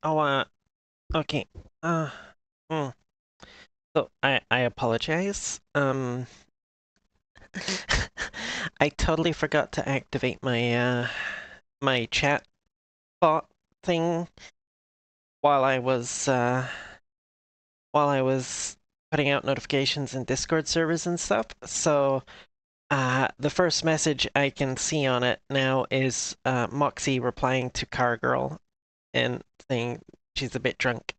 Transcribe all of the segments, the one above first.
Oh, okay. Uh, hmm. So I apologize. I totally forgot to activate my chat bot thing while I was while I was putting out notifications in Discord servers and stuff. So the first message I can see on it now is Moxie replying to Cargirl and saying she's a bit drunk.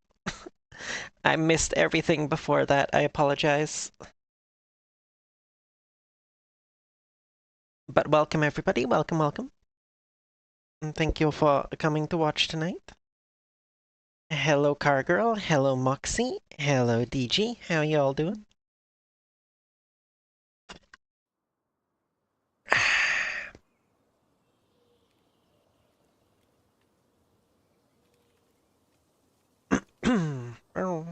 I missed everything before that. I apologize. But welcome everybody. Welcome, welcome. And thank you for coming to watch tonight. Hello Cargirl. Hello Moxie. Hello DG. How y'all doing? Oh.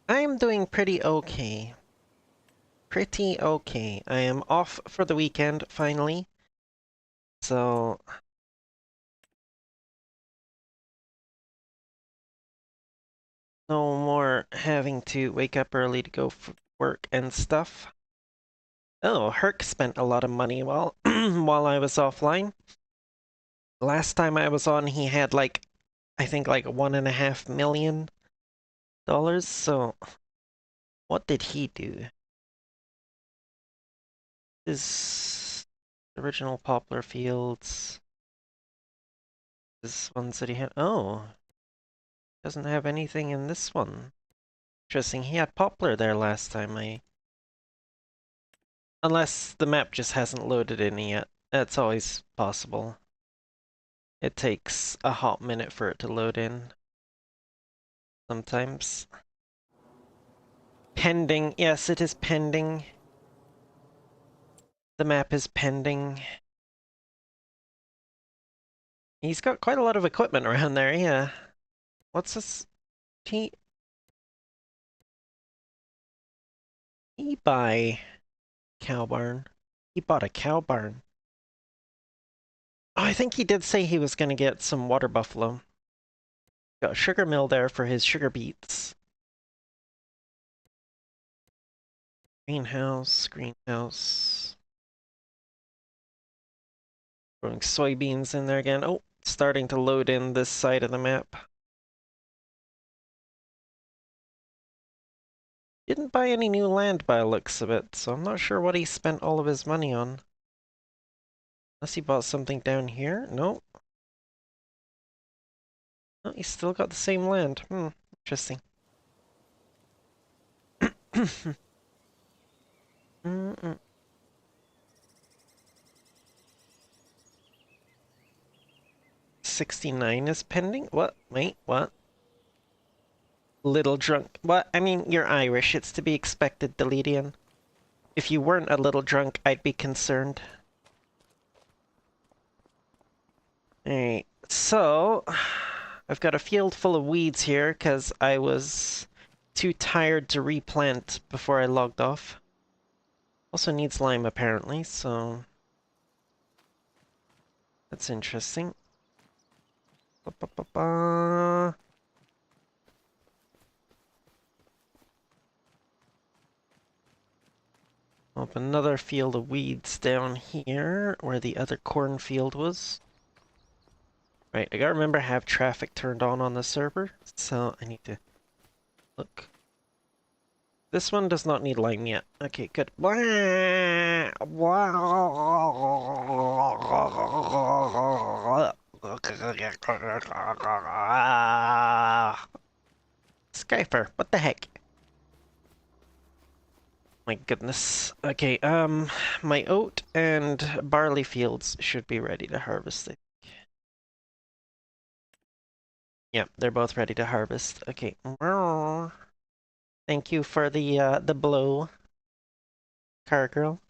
I am doing pretty okay. Pretty okay. I am off for the weekend, finally. So... no more having to wake up early to go for work and stuff. Oh, Herc spent a lot of money while while I was offline. Last time I was on, he had like, I think like $1.5 million. So what did he do? His original poplar fields. This ones that he had. Oh, doesn't have anything in this one. Interesting. He had poplar there last time. Unless the map just hasn't loaded in yet. That's always possible. It takes a hot minute for it to load in. Sometimes. Pending. Yes, it is pending. The map is pending. He's got quite a lot of equipment around there, yeah. What's this? He buy cow barn. He bought a cow barn. Oh, I think he did say he was gonna get some water buffalo. Got a sugar mill there for his sugar beets. Greenhouse, greenhouse. Growing soybeans in there again. Oh, starting to load in this side of the map. Didn't buy any new land by the looks of it, so I'm not sure what he spent all of his money on. Unless he bought something down here? No. Oh, he's still got the same land. Interesting. Mm -mm. 69 is pending? What? Wait, what? Little drunk. What? I mean, you're Irish. It's to be expected, Deledian. If you weren't a little drunk, I'd be concerned. Alright, so... I've got a field full of weeds here, because I was too tired to replant before I logged off. Also needs lime, apparently, so... that's interesting. Ba -ba -ba -ba. Up another field of weeds down here, where the other cornfield was. Right, I gotta remember to have traffic turned on the server, so I need to look. This one does not need lime yet. Okay, good. Skyfer, what the heck? My goodness. Okay, my oat and barley fields should be ready to harvest. Yep, they're both ready to harvest. Okay. Thank you for the blow, car girl.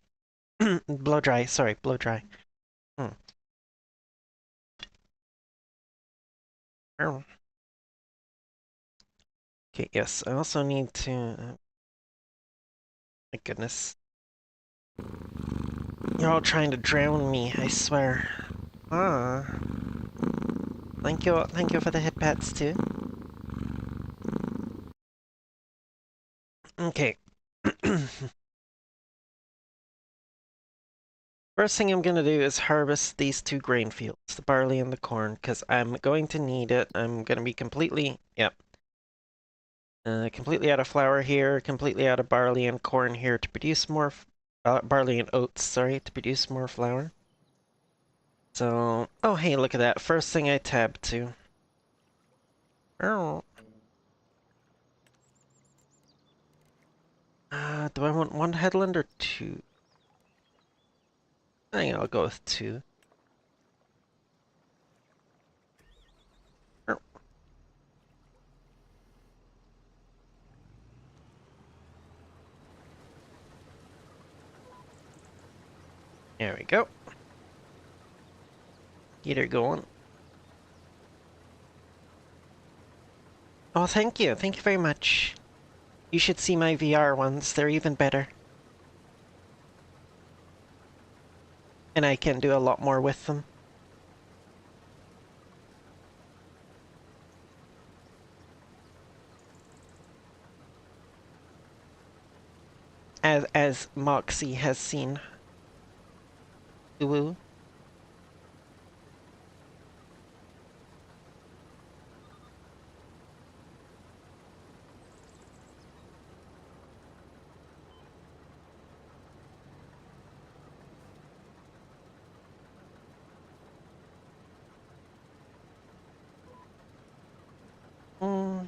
Blow dry, sorry, blow dry. Hmm. Okay, yes, I also need to My goodness. You're all trying to drown me, I swear. Ah. Thank you for the head pats too. Okay. First thing I'm gonna do is harvest these two grain fields, the barley and the corn, because I'm going to need it. I'm gonna be completely, yep. Completely out of flour here, completely out of barley and corn here to produce more, barley and oats, sorry, to produce more flour. So, oh hey, look at that. First thing I tabbed to. Oh. Do I want one headland or two? I think I'll go with two. Oh, there we go. Get her going. Oh, thank you. Thank you very much. You should see my VR ones. They're even better. And I can do a lot more with them. As Moxie has seen. Woo. Mm,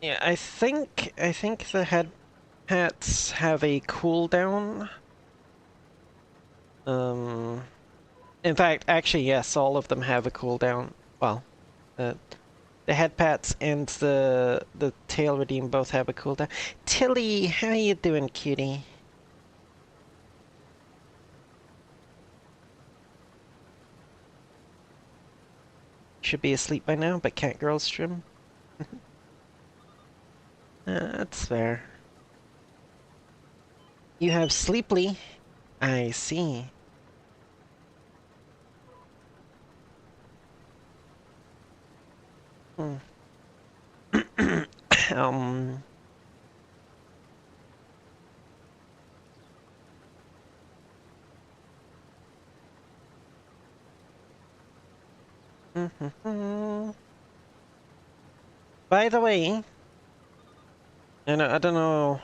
yeah, I think the head hats have a cooldown. Um, in fact, actually, yes, all of them have a cooldown. Well, uh, the head pats and the tail redeem both have a cooldown. Tilly, how you doing, cutie? Should be asleep by now, but catgurl stream. That's fair. You have Sleeply. I see. Hmm. um. By the way, I don't know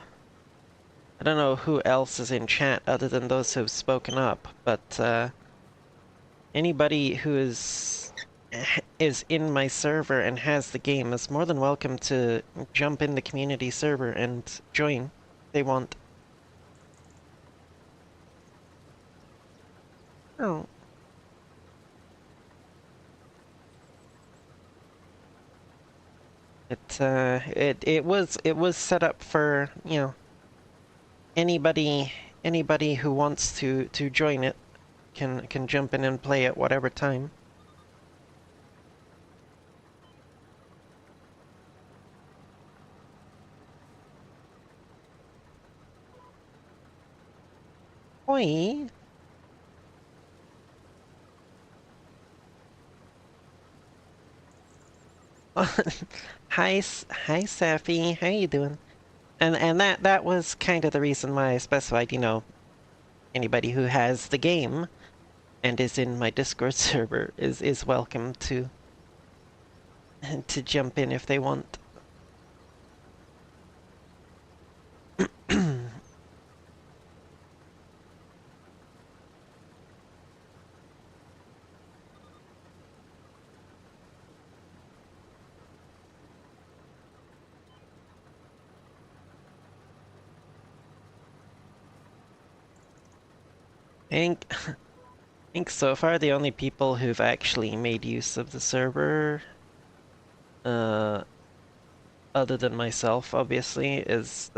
who else is in chat other than those who've spoken up, but anybody who is in my server and has the game is more than welcome to jump in the community server and join if they want. Oh. It was set up for, you know, anybody who wants to join it can jump in and play at whatever time. Oi. Hi, hi, Safi. How you doing? And that was kind of the reason why I specified, you know, anybody who has the game and is in my Discord server is welcome to jump in if they want. I think so far the only people who've actually made use of the server, uh, other than myself, obviously, is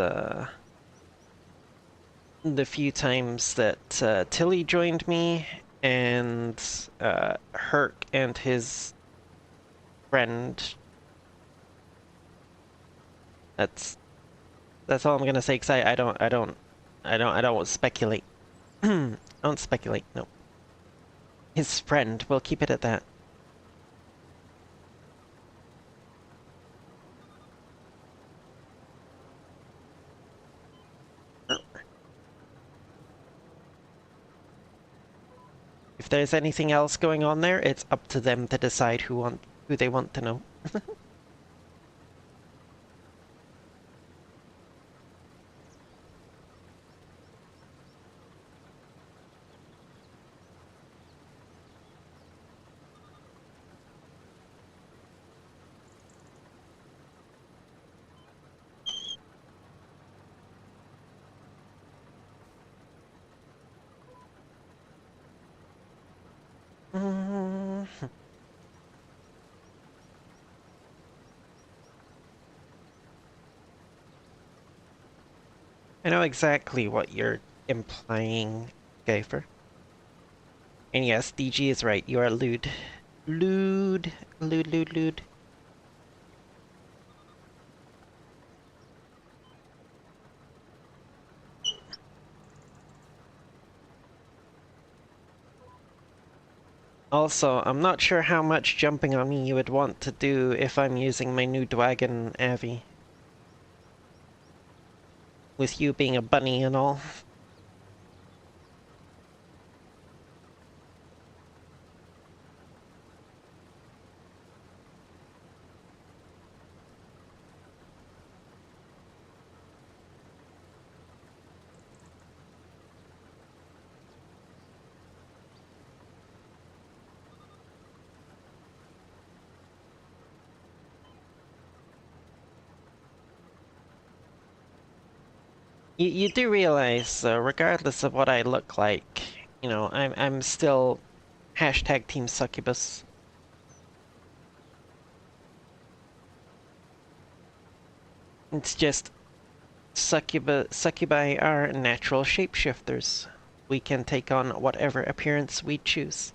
the few times that Tilly joined me and Herc and his friend. That's all I'm gonna say because I don't speculate. I don't speculate. No, his friend. We'll keep it at that. If there's anything else going on there, it's up to them to decide who they want to know. Mm, I know exactly what you're implying, Gopher. And yes, DG is right. You are lewd. Lewd. Lewd, lewd, lewd. Also, I'm not sure how much jumping on me you would want to do if I'm using my new Dwagon Avi. With you being a bunny and all. You do realize, regardless of what I look like, you know, I'm still hashtag Team Succubus. It's just succubi are natural shapeshifters. We can take on whatever appearance we choose.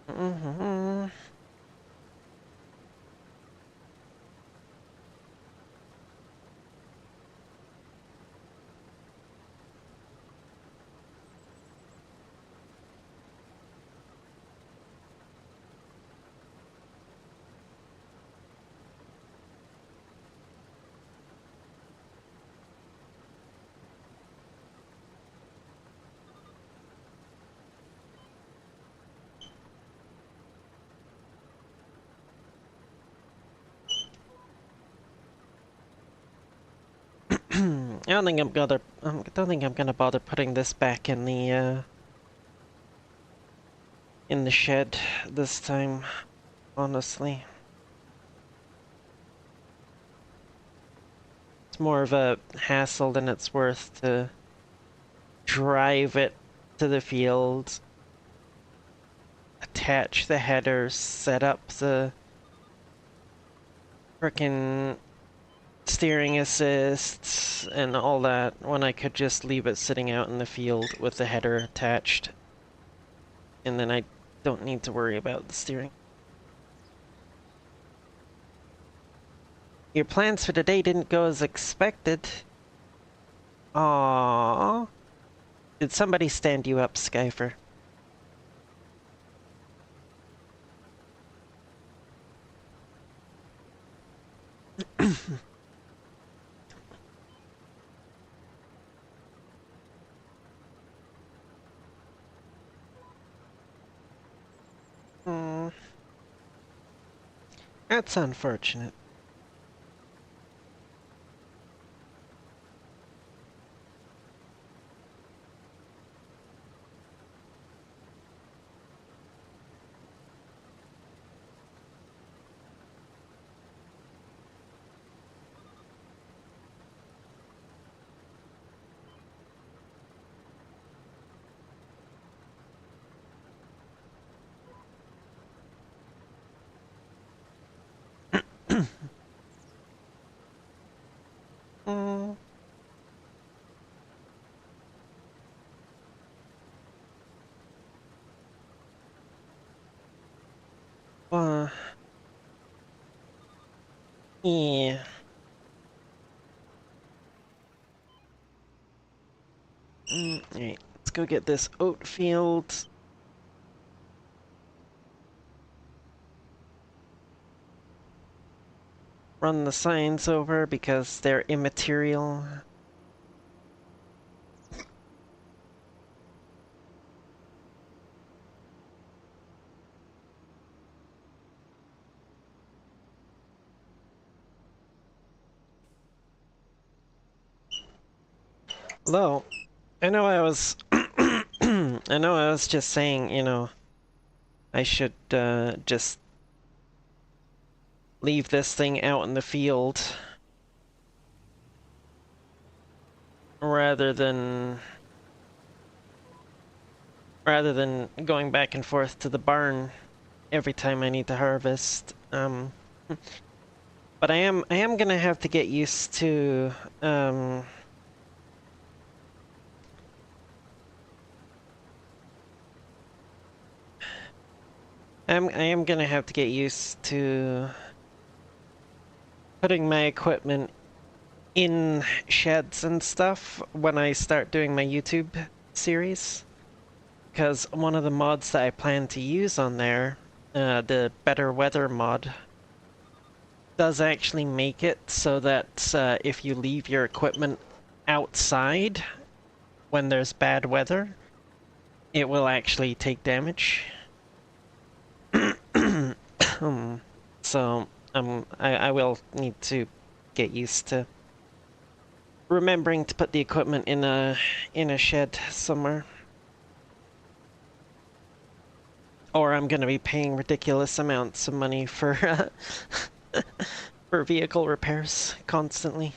Mm-hmm. I don't think I'm gonna bother putting this back in the shed this time, honestly. It's more of a hassle than it's worth to drive it to the field, attach the header, set up the frickin' steering assists and all that when I could just leave it sitting out in the field with the header attached. And then I don't need to worry about the steering. Your plans for today didn't go as expected. Aww. Did somebody stand you up, Skyfer? Hmm. That's unfortunate. Yeah. Alright, let's go get this oat field. Run the signs over because they're immaterial. Though, I know I was... I know I was just saying, you know, I should just leave this thing out in the field rather than going back and forth to the barn every time I need to harvest. But I am gonna have to get used to I am gonna have to get used to putting my equipment in sheds and stuff when I start doing my YouTube series. Because one of the mods that I plan to use on there, the Better Weather mod, does actually make it so that if you leave your equipment outside when there's bad weather, it will actually take damage. So I will need to get used to remembering to put the equipment in a shed somewhere. Or I'm gonna be paying ridiculous amounts of money for for vehicle repairs constantly.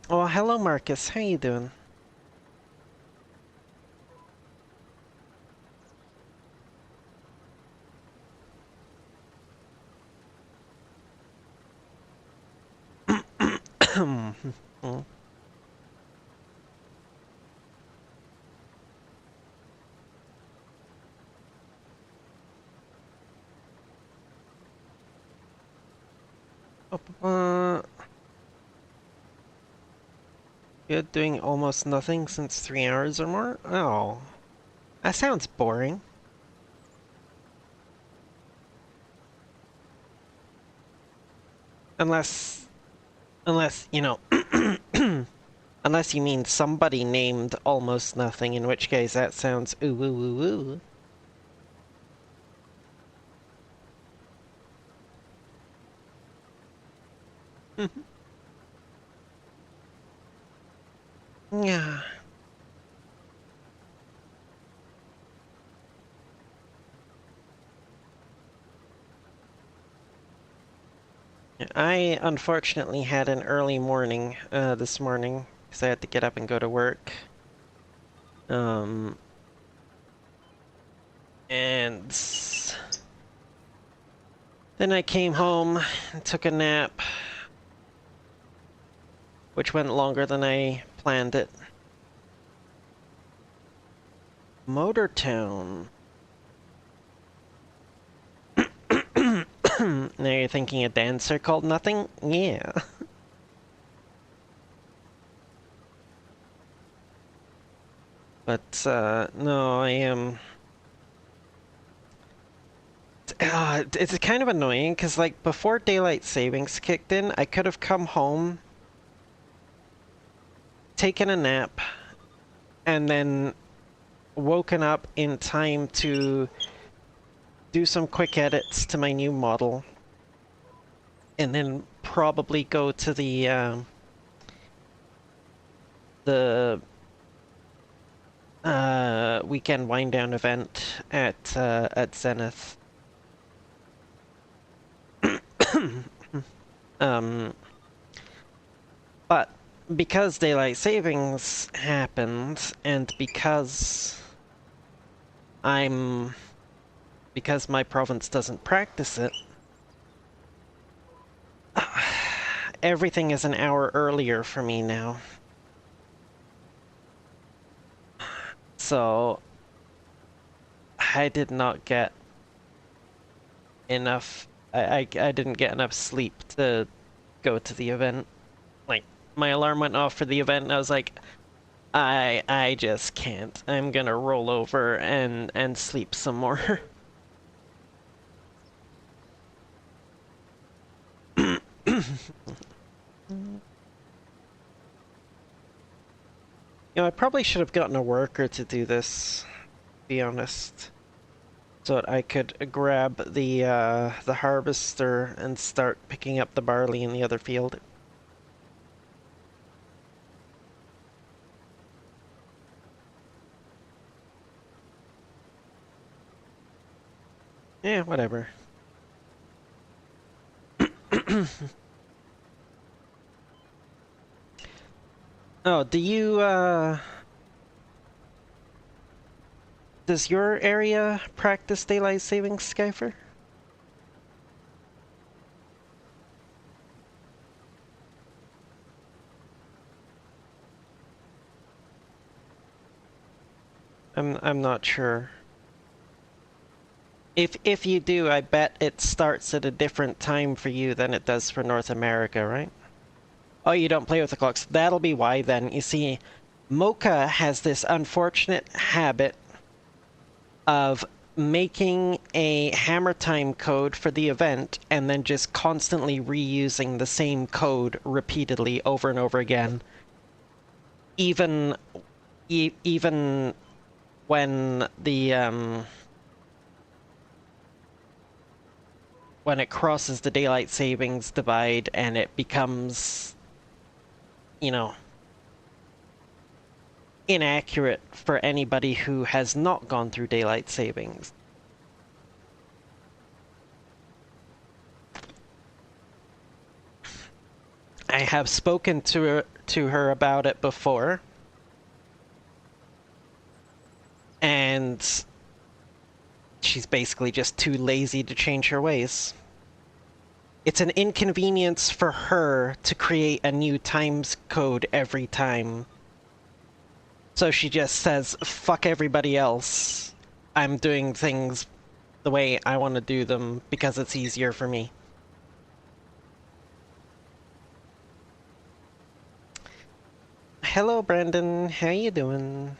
Oh, hello Marcus, how you doing? Good, doing almost nothing since 3 hours or more? Oh, that sounds boring. Unless, you know, unless you mean somebody named almost nothing, in which case that sounds ooh woo woo woo. Yeah. I unfortunately had an early morning this morning because I had to get up and go to work. And then I came home and took a nap, which went longer than I planned it. Motortown. Now you're thinking a dancer called Nothing? Yeah. But, no, I am... it's kind of annoying, because, like, before daylight savings kicked in, I could have come home, taken a nap, and then woken up in time to do some quick edits to my new model, and then probably go to the weekend wind down event at Zenith. But because daylight savings happened, and because my province doesn't practice it, everything is an hour earlier for me now. So I did not get enough. I didn't get enough sleep to go to the event. Like, my alarm went off for the event, and I was like, I just can't. I'm gonna roll over and sleep some more. I probably should have gotten a worker to do this, to be honest. So that I could grab the harvester and start picking up the barley in the other field. Yeah, whatever. Oh, does your area practice daylight savings, Skyfer? I'm not sure. If you do, I bet it starts at a different time for you than it does for North America, right? Oh, you don't play with the clocks. That'll be why then. You see, Mocha has this unfortunate habit of making a hammer time code for the event and then just constantly reusing the same code repeatedly over and over again. Even even when when it crosses the daylight savings divide and it becomes, you know, inaccurate for anybody who has not gone through daylight savings. I have spoken to her about it before, and she's basically just too lazy to change her ways. It's an inconvenience for her to create a new times code every time. So she just says, fuck everybody else. I'm doing things the way I want to do them because it's easier for me. Hello, Brandon. How you doing?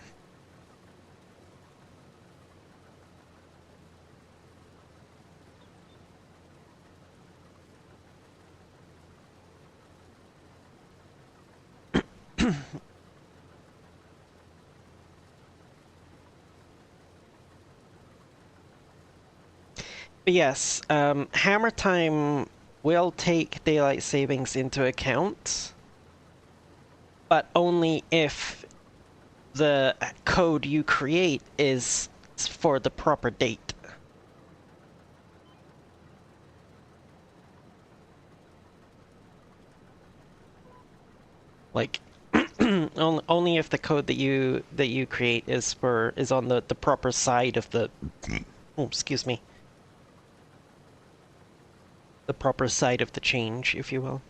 But yes, Hammer Time will take daylight savings into account, but only if the code you create is for the proper date. Like, only if the code that you create is on the proper side of the oh, excuse me. The proper side of the change, if you will.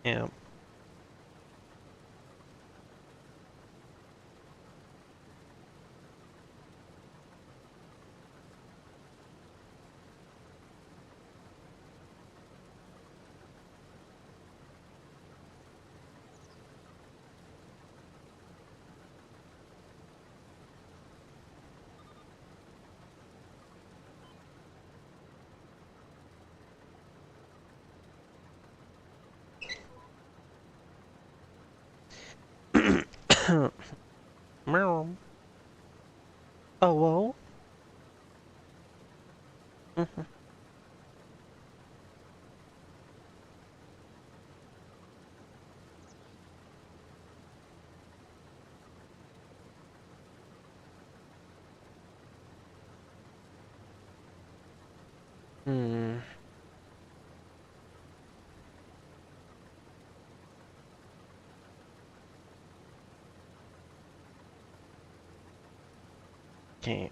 Yeah. Meow. Oh, whoa. Mm-hmm. Hmm. Okay.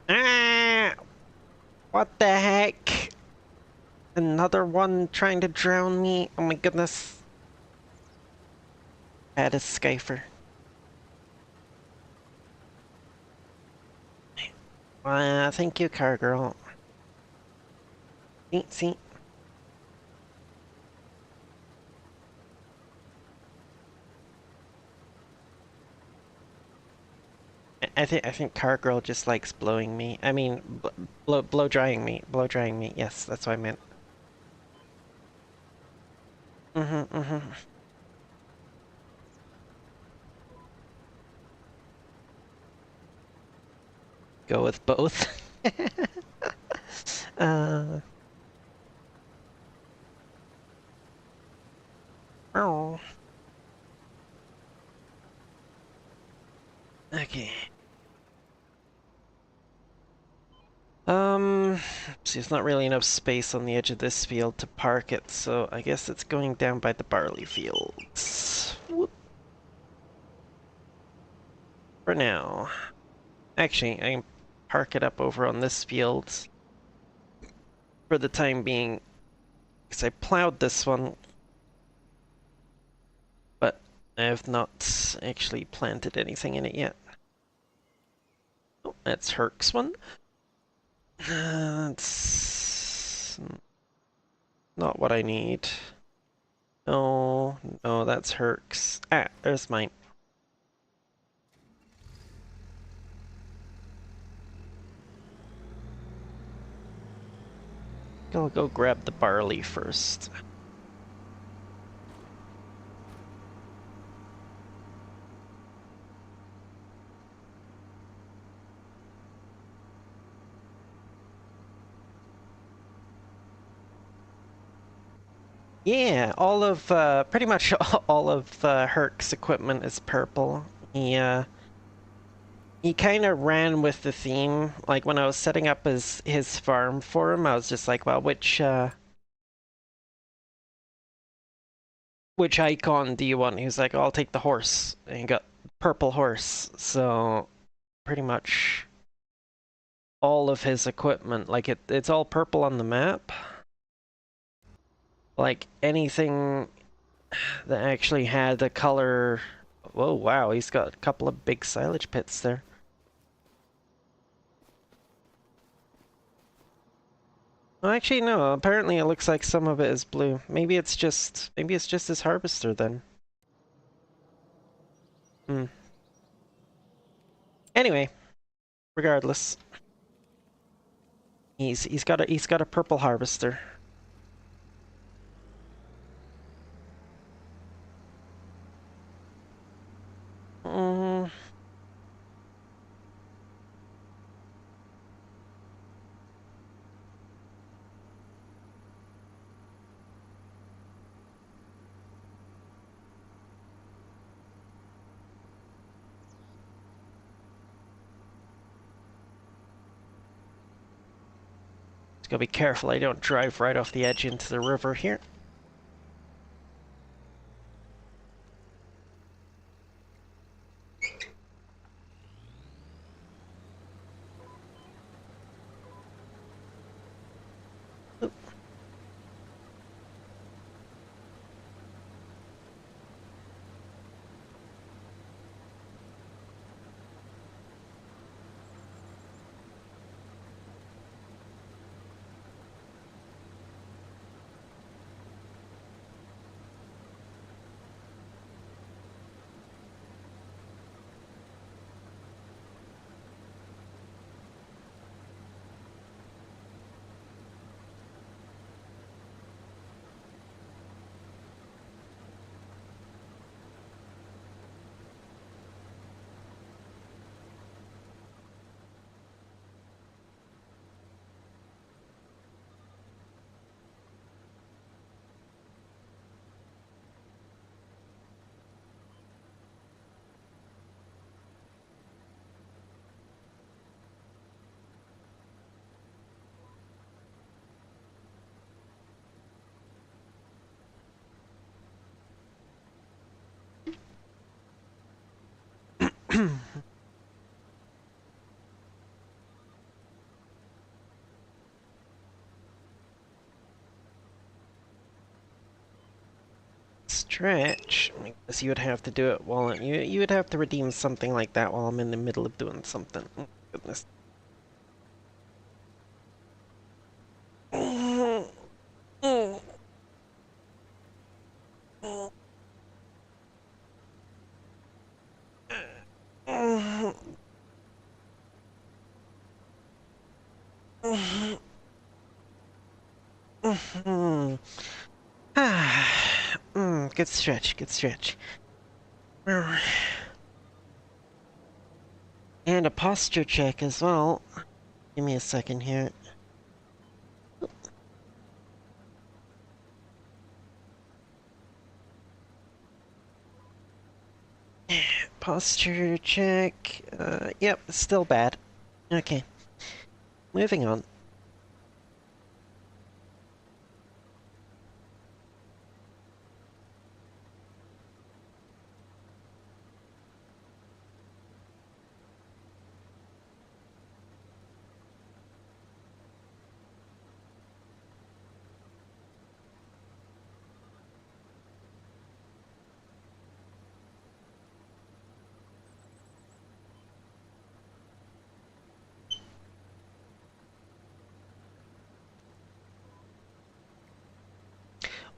Ah! What the heck? Another one trying to drown me. Oh my goodness. That is Skyfer. Thank you, car girl. See. I think car girl just likes blowing me. I mean, blow drying me. Blow drying me. Yes, that's what I meant. Mm-hmm. Go with both. uh. Oh. Okay. See, there's not really enough space on the edge of this field to park it, so I guess it's going down by the barley fields. Whoop. For now. Actually, I can park it up over on this field for the time being, because I plowed this one, but I have not actually planted anything in it yet. Oh, that's Herc's one. That's not what I need. No, that's Herc's. Ah, there's mine. I'll go grab the barley first. Yeah, pretty much all of Herc's equipment is purple. He kind of ran with the theme. Like when I was setting up his farm for him, I was just like, well, which icon do you want? He was like, oh, I'll take the horse, and he got purple horse. So pretty much all of his equipment, like it's all purple on the map. Like anything that actually had the color. Whoa, wow, he's got a couple of big silage pits there. Well, actually, no. Apparently, it looks like some of it is blue. Maybe it's just his harvester then. Hmm. Anyway, regardless, he's got a purple harvester. Mm, just gotta be careful I don't drive right off the edge into the river here. Oop. stretch, I guess you would have to do it while you would have to redeem something like that while I'm in the middle of doing something. Oh, goodness. Good stretch, good stretch. And a posture check as well. Give me a second here. Posture check. Yep, still bad. Okay. Moving on.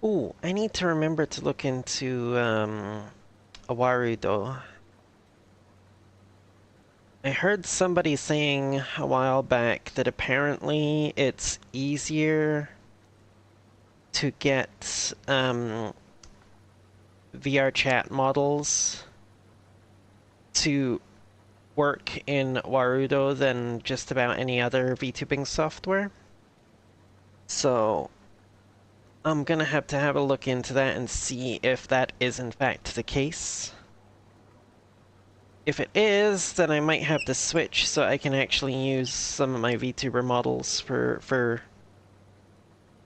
Ooh, I need to remember to look into, Awarudo. I heard somebody saying a while back that apparently it's easier to get, VR chat models to work in Warudo than just about any other VTubing software. So I'm gonna have to have a look into that and see if that is in fact the case. If it is, then I might have to switch so I can actually use some of my VTuber models for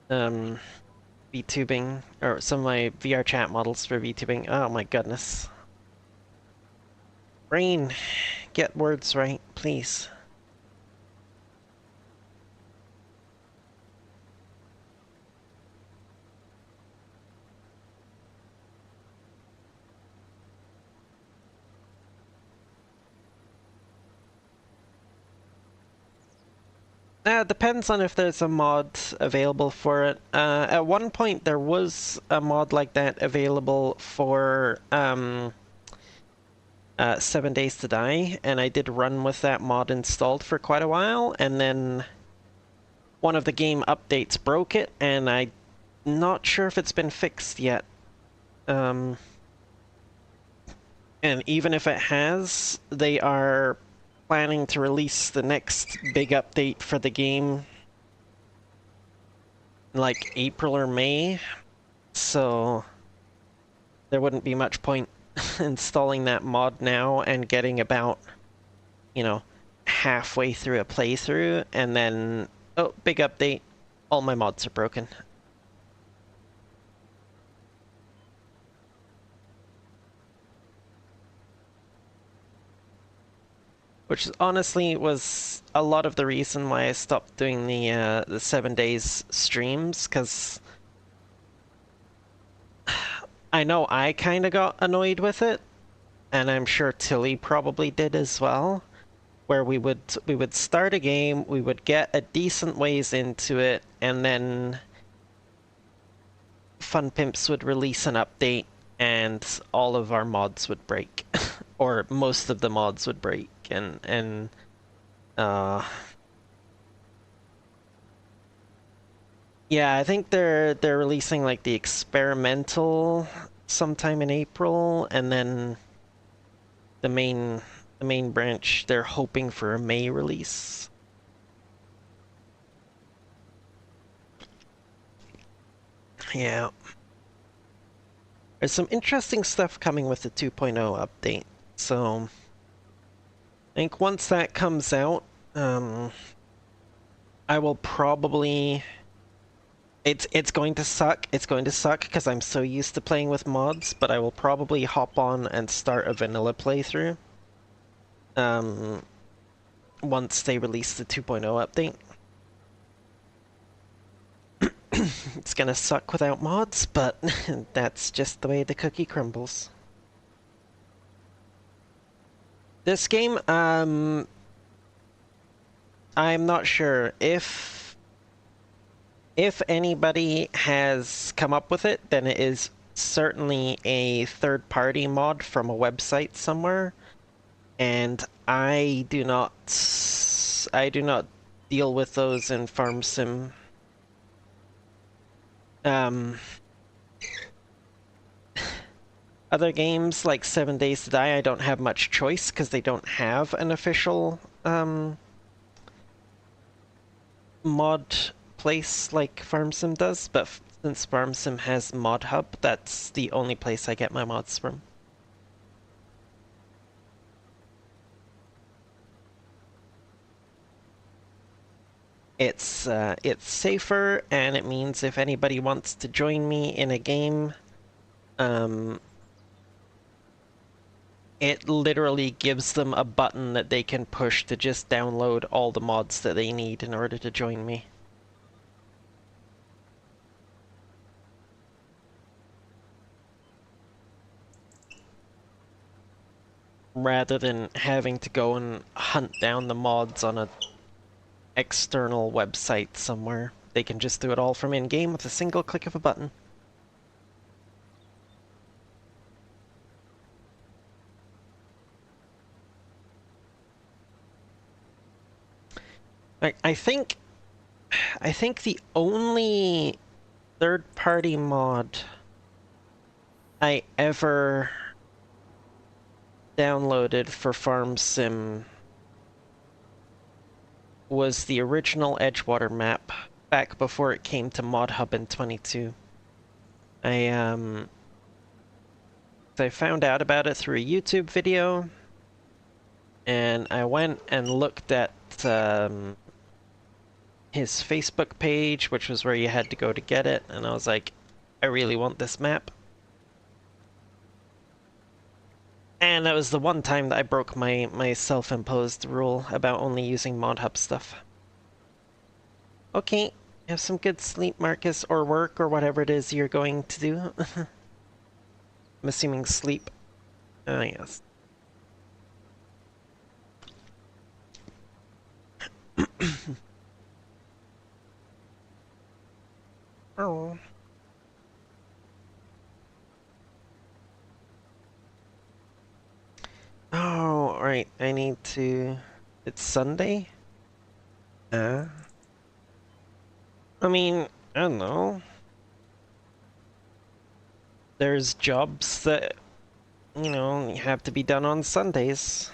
VTubing, or some of my VR chat models for VTubing. Oh my goodness. Brain, get words right, please. Depends on if there's a mod available for it. At one point there was a mod like that available for 7 Days to Die, and I did run with that mod installed for quite a while, and then one of the game updates broke it, and I'm not sure if it's been fixed yet. And even if it has, they are planning to release the next big update for the game like April or May, so there wouldn't be much point installing that mod now and getting about, you know, halfway through a playthrough and then, oh, big update, all my mods are broken. Which honestly was a lot of the reason why I stopped doing the 7 days streams, because I know I kind of got annoyed with it, and I'm sure Tilly probably did as well, where we would start a game, we would get a decent ways into it, and then Fun Pimps would release an update, and all of our mods would break, or most of the mods would break, and yeah, I think they're releasing like the experimental sometime in April, and then the main branch they're hoping for a May release. Yeah. There's some interesting stuff coming with the 2.0 update. So I think once that comes out, I will probably it's going to suck. It's going to suck because I'm so used to playing with mods, but I will probably hop on and start a vanilla playthrough. Once they release the 2.0 update. It's gonna suck without mods, but that's just the way the cookie crumbles. This game, I'm not sure if anybody has come up with it, then it is certainly a third-party mod from a website somewhere, and I do not deal with those in Farm Sim. Other games like 7 Days to Die, I don't have much choice because they don't have an official mod place like FarmSim does, but since FarmSim has Mod Hub, that's the only place I get my mods from. It's safer, and it means if anybody wants to join me in a game, it literally gives them a button that they can push to just download all the mods that they need in order to join me. Rather than having to go and hunt down the mods on a external website somewhere. They can just do it all from in-game with a single click of a button. I think the only third-party mod I ever downloaded for Farm Sim was the original Edgewater map back before it came to Mod Hub in 22. I found out about it through a YouTube video, and I went and looked at his Facebook page, which was where you had to go to get it, and I was like, I really want this map. And that was the one time that I broke my self-imposed rule about only using Mod Hub stuff. Okay, have some good sleep, Marcus, or work, or whatever it is you're going to do. I'm assuming sleep. Ah, yes. Oh. Oh, right. I need to... It's Sunday? I mean, I don't know. There's jobs that, you know, have to be done on Sundays.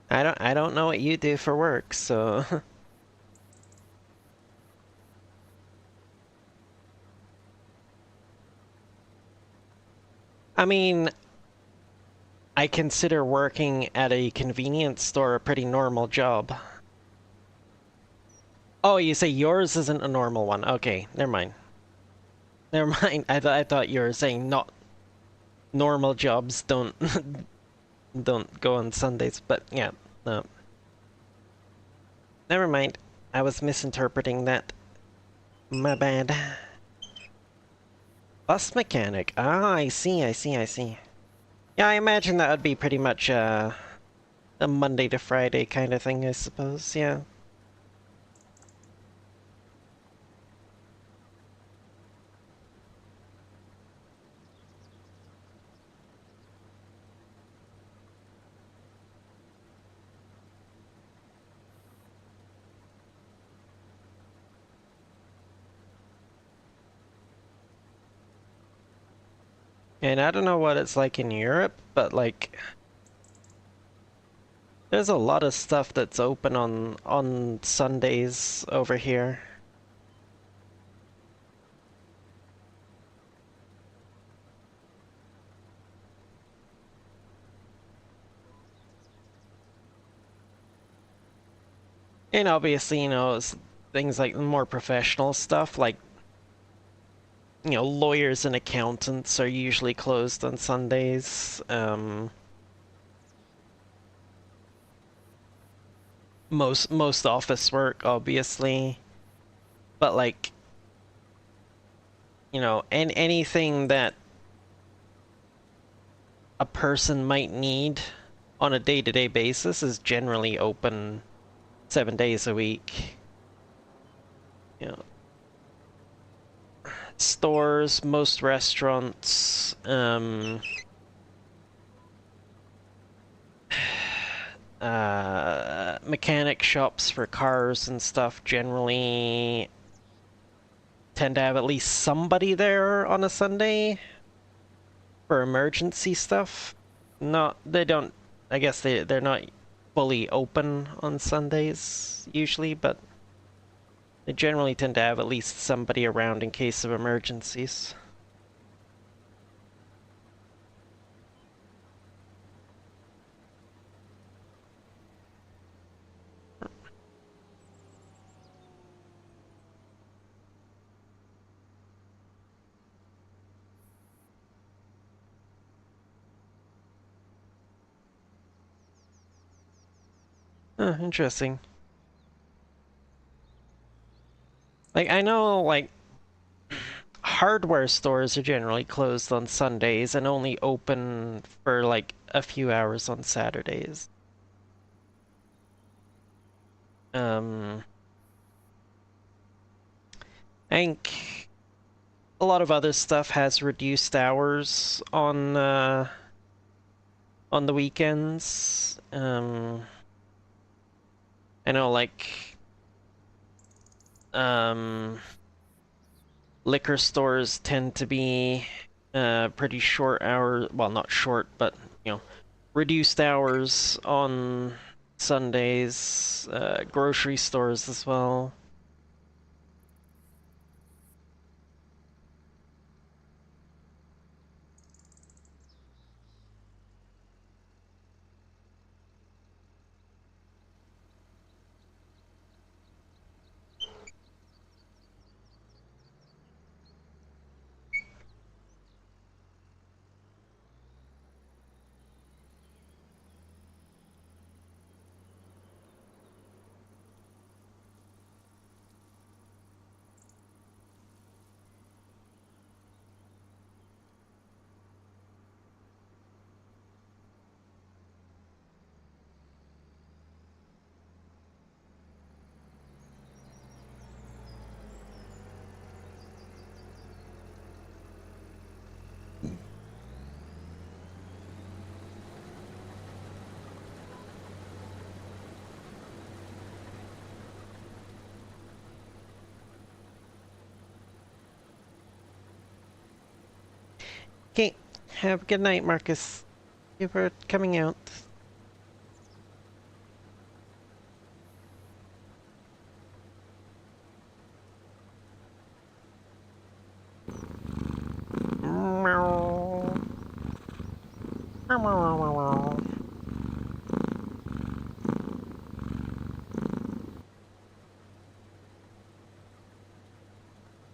I don't know what you do for work, so... I mean, I consider working at a convenience store a pretty normal job. Oh, you say yours isn't a normal one. Okay, never mind. Never mind. I thought you were saying not normal jobs don't don't go on Sundays, but yeah, no. Never mind. I was misinterpreting that. My bad. Bus mechanic. Ah, I see, I see, I see. Yeah, I imagine that would be pretty much a Monday to Friday kind of thing, I suppose, yeah. And I don't know what it's like in Europe, but like there's a lot of stuff that's open on Sundays over here. And obviously, you know, things like more professional stuff, like, you know, lawyers and accountants are usually closed on Sundays. most office work, obviously, but like, anything that a person might need on a day-to-day basis is generally open 7 days a week. You know, stores, most restaurants, mechanic shops for cars and stuff generally tend to have at least somebody there on a Sunday for emergency stuff. Not, they don't, I guess they're not fully open on Sundays usually, but they generally tend to have at least somebody around in case of emergencies. Interesting. Like, I know, like, hardware stores are generally closed on Sundays and only open for, like, a few hours on Saturdays. I think a lot of other stuff has reduced hours on the weekends. I know, like, liquor stores tend to be pretty short hours. Well, not short, but reduced hours on Sundays. Grocery stores as well. Okay, have a good night, Marcus. Thank you for coming out. Meow. Meow, meow, meow, meow.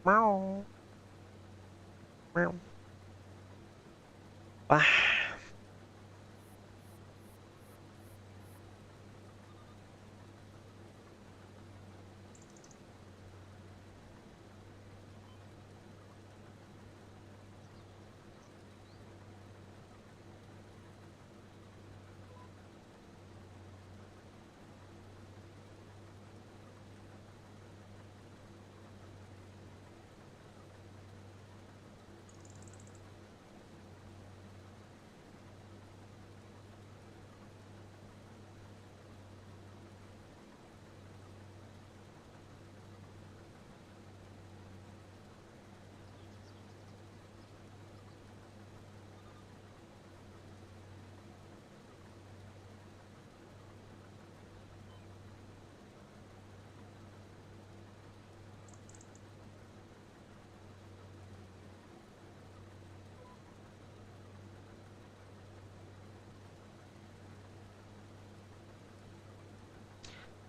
Meow. Meow. Ah.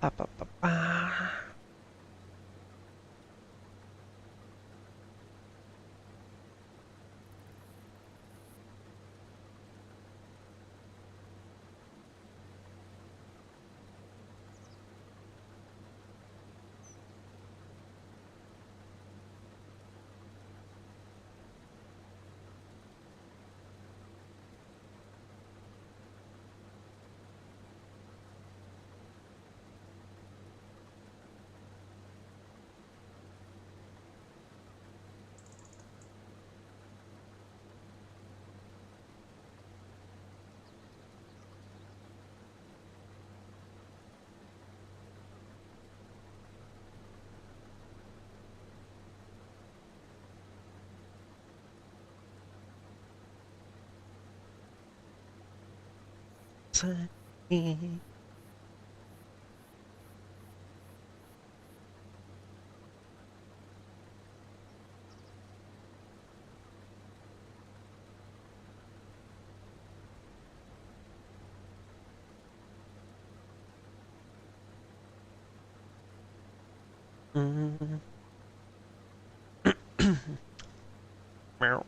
Ba, ba, ba, ba. time. Mm. Meow.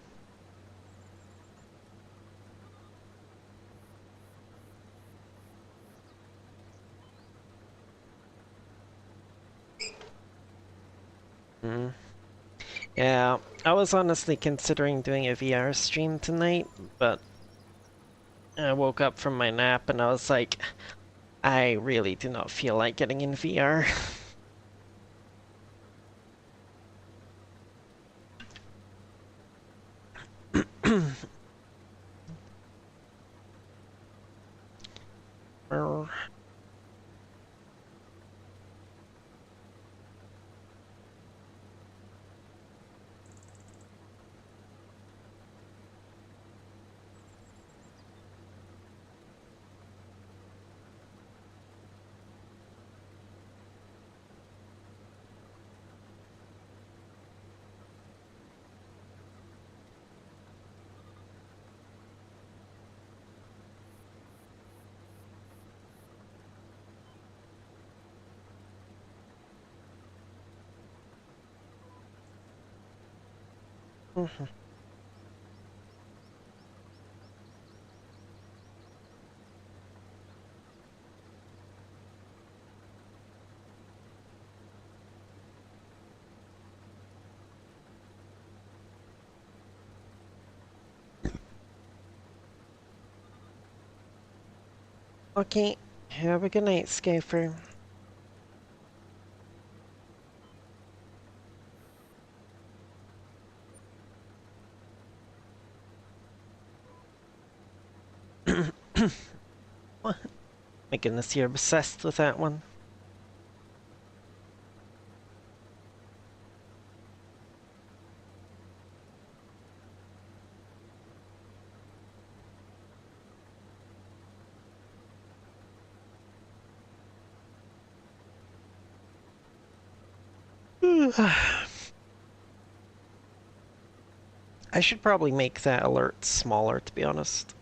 Mm. Yeah, I was honestly considering doing a VR stream tonight, but I woke up from my nap and I was like, I really do not feel like getting in VR. Okay, have a good night, Skyfer. What? My goodness, you're obsessed with that one. I should probably make that alert smaller, to be honest.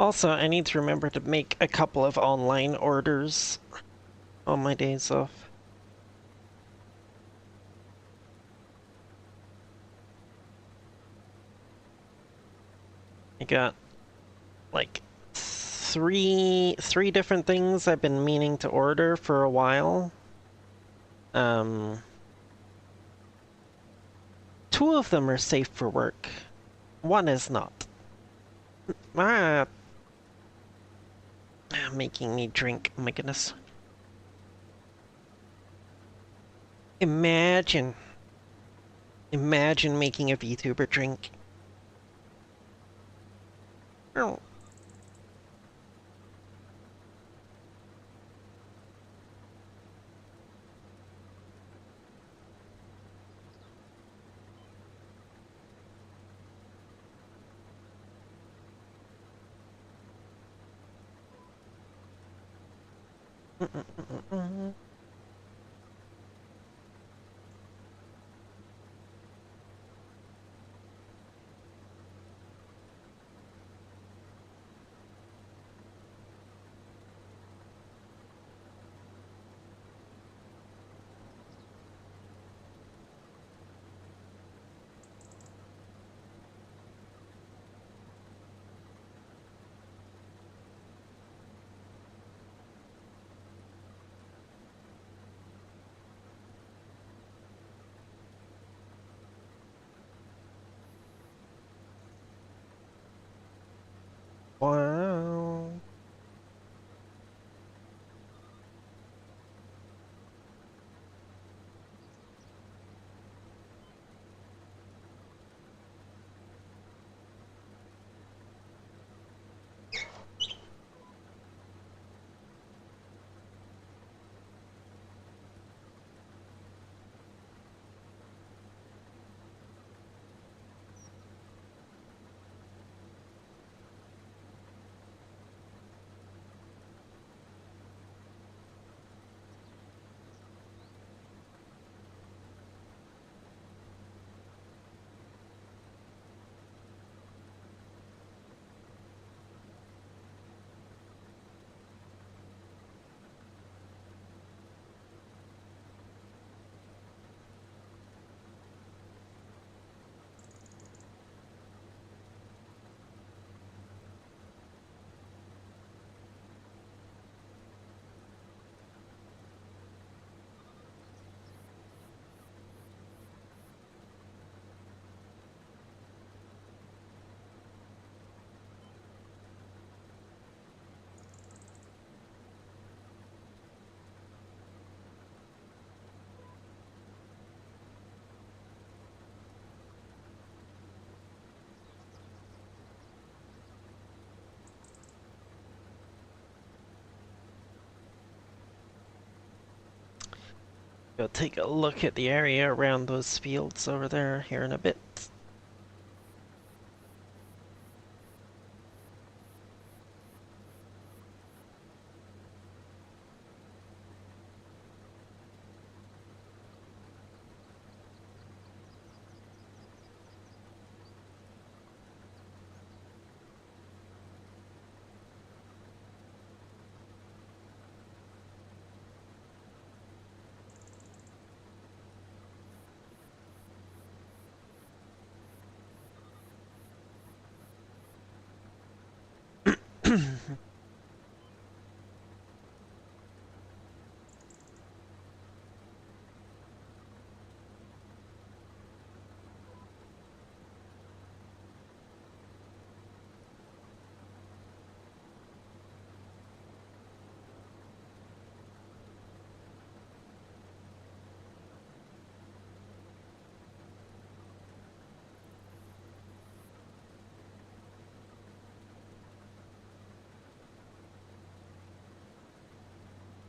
Also, I need to remember to make a couple of online orders on my days off. I got like three different things I've been meaning to order for a while. Um, two of them are safe for work. One is not. Ah, making me drink. Oh my goodness. Imagine. Imagine making a VTuber drink. Oh. Wow. Go take a look at the area around those fields over there here in a bit.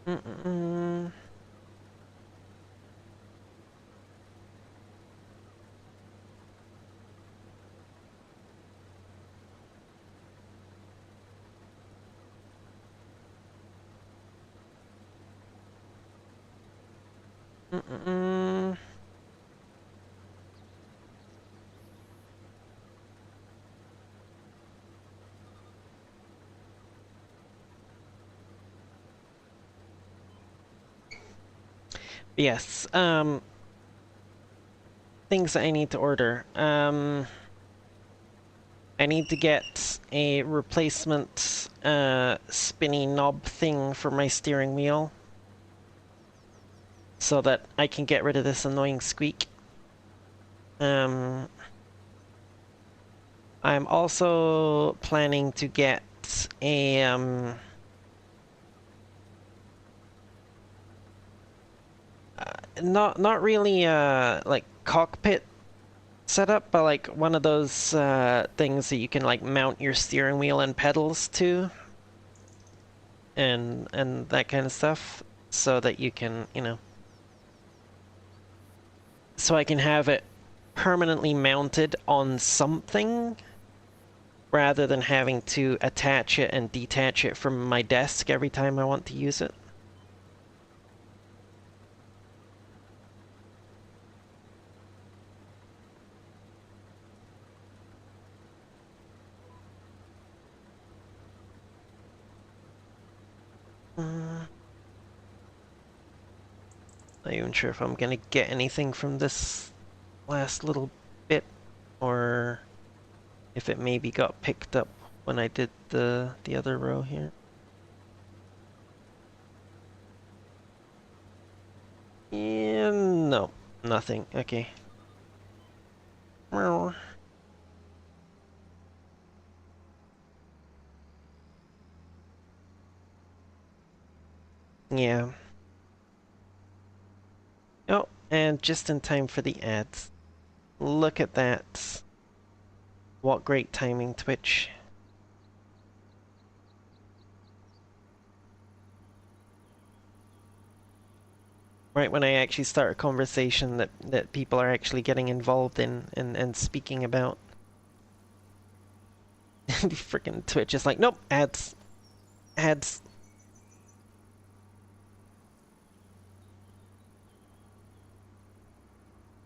Mm-mm. Mm-mm. Yes, things that I need to order. I need to get a replacement spinny knob thing for my steering wheel so that I can get rid of this annoying squeak. I'm also planning to get a not really like cockpit setup, but like one of those things that you can like mount your steering wheel and pedals to, and that kind of stuff, so that you can, you know, so I can have it permanently mounted on something rather than having to attach it and detach it from my desk every time I want to use it. Not even sure if I'm gonna get anything from this last little bit, or if it maybe got picked up when I did the other row here. Yeah, no, nothing. Okay. Well, Yeah. Oh, and just in time for the ads. Look at that. What great timing, Twitch. Right when I actually start a conversation that people are actually getting involved in and speaking about. Freaking Twitch is like, nope, ads. Ads.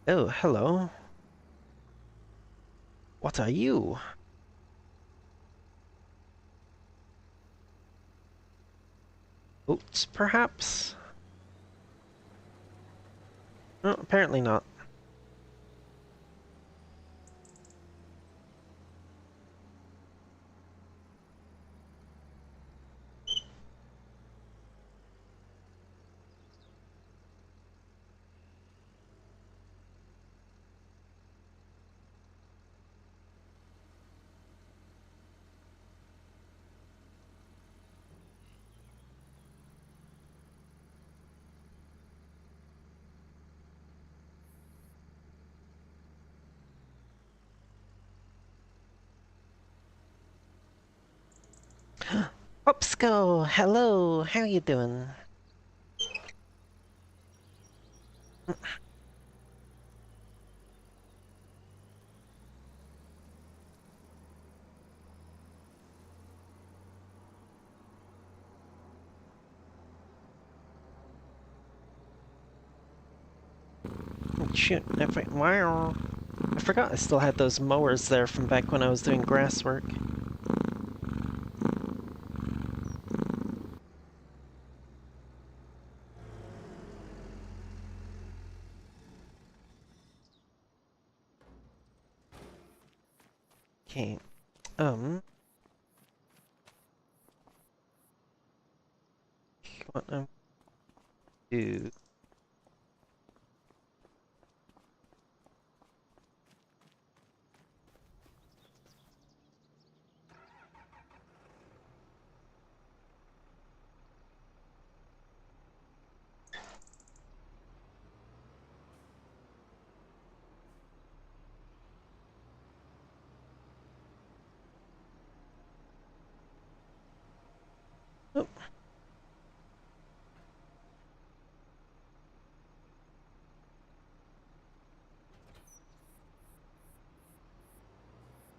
Oh, hello. What are you? Oats, perhaps? Oh, apparently not. Upsco, hello, how you doing? Shoot, wow. I forgot I still had those mowers there from back when I was doing grass work. Okay, what I'm do. Oh,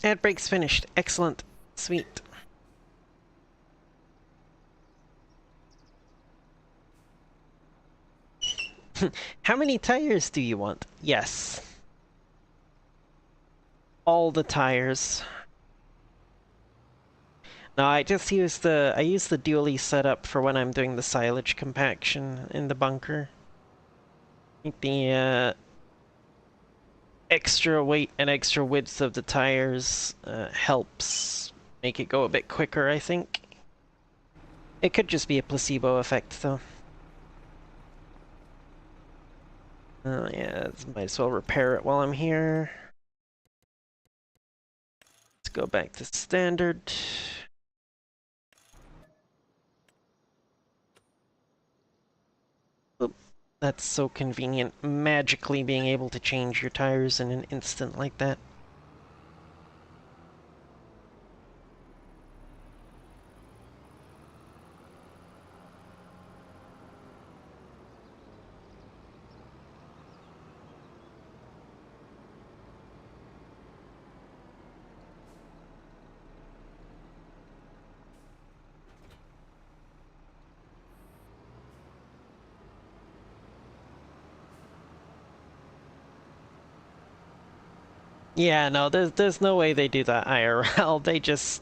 ad break's finished. Excellent. Sweet. How many tires do you want? Yes. All the tires. No, I just use I use the dually setup for when I'm doing the silage compaction in the bunker. The extra weight and extra width of the tires helps make it go a bit quicker, I think. It could just be a placebo effect, though. Yeah, might as well repair it while I'm here. Let's go back to standard. Oop, that's so convenient, magically being able to change your tires in an instant like that. Yeah, no, there's no way they do that IRL.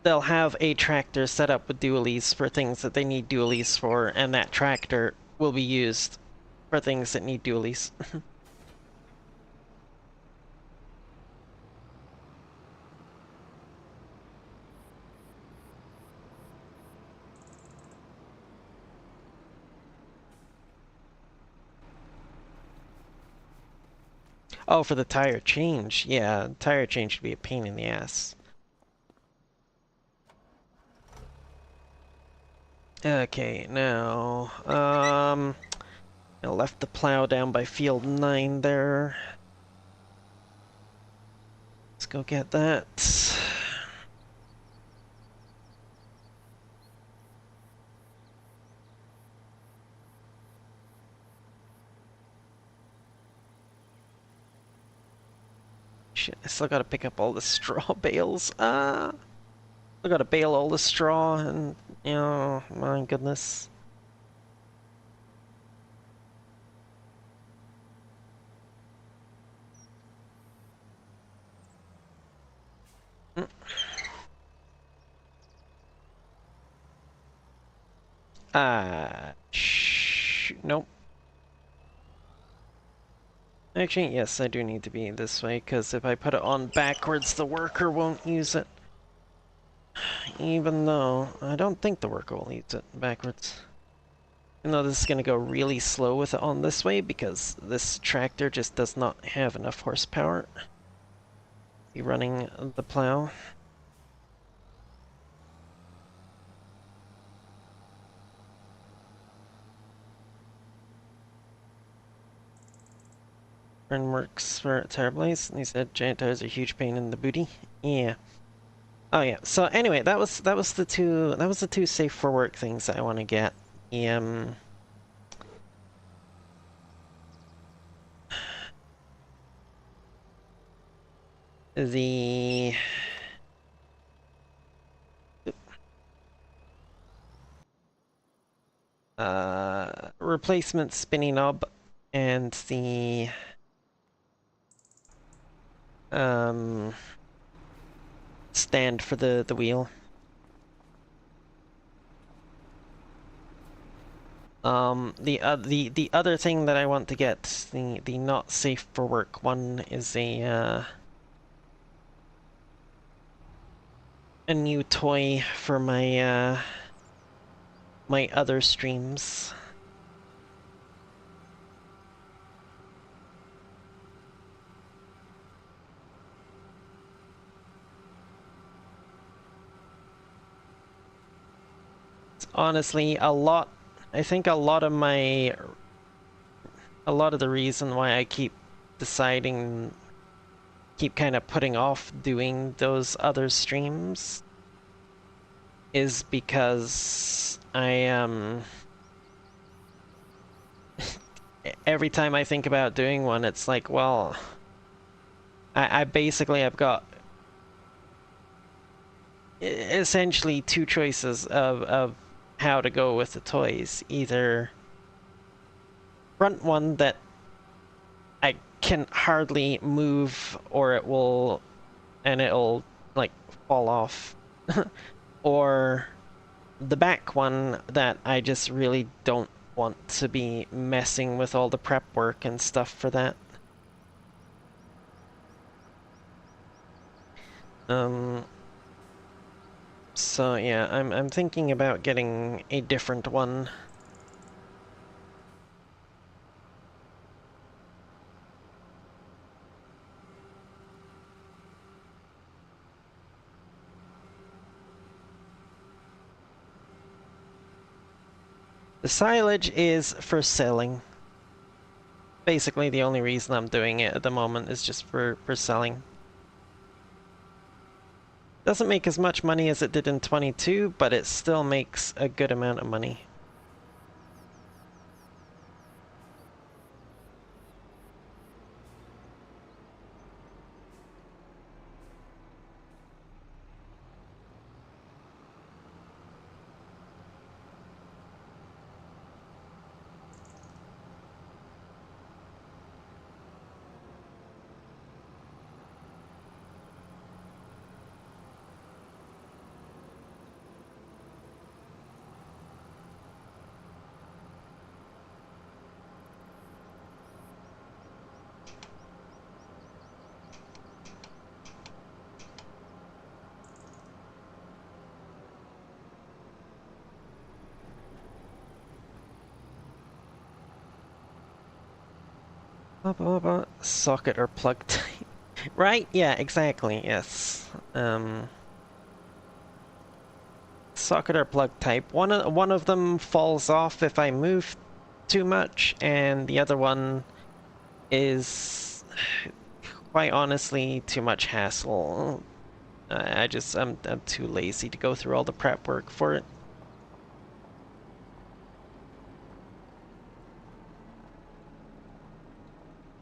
They'll have a tractor set up with dualies for things that they need dualies for, and that tractor will be used for things that need dualies. Oh, for the tire change. Yeah, tire change would be a pain in the ass. Okay, now, I left the plow down by field 9 there. Let's go get that. Shit, I still gotta pick up all the straw bales. Still gotta bale all the straw and, you know, my goodness. Nope. Actually, yes, I do need to be this way, because if I put it on backwards, the worker won't use it. Even though, I don't think the worker will use it backwards. Even though this is going to go really slow with it on this way, because this tractor just does not have enough horsepower to be running the plow. Burn works for tire blaze. He said giant tires are a huge pain in the booty. Yeah. Oh yeah. So anyway, that was the two safe for work things that I want to get. The replacement spinny knob and the stand for the wheel. The other thing that I want to get, the not safe for work one, is a new toy for my my other streams. It's honestly I think a lot of the reason why I keep kind of putting off doing those other streams is because every time I think about doing one, it's like, well, I basically have got essentially two choices of how to go with the toys. Either front one that I can hardly move or it'll like fall off, or the back one that I just really don't want to be messing with all the prep work and stuff for that. So yeah, I'm thinking about getting a different one. The silage is for selling. Basically, the only reason I'm doing it at the moment is just for selling. Doesn't make as much money as it did in 22, but it still makes a good amount of money. Socket or plug type. Right? Yeah, exactly, yes. socket or plug type. One of them falls off if I move too much, and the other one is quite honestly too much hassle. I'm too lazy to go through all the prep work for it.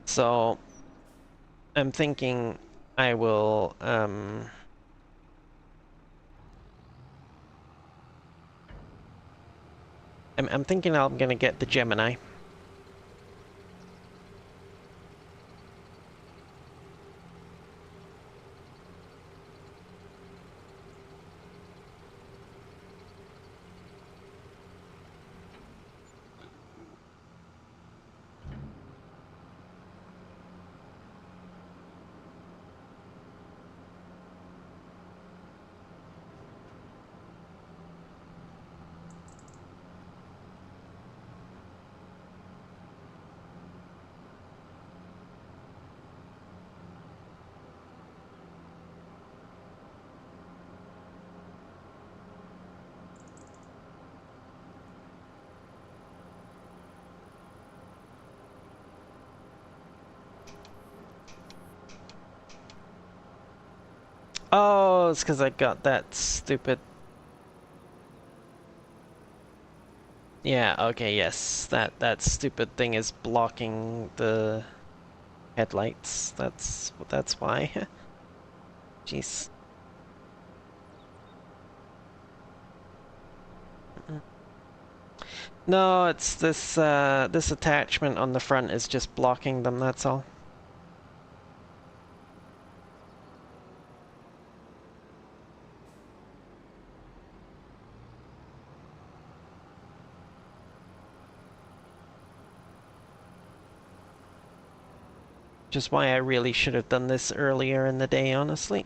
So I'm thinking I will I'm thinking I'm gonna get the Gemini. Oh, it's because I got that stupid... Yeah, okay, yes. That stupid thing is blocking the headlights. That's why. Jeez. No, it's this attachment on the front is just blocking them, that's all. Which is why I really should have done this earlier in the day, honestly.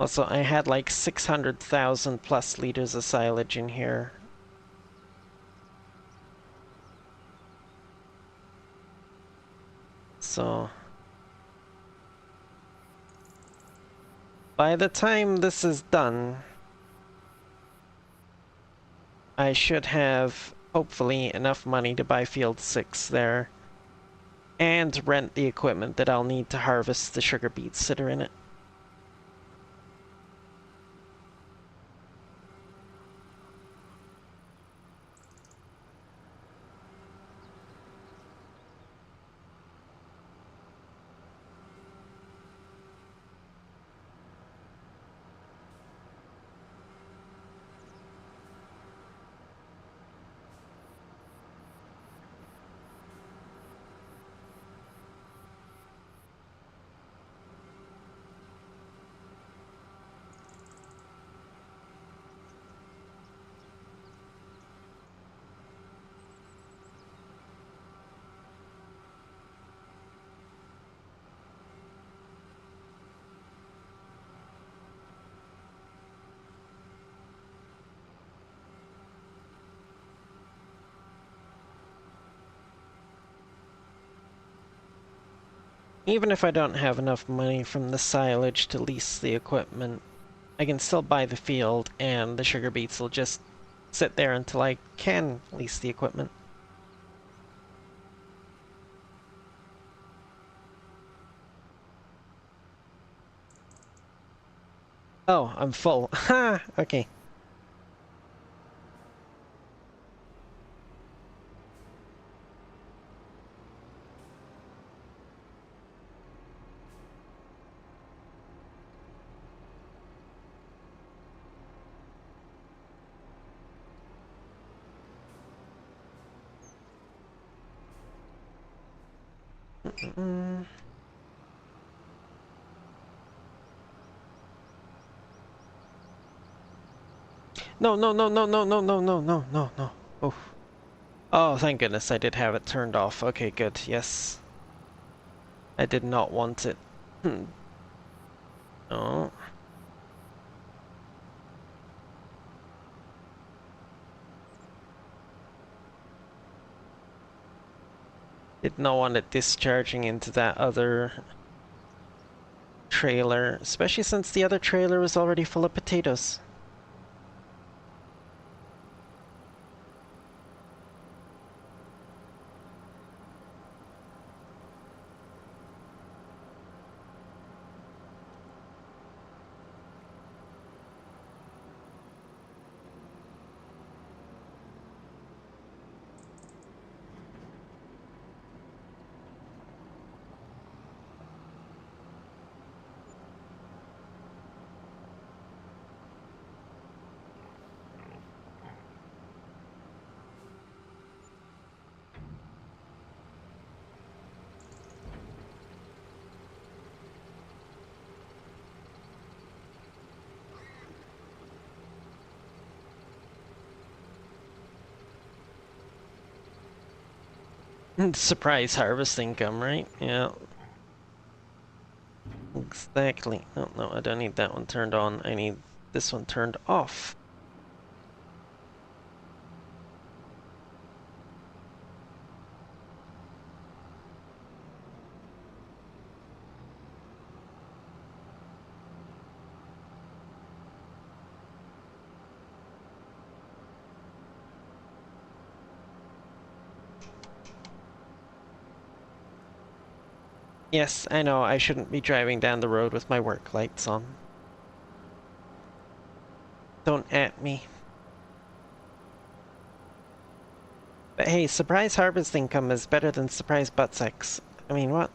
Also, I had like 600,000 plus liters of silage in here. So... by the time this is done, I should have, hopefully, enough money to buy Field 6 there. And rent the equipment that I'll need to harvest the sugar beets that are in it. Even if I don't have enough money from the silage to lease the equipment, I can still buy the field, and the sugar beets will just sit there until I can lease the equipment. Oh, I'm full. Ha! Okay. Mm-mm. No, no, no, no, no, no, no, no, no, no, no. Oh. Oh, thank goodness I did have it turned off. Okay, good. Yes. I did not want it. Oh. Did not want it discharging into that other trailer, especially since the other trailer was already full of potatoes. Surprise harvest income, right? Yeah. Exactly. Oh, no, I don't need that one turned on. I need this one turned off. Yes, I know I shouldn't be driving down the road with my work lights on. Don't at me. But hey, surprise harvest income is better than surprise butt sex. I mean, what?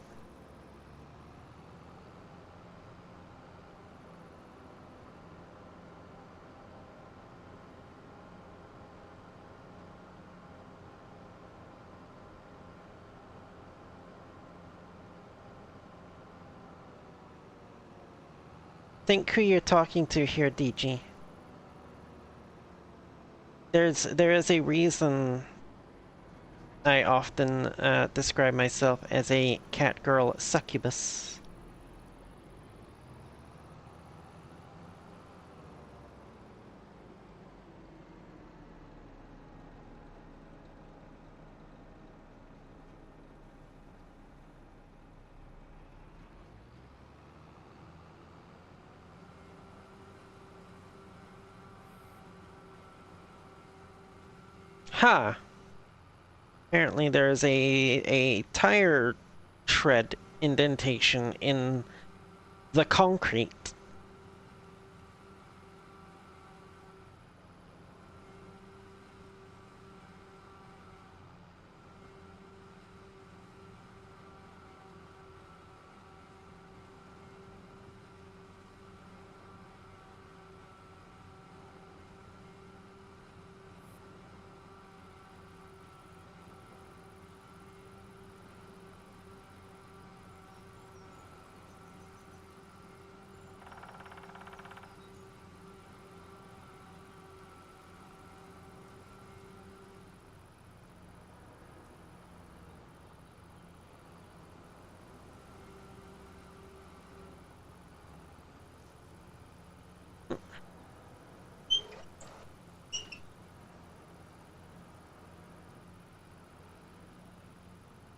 Think who you're talking to here, DG. There is a reason I often describe myself as a catgurl succubus. Ha! Apparently there's a tire tread indentation in the concrete.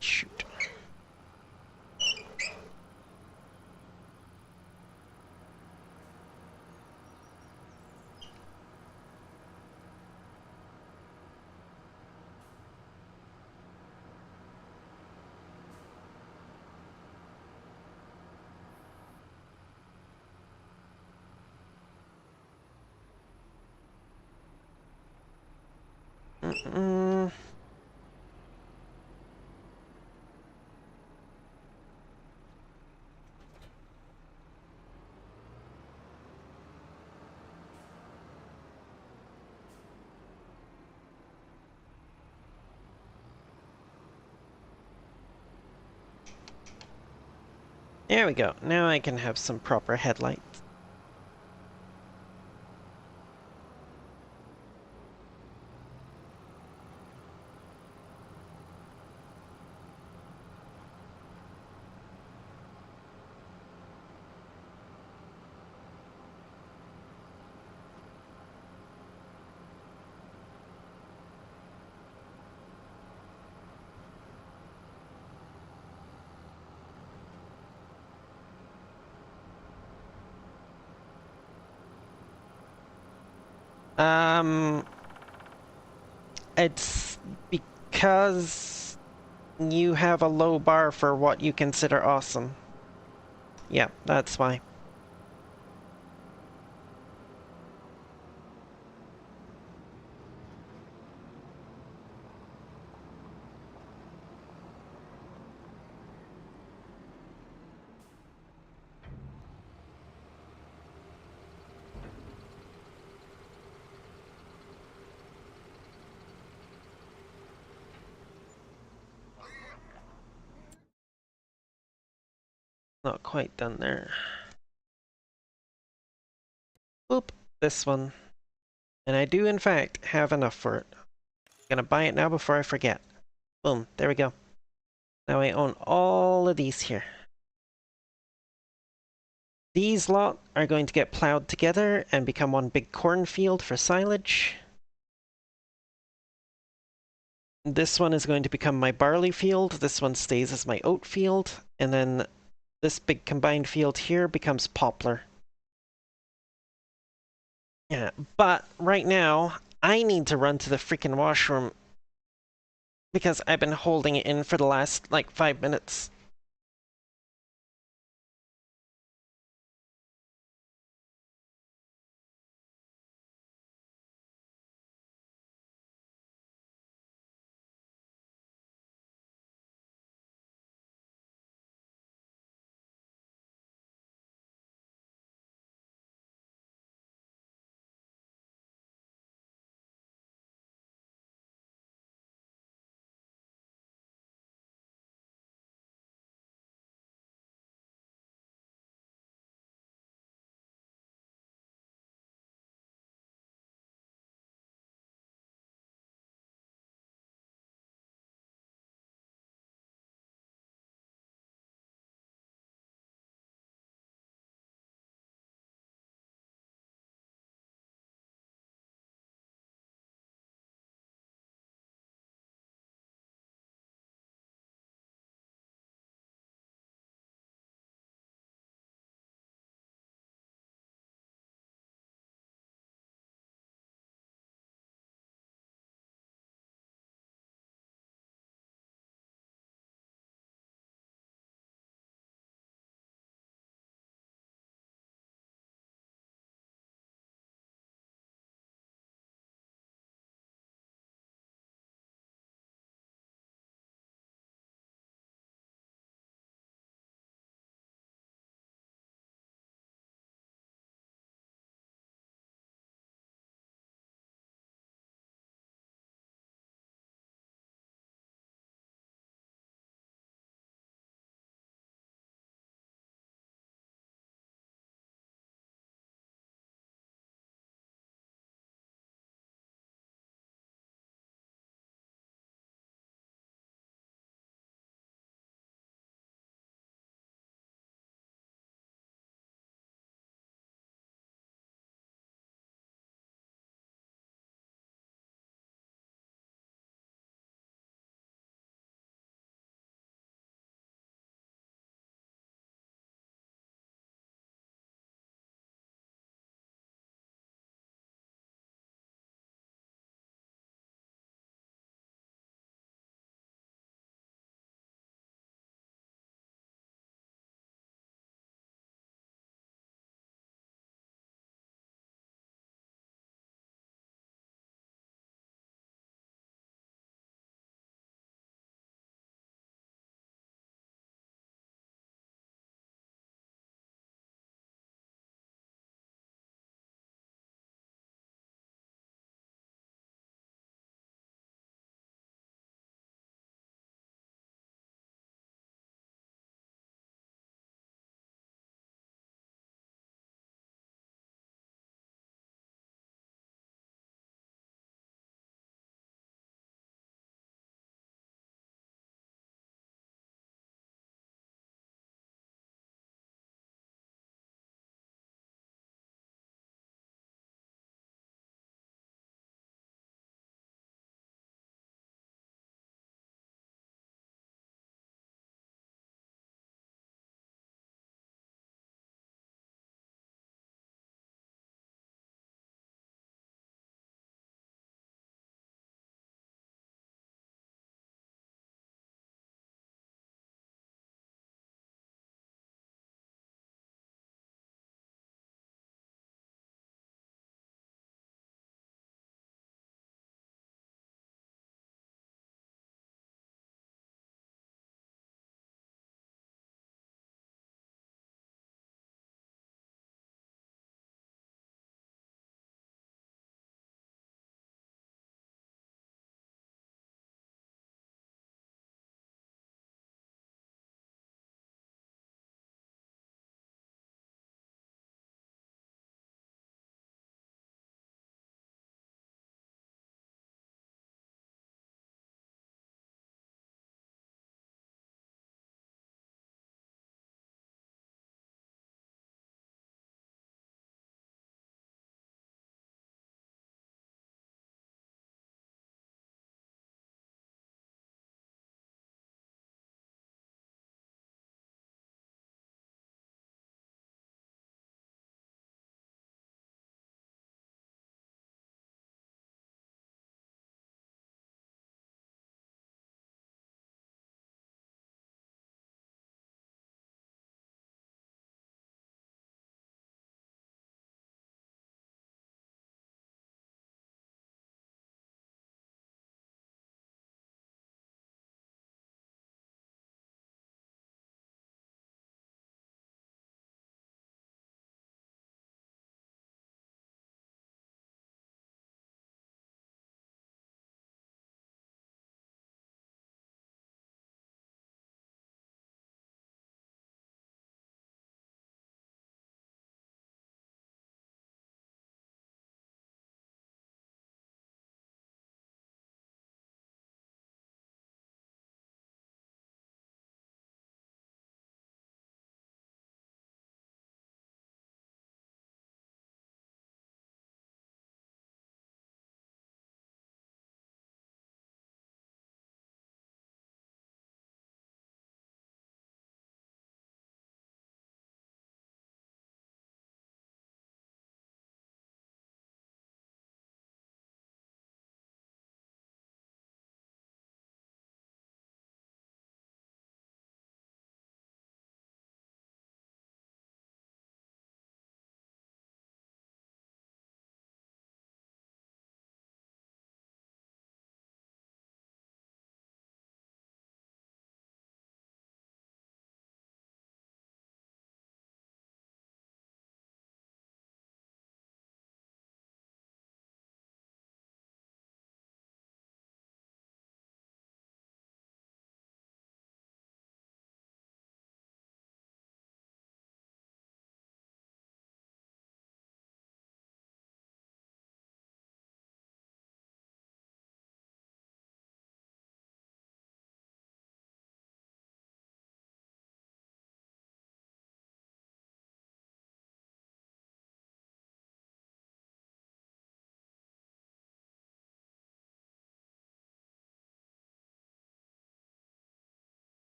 Shoot. Mm-mm. There we go. Now I can have some proper headlights. Um, it's because you have a low bar for what you consider awesome. Yeah, that's why. Not quite done there. Boop, this one. And I do, in fact, have enough for it. I'm gonna buy it now before I forget. Boom, there we go. Now I own all of these here. These lot are going to get plowed together and become one big cornfield for silage. This one is going to become my barley field. This one stays as my oat field. And then this big combined field here becomes poplar. Yeah, but right now, I need to run to the freaking washroom because I've been holding it in for the last, like, 5 minutes.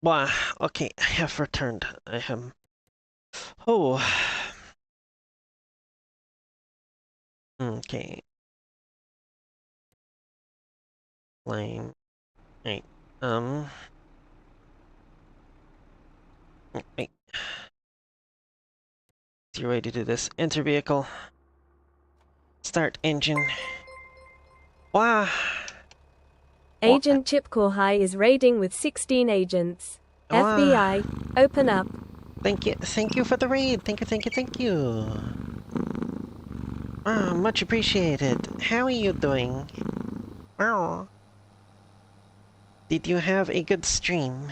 Wow, okay, I have returned. I am... Oh. Okay. Line. Right. Wait. Is your way to do this? Enter vehicle. Start engine. Wow. Agent Chipcore High is raiding with 16 agents. Wow. FBI, open up. Thank you for the raid. Thank you. Ah, much appreciated. How are you doing? Wow. Did you have a good stream?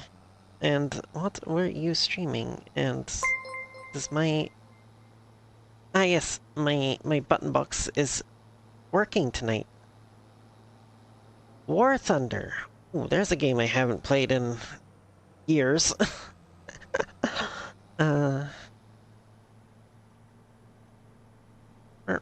And what were you streaming? And does my... Ah yes, my button box is working tonight. War Thunder. Ooh, there's a game I haven't played in years. uh... er,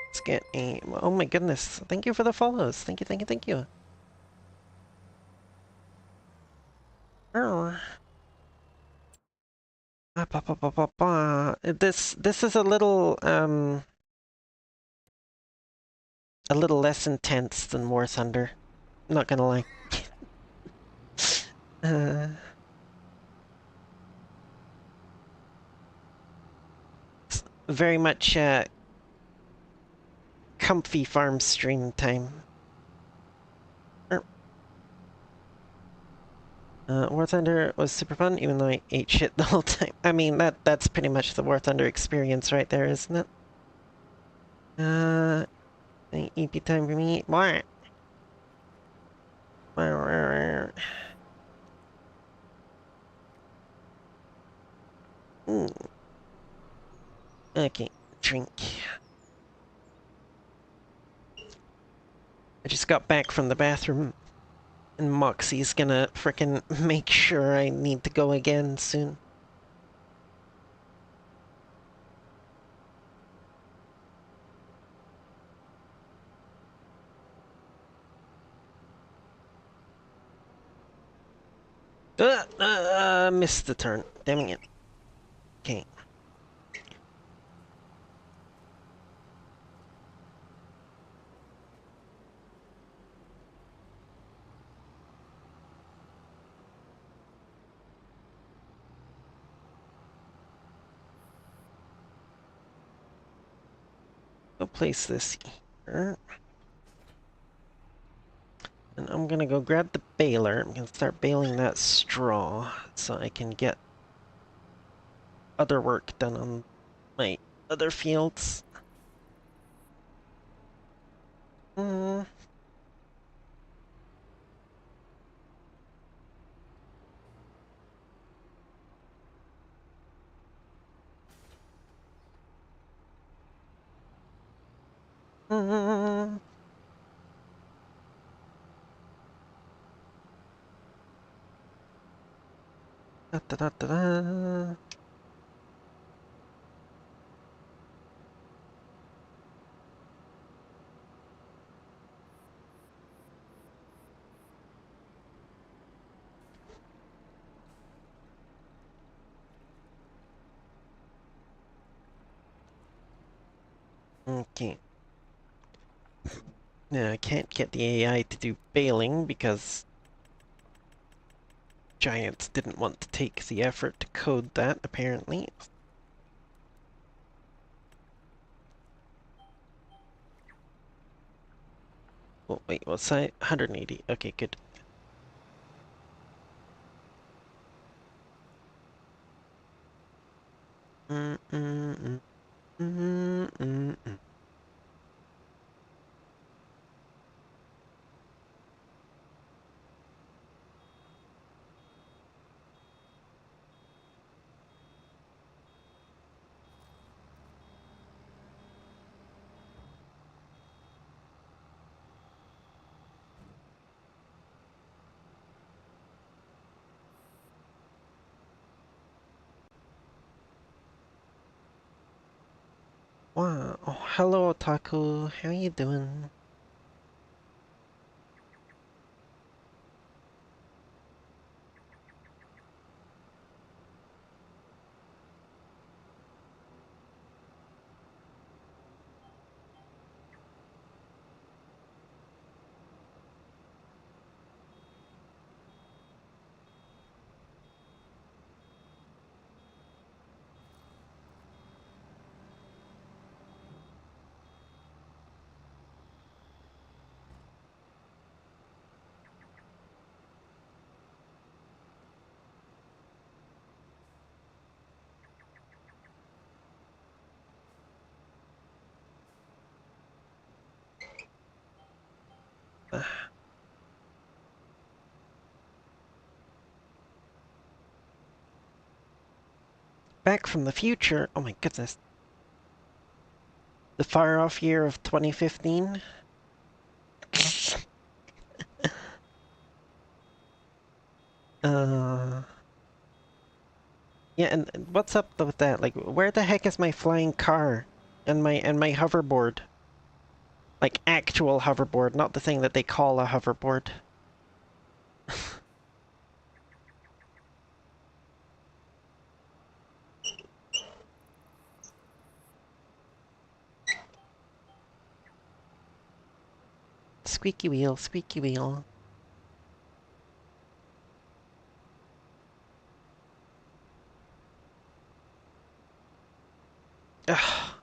let's get a... Oh my goodness. Thank you for the follows. Thank you. Oh. This is a little less intense than War Thunder. Not gonna lie. uh, very much comfy farm stream time. War Thunder was super fun, even though I ate shit the whole time. I mean, that's pretty much the War Thunder experience right there, isn't it? EP time for me. What? Okay, drink. I just got back from the bathroom, and Moxie's gonna frickin' make sure I need to go again soon. Missed the turn. Damn it. Okay. I'll place this here. And I'm gonna go grab the baler. I'm gonna start baling that straw so I can get other work done on my other fields. Mm. Mm. Da, da, da, da, da. Okay. Now I can't get the AI to do baling because Giants didn't want to take the effort to code that, apparently. Oh, wait, what's that? 180. Okay, good. Mm -mm -mm. Mm -mm -mm. Wow. Oh, hello, Otaku. How you doing? Back from the future? Oh my goodness. The far off year of 2015? Uh, yeah, and what's up with that? Like, where the heck is my flying car and my hoverboard? Like actual hoverboard, not the thing that they call a hoverboard. Squeaky wheel, squeaky wheel. Ugh.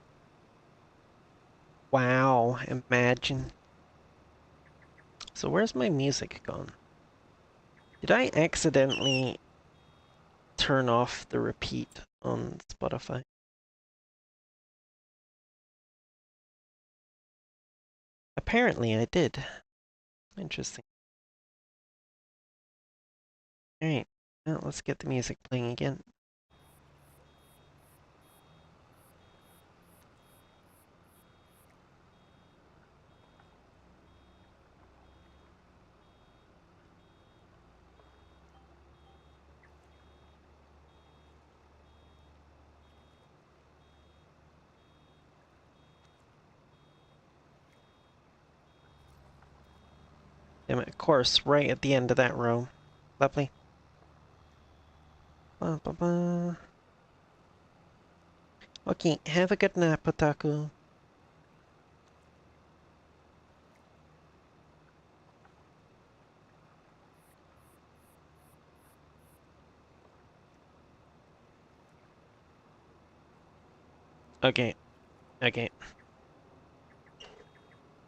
Wow, imagine. So where's my music gone? Did I accidentally turn off the repeat on Spotify? Apparently I did. Interesting. Alright, now let's get the music playing again. And of course, right at the end of that row. Lovely. Ba, ba, ba. Okay, have a good nap, Otaku. Okay, okay.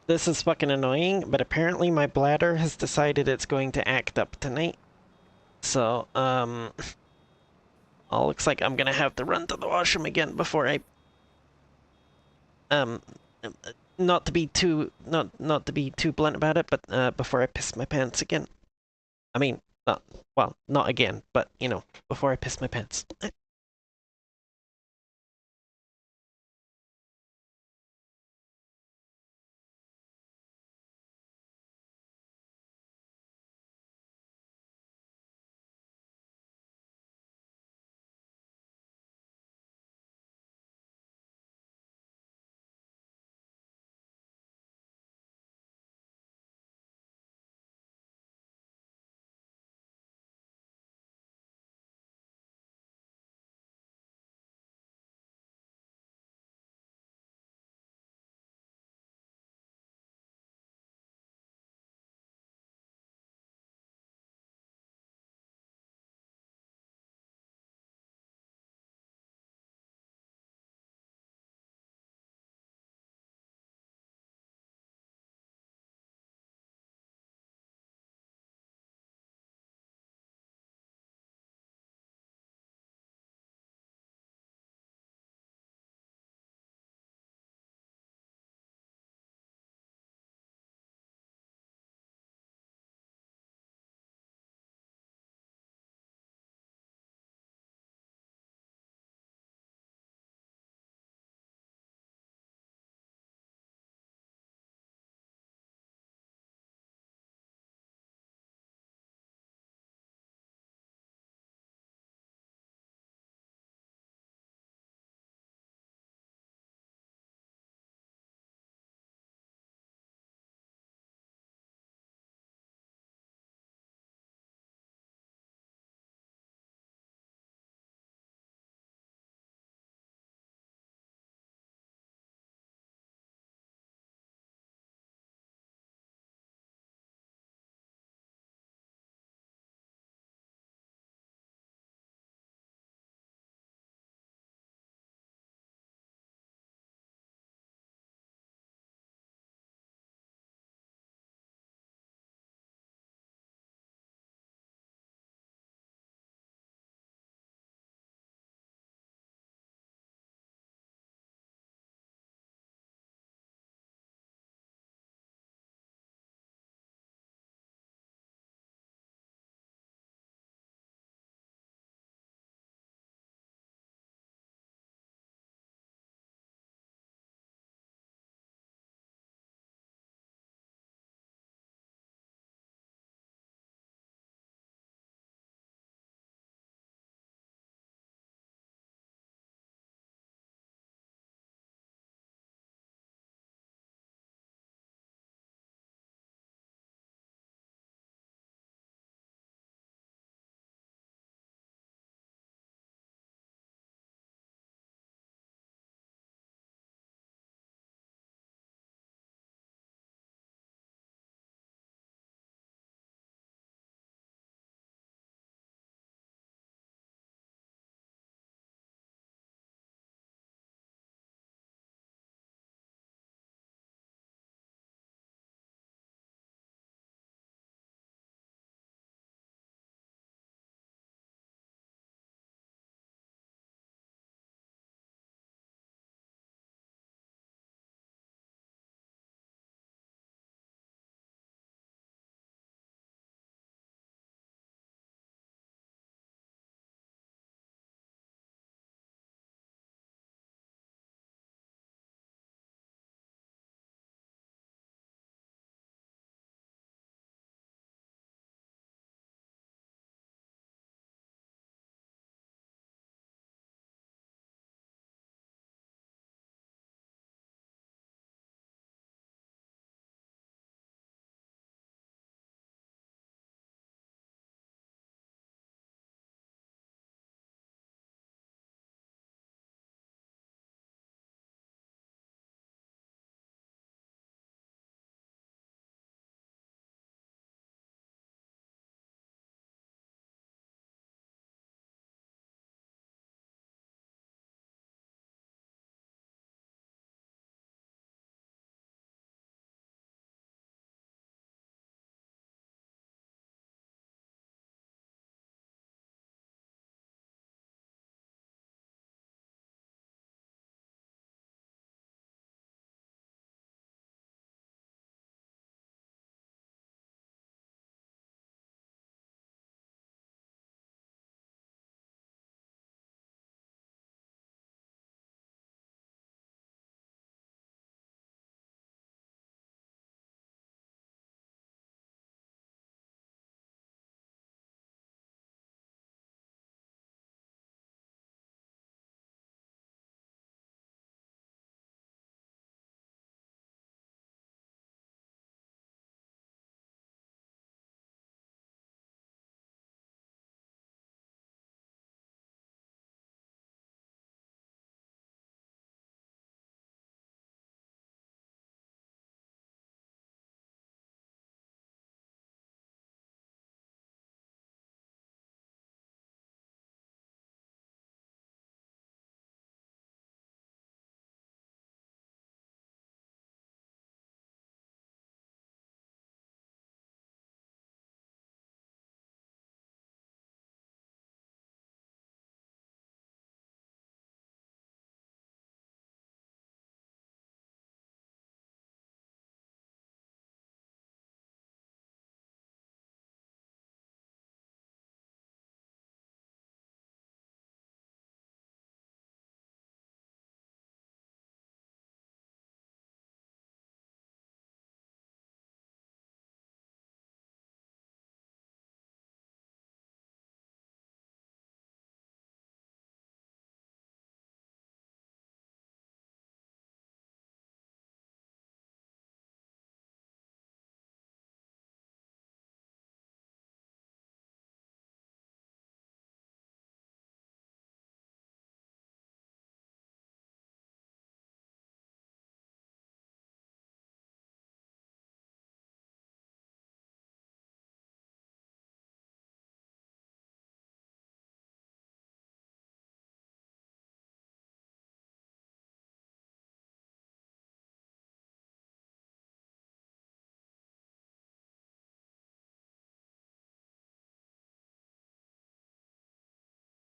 This is fucking annoying, but apparently my bladder has decided it's going to act up tonight. So, looks like I'm gonna have to run to the washroom again before I, um, not to be too, not to be too blunt about it, but, before I piss my pants again. I mean, not, well, not again, but, you know, before I piss my pants.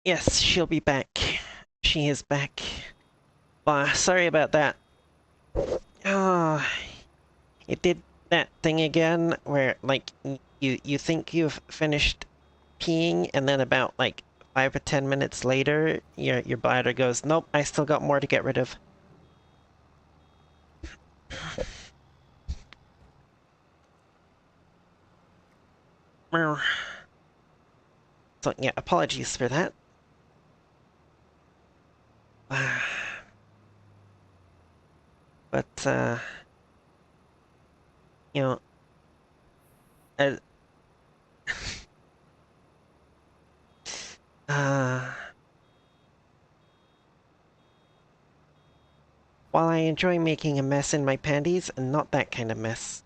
Yes, she'll be back. She is back. Sorry about that. Oh, it did that thing again where, like, you think you've finished peeing, and then about, like, 5 or 10 minutes later, your bladder goes, nope, I still got more to get rid of. So, yeah, apologies for that. But, you know, uh, uh, while I enjoy making a mess in my panties, not that kind of mess.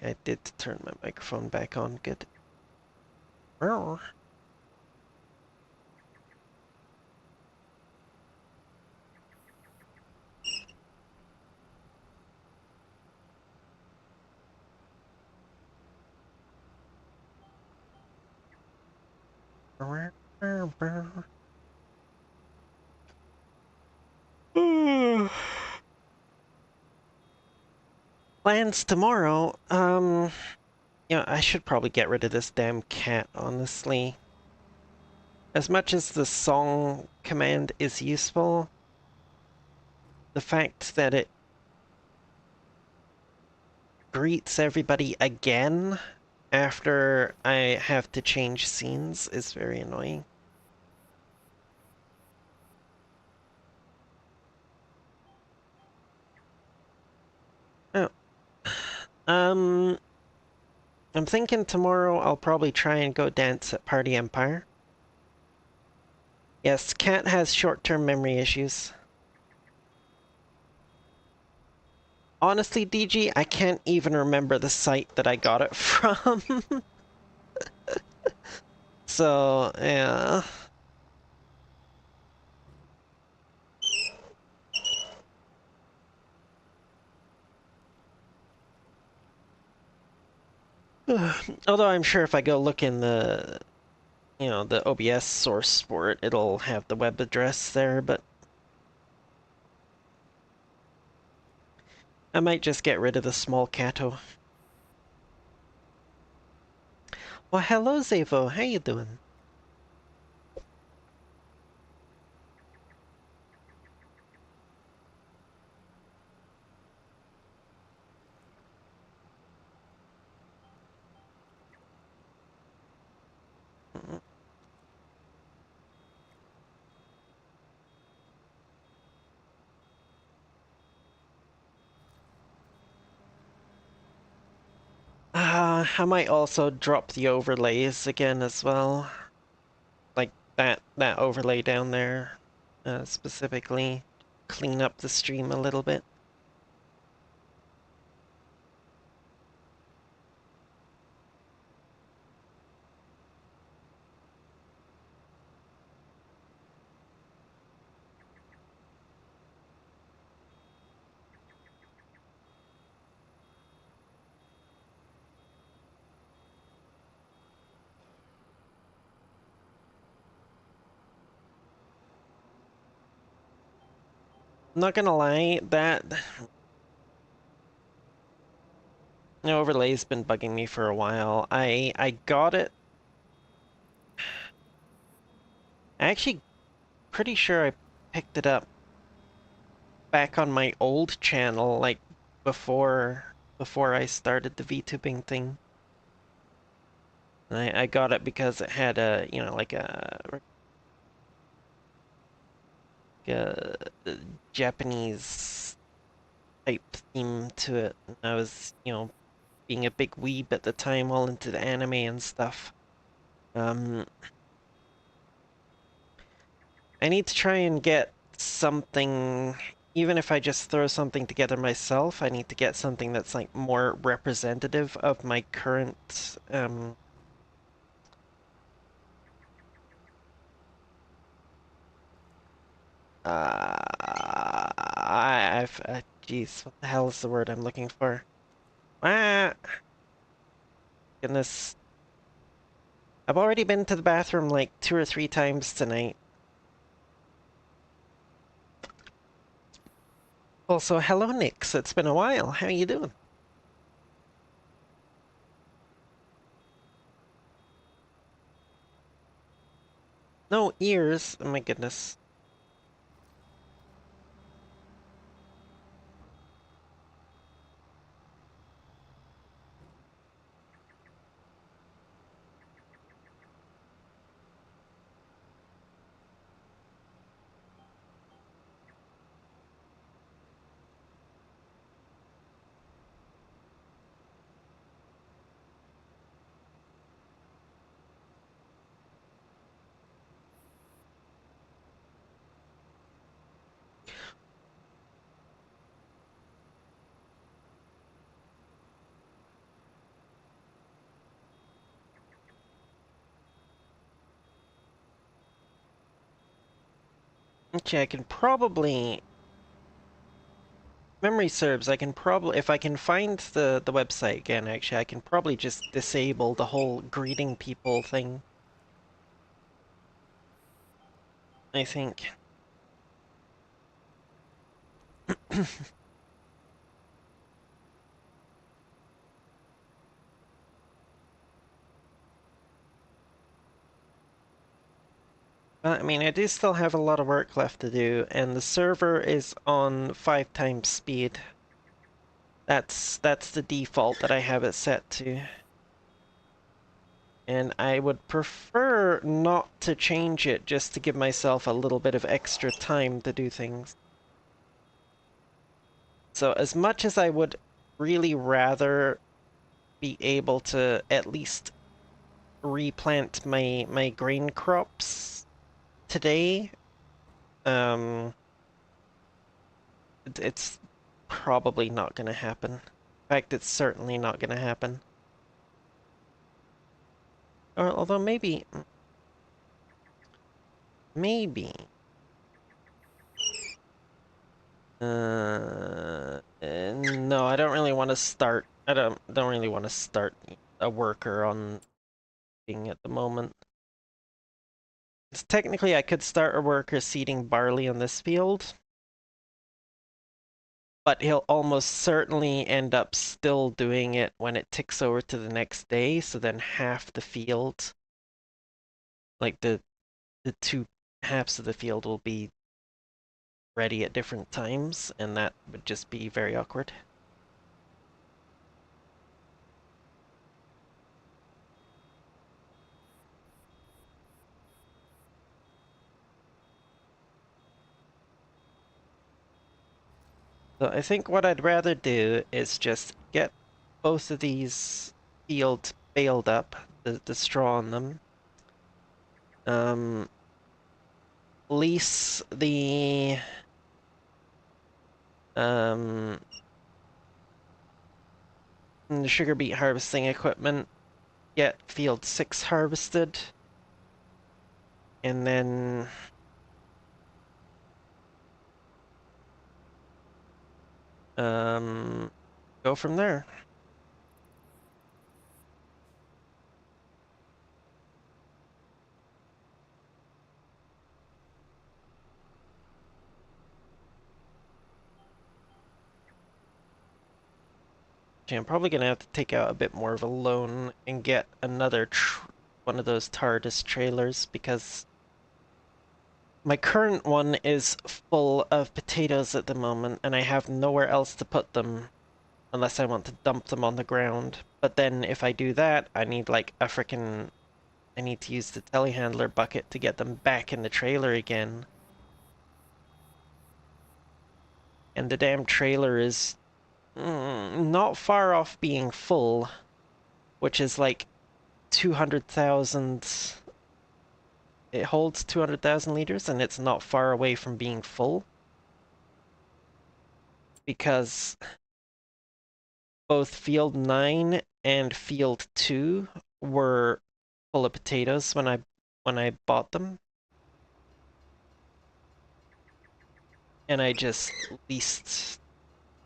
I did turn my microphone back on. Good. Plans tomorrow. I should probably get rid of this damn cat, honestly. As much as the song command is useful, the fact that it greets everybody again after I have to change scenes is very annoying. Oh. Um, I'm thinking tomorrow I'll probably try and go dance at Party Empire. Yes, cat has short-term memory issues. Honestly, DG, I can't even remember the site that I got it from. So, yeah. Although I'm sure if I go look in the OBS source for it, it'll have the web address there, but I might just get rid of the small catto. Well, hello, Zavo. How you doing? I might also drop the overlays again as well. Like that overlay down there, specifically. Clean up the stream a little bit. Not gonna lie, that overlay's been bugging me for a while. I got it. I actually pretty sure I picked it up back on my old channel, like before I started the VTubing thing. I got it because it had like a Japanese type theme to it. And I was, being a big weeb at the time, all into the anime and stuff. Um, I need to try and get something, even if I just throw something together myself, I need to get something that's like more representative of my current Jeez, what the hell is the word I'm looking for? Ah, goodness. I've already been to the bathroom like 2 or 3 times tonight. Also, hello, Nix. It's been a while. How you doing? No ears. Oh my goodness. Okay, I can probably... Memory serves, I can probably... If I can find the website again, actually, I can probably just disable the whole greeting people thing. I think. I mean, I do still have a lot of work left to do, and the server is on 5 times speed. That's the default that I have it set to. And I would prefer not to change it just to give myself a little bit of extra time to do things. So as much as I would really rather be able to at least replant my grain crops today, it's probably not going to happen. In fact, it's certainly not going to happen. Or, although maybe. No, I don't really want to start. I don't really want to start a worker on thing at the moment. 'Cause technically, I could start a worker seeding barley on this field, but he'll almost certainly end up still doing it when it ticks over to the next day. So then half the field, like the two halves of the field, will be ready at different times, and that would just be very awkward. So I think what I'd rather do is just get both of these fields baled up, the straw on them. Lease um, the sugar beet harvesting equipment, get field 6 harvested, and then go from there. Okay, I'm probably gonna have to take out a bit more of a loan and get another one of those TARDIS trailers, because my current one is full of potatoes at the moment, and I have nowhere else to put them unless I want to dump them on the ground. But then if I do that, I need like a frickin' I need to use the telehandler bucket to get them back in the trailer again. And the damn trailer is not far off being full, which is like 200,000. It holds 200,000 liters, and it's not far away from being full. Because both Field 9 and Field 2 were full of potatoes when I bought them. and I just leased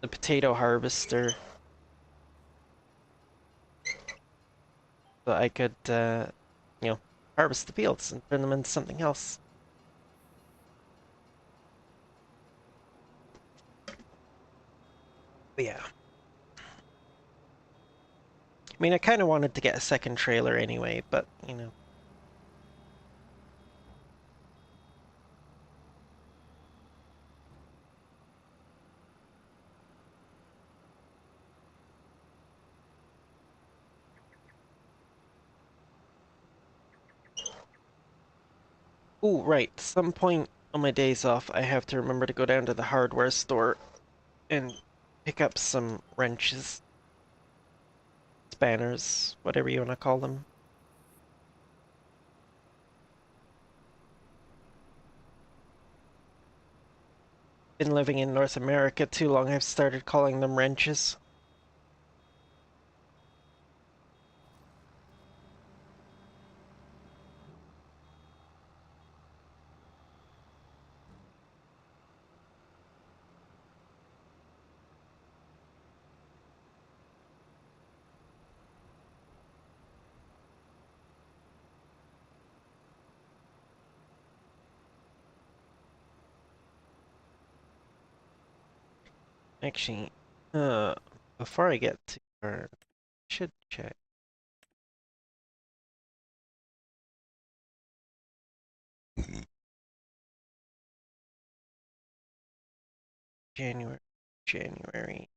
the potato harvester so I could, you know, harvest the fields and turn them into something else. But yeah. I mean, I kind of wanted to get a second trailer anyway, but, you know. Oh, right. Some point on my days off, I have to remember to go down to the hardware store and pick up some wrenches, spanners, whatever you want to call them. Been living in North America too long, I've started calling them wrenches. Actually, uh, before I get to our, should check. January, January,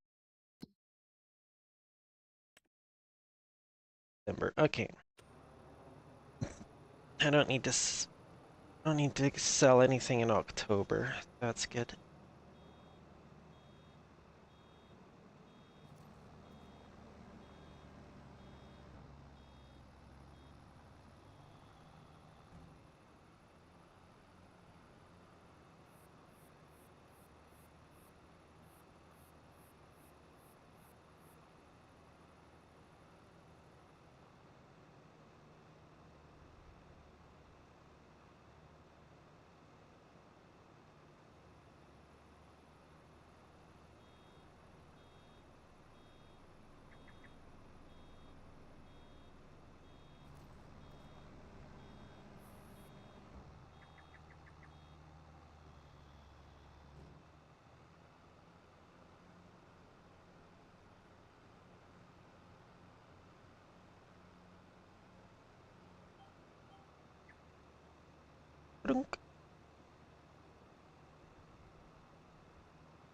December. Okay, I don't need to. I don't need to sell anything in October. That's good.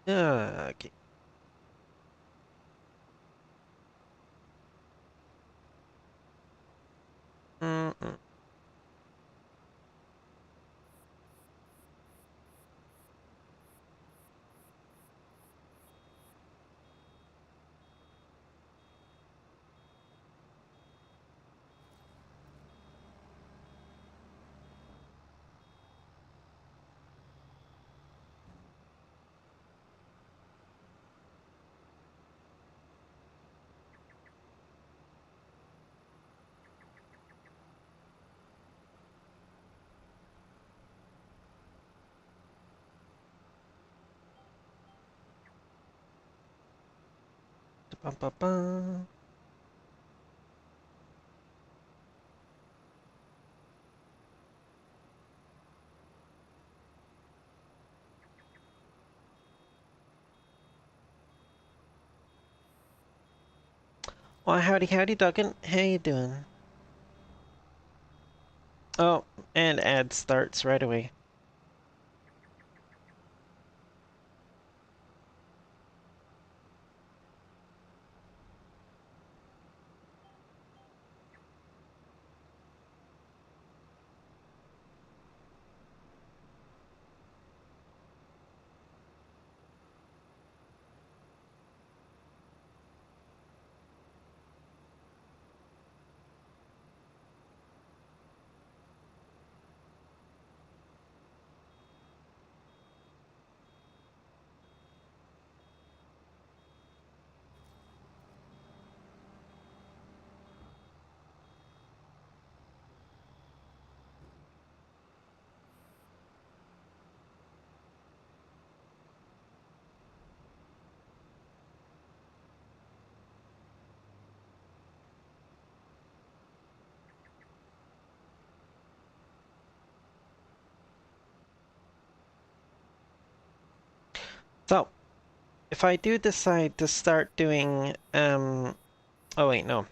Okay. Mm-mm. Ba-ba-ba. Well, howdy, howdy, Duggan. How you doing? Oh, and ad starts right away. So, if I do decide to start doing, oh wait, no.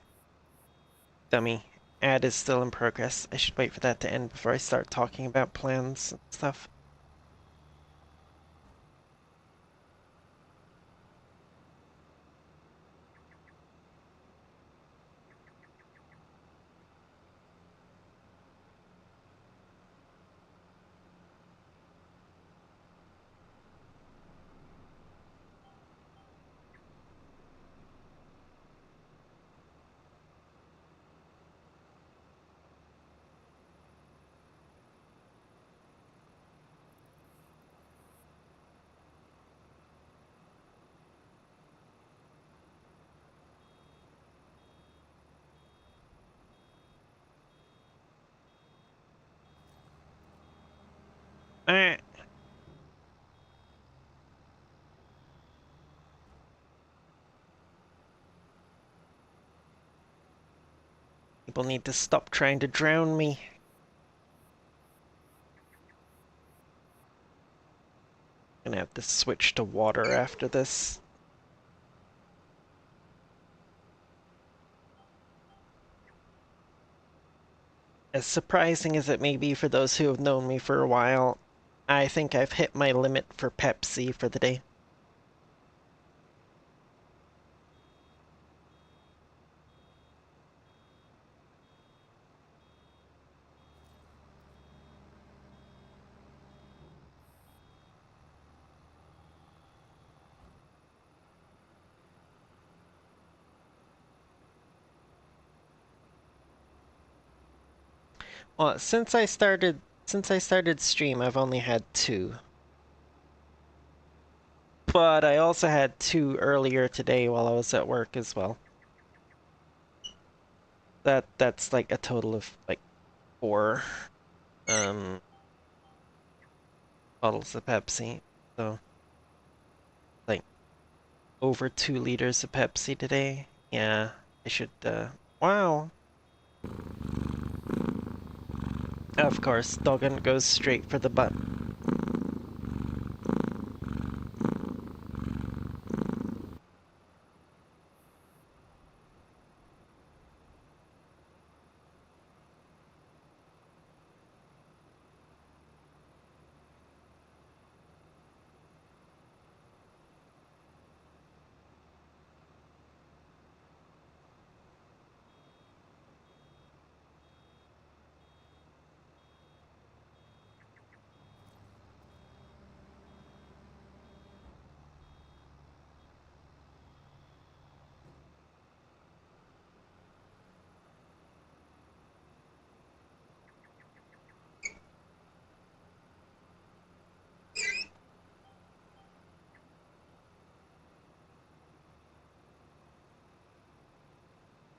Dummy. Ad is still in progress. I should wait for that to end before I start talking about plans and stuff. Alright. People need to stop trying to drown me. Gonna have to switch to water after this. As surprising as it may be for those who have known me for a while, I think I've hit my limit for Pepsi for the day. Well, since I started stream, I've only had two. But I also had two earlier today while I was at work as well. That's like a total of like four um bottles of Pepsi. So like over 2 liters of Pepsi today. Yeah, I should wow. Of course, Doggin goes straight for the butt.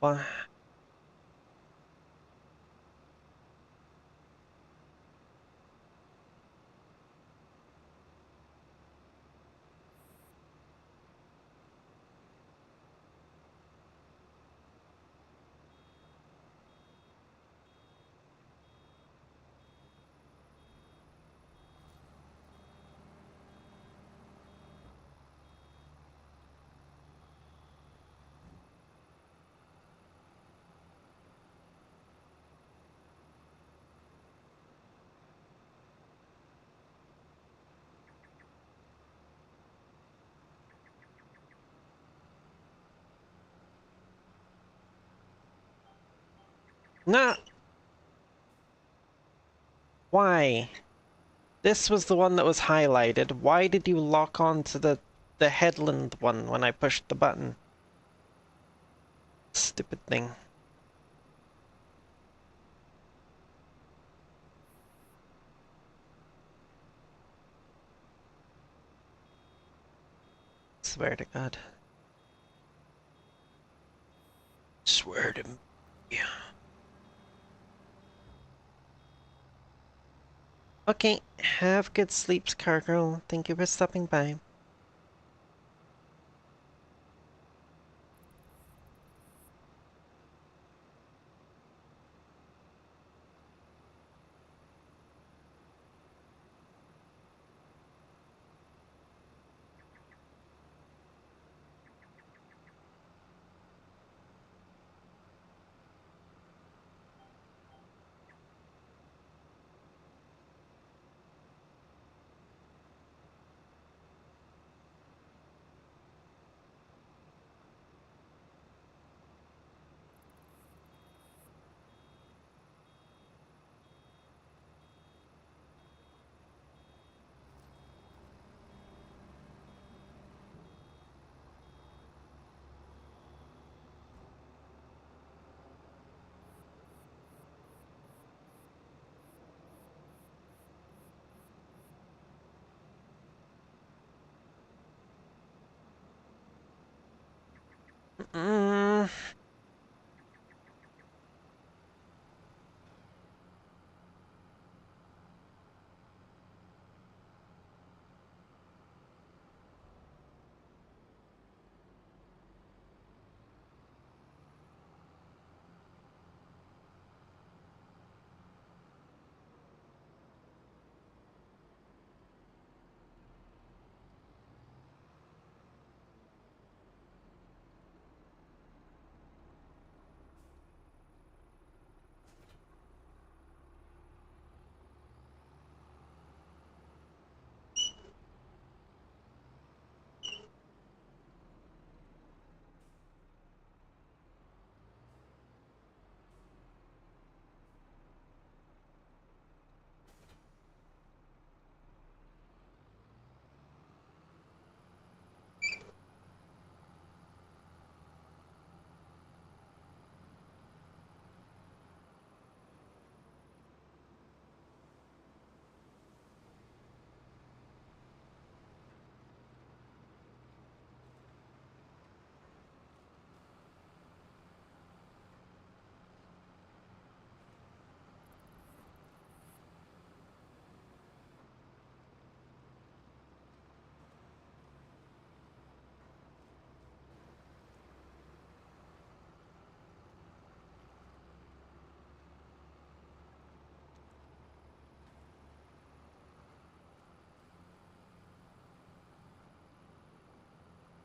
Well, nah, why? This was the one that was highlighted. Why did you lock on to the headland one when I pushed the button? Stupid thing. Swear to God. Swear to me. Okay, have good sleeps, Cargirl. Thank you for stopping by. Mm,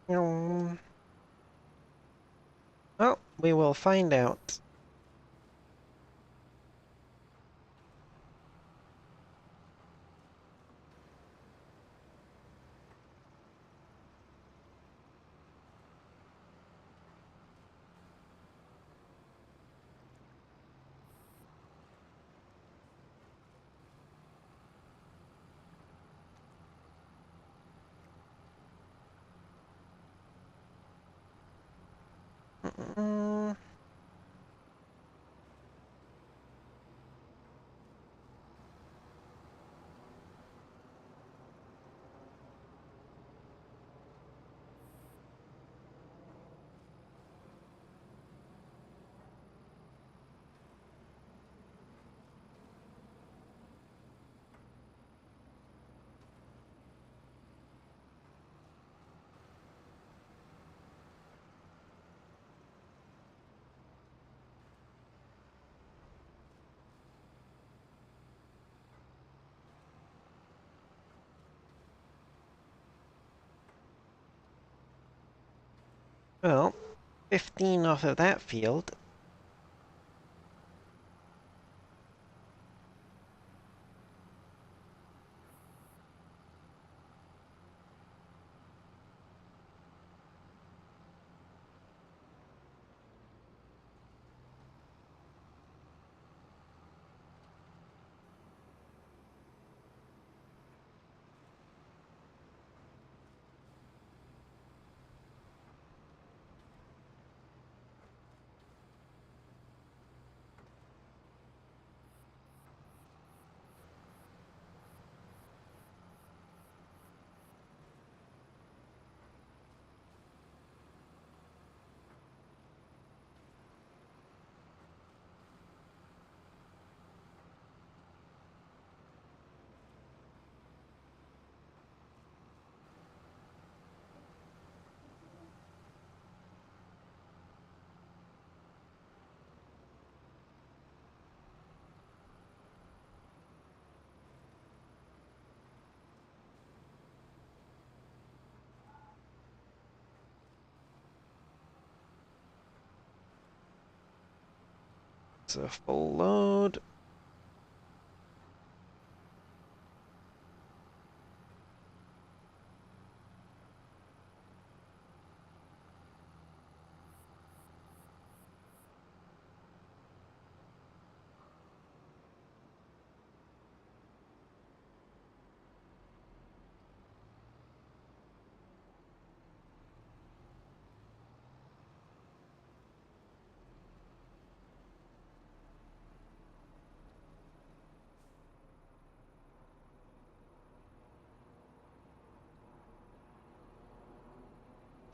um, well, we will find out. Mm, well, 15 off of that field. It's a full load.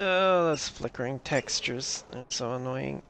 Oh, those flickering textures. They're so annoying.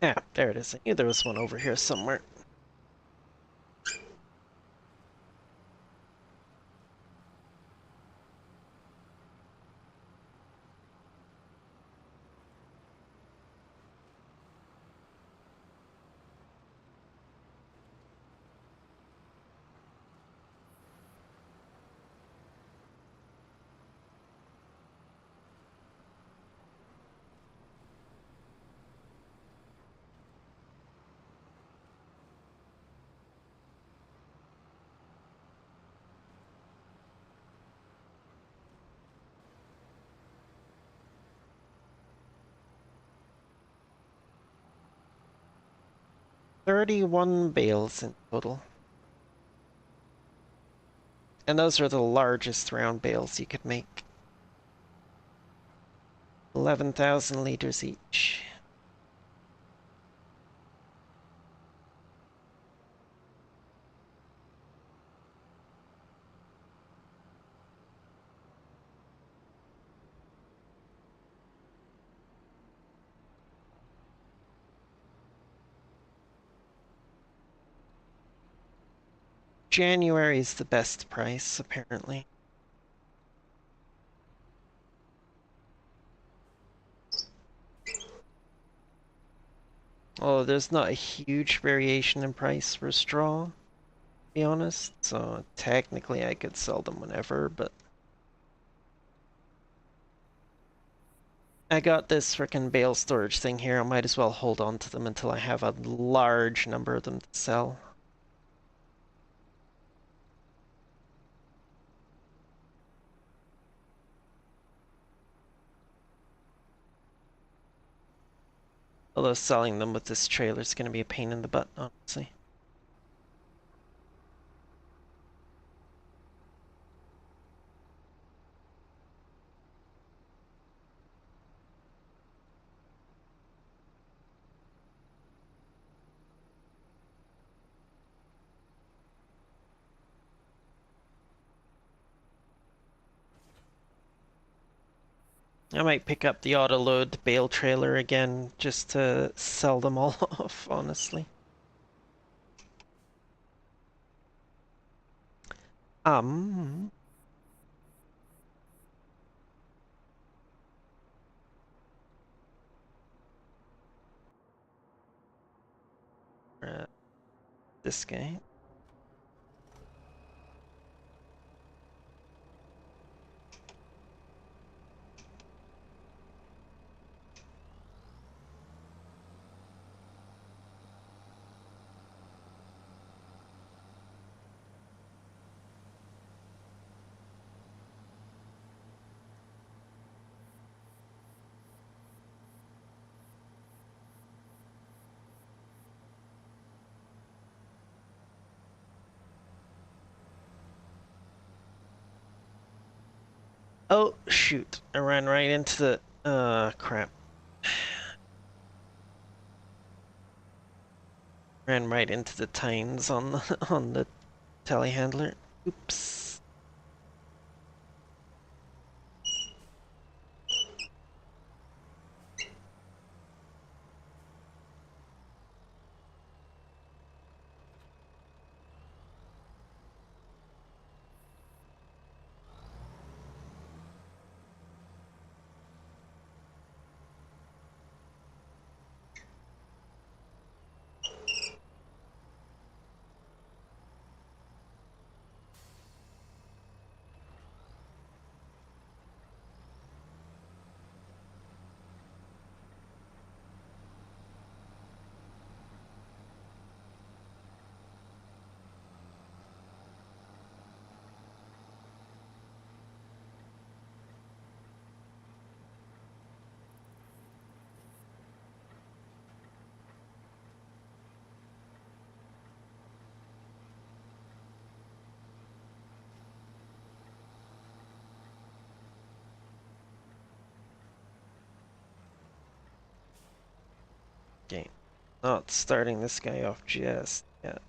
Yeah, there it is. I knew there was one over here somewhere. "31 bales in total. And those are the largest round bales you could make. 11,000 liters each. January is the best price, apparently. Oh, there's not a huge variation in price for straw, to be honest. So technically I could sell them whenever, but I got this frickin' bale storage thing here. I might as well hold on to them until I have a large number of them to sell. Although selling them with this trailer is going to be a pain in the butt, honestly. I might pick up the autoload bale trailer again just to sell them all off, honestly. Um, uh, this guy. Oh, shoot. I ran right into the... crap. Ran right into the tines on the, on the telehandler. Oops. Okay. Not starting this guy off just yet.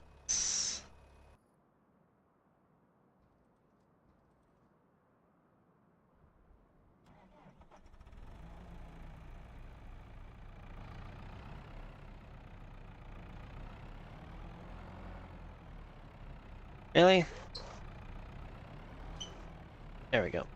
Really? There we go.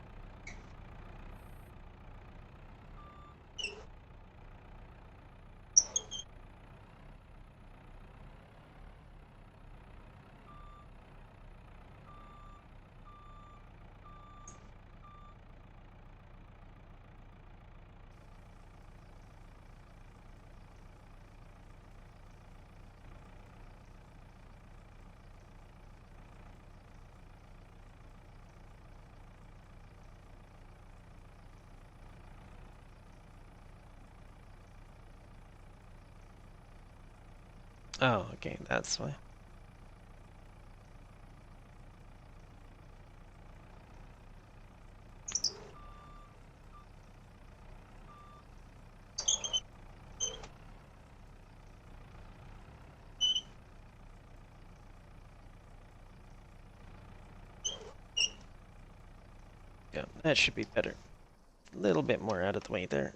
Oh, okay, that's why. Yeah, that should be better. A little bit more out of the way there.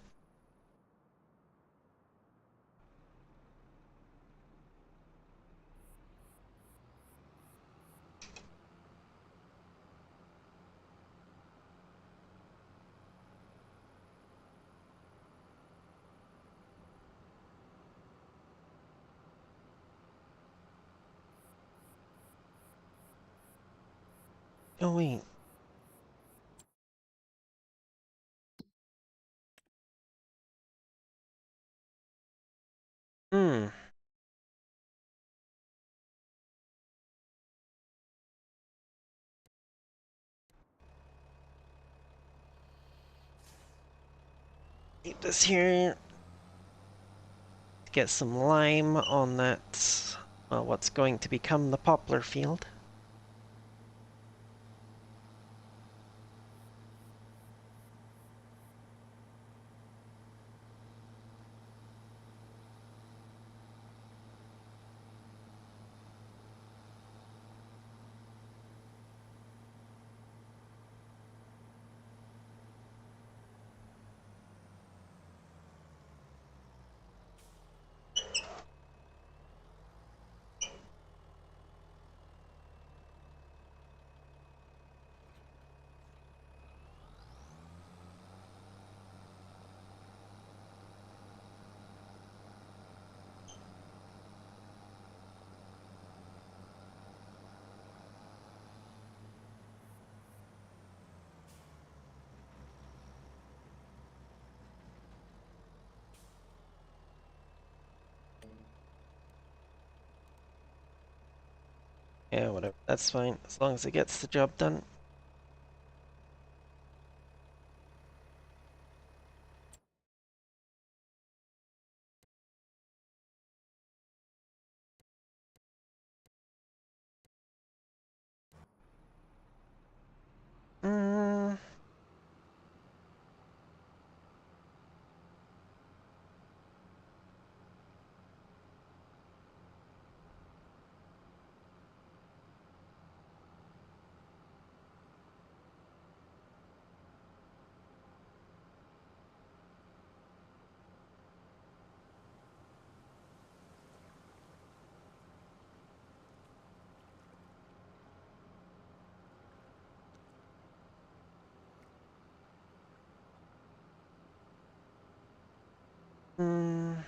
Oh, wait. Hmm. Keep this here. Get some lime on that, well, what's going to become the poplar field. Yeah, whatever. That's fine, as long as it gets the job done. Mm, mm,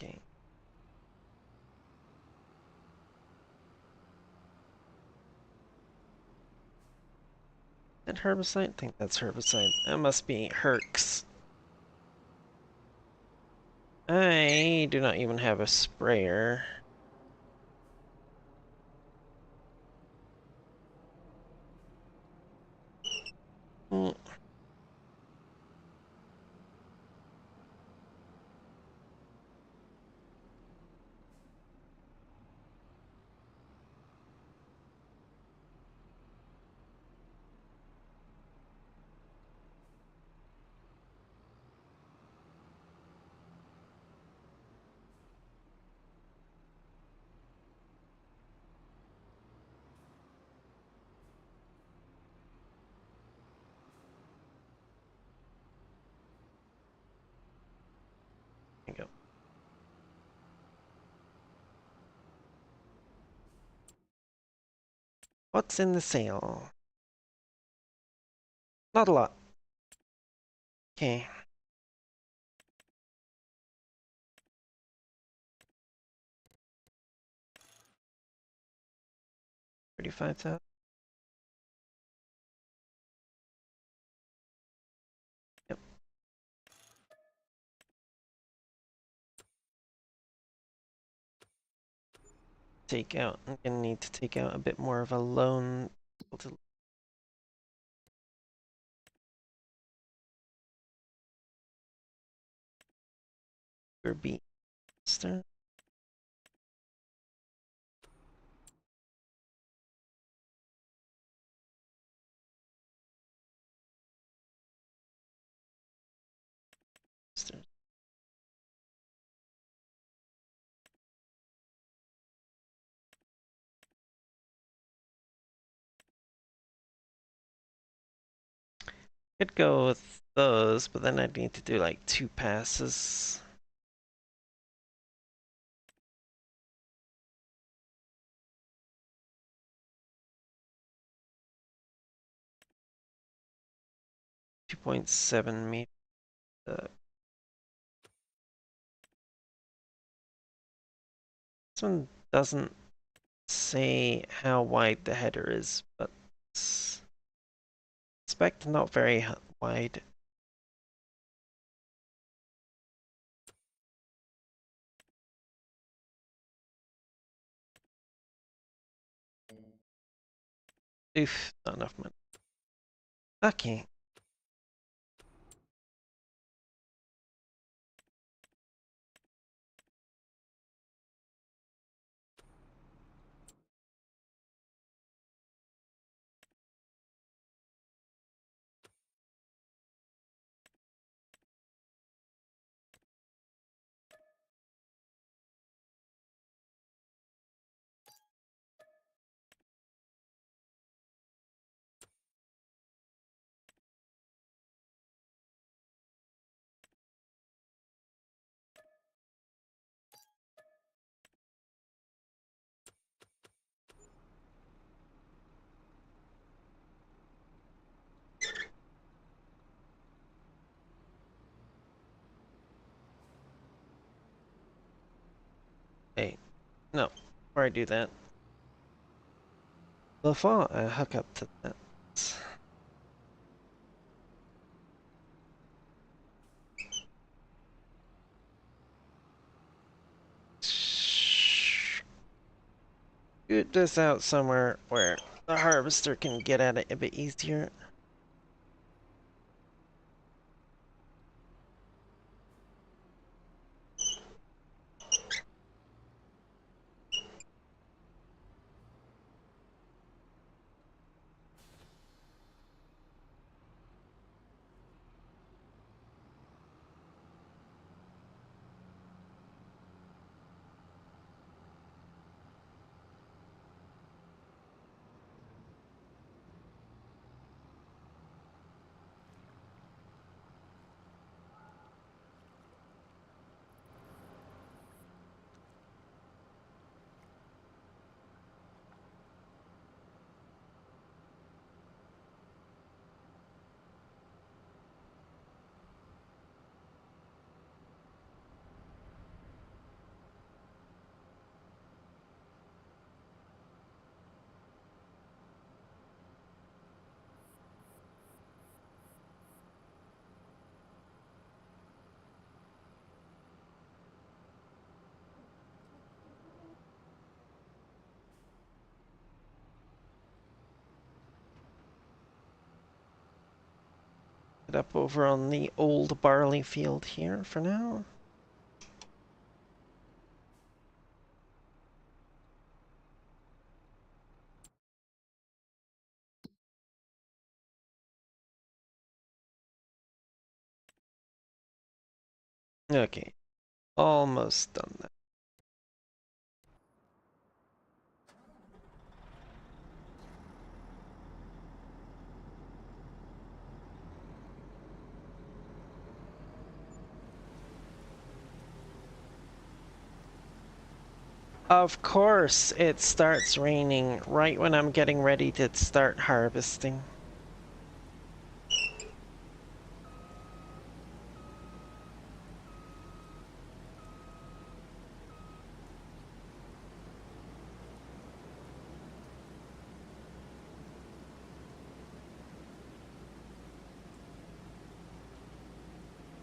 okay. That herbicide? I think that's herbicide. That must be Herx. I do not even have a sprayer. Mm, What's in the sale? Not a lot. Okay. 35,000. Yep. Take out. I'm gonna need to take out a bit more of a loan to be. Could go with those, but then I'd need to do like 2 passes. .7 meters. This one doesn't say how wide the header is, but expect not very wide. Oof, not enough money. Okay. Hey, no. Before I do that, before I hook up to that. Scoot this out somewhere where the harvester can get at it a bit easier. Get up over on the old barley field here for now. Okay, almost done that. Of course, it starts raining right when I'm getting ready to start harvesting.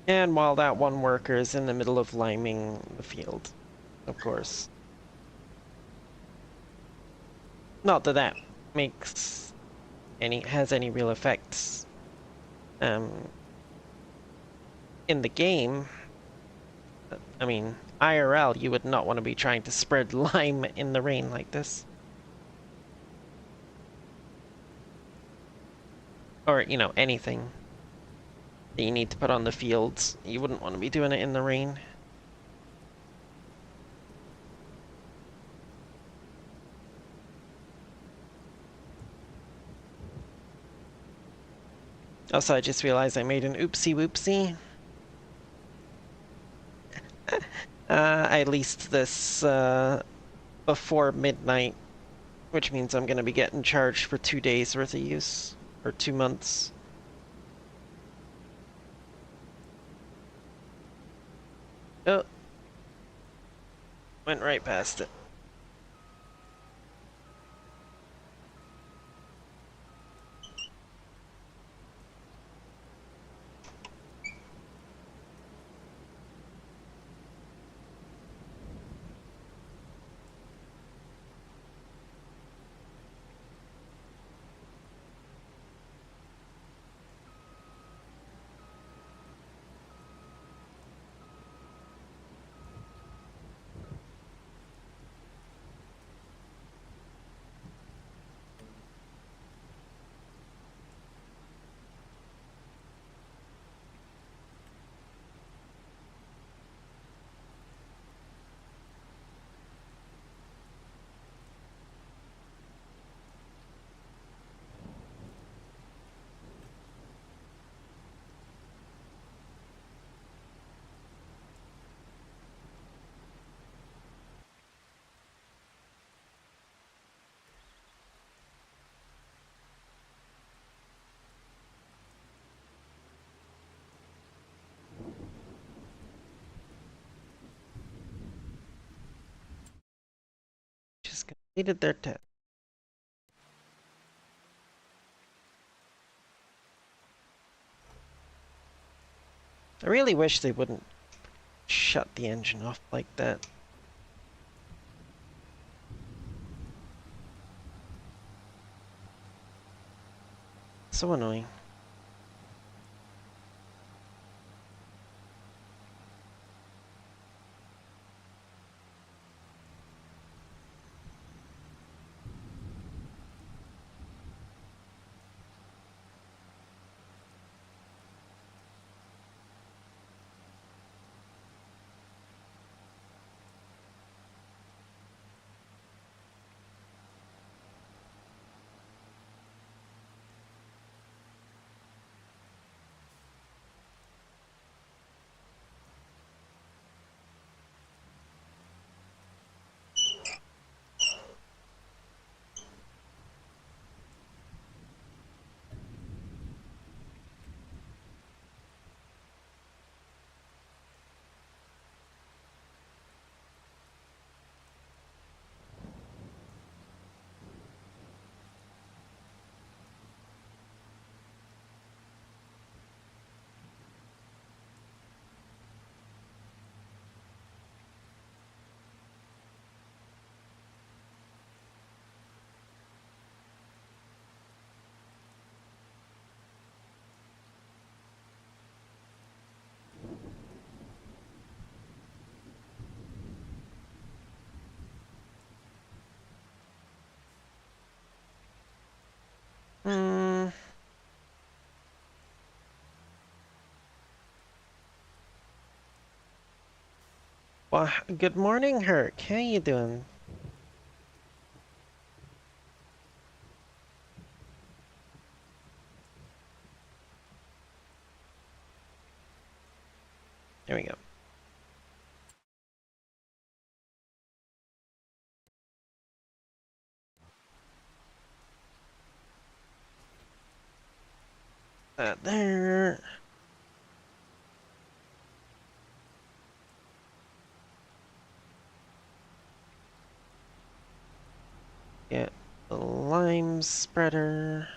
And while that one worker is in the middle of liming the field, of course. Not that that makes has any real effects in the game. I mean, IRL, you would not want to be trying to spread lime in the rain like this. Or, you know, anything that you need to put on the fields. You wouldn't want to be doing it in the rain. Also, I just realized I made an oopsie whoopsie. I leased this before midnight, which means I'm going to be getting charged for 2 days worth of use, or 2 months. Oh, went right past it. Just completed their test. I really wish they wouldn't shut the engine off like that. So annoying. Hmm. Well, good morning, Herc. How you doing? There we go. that there. Get the lime spreader.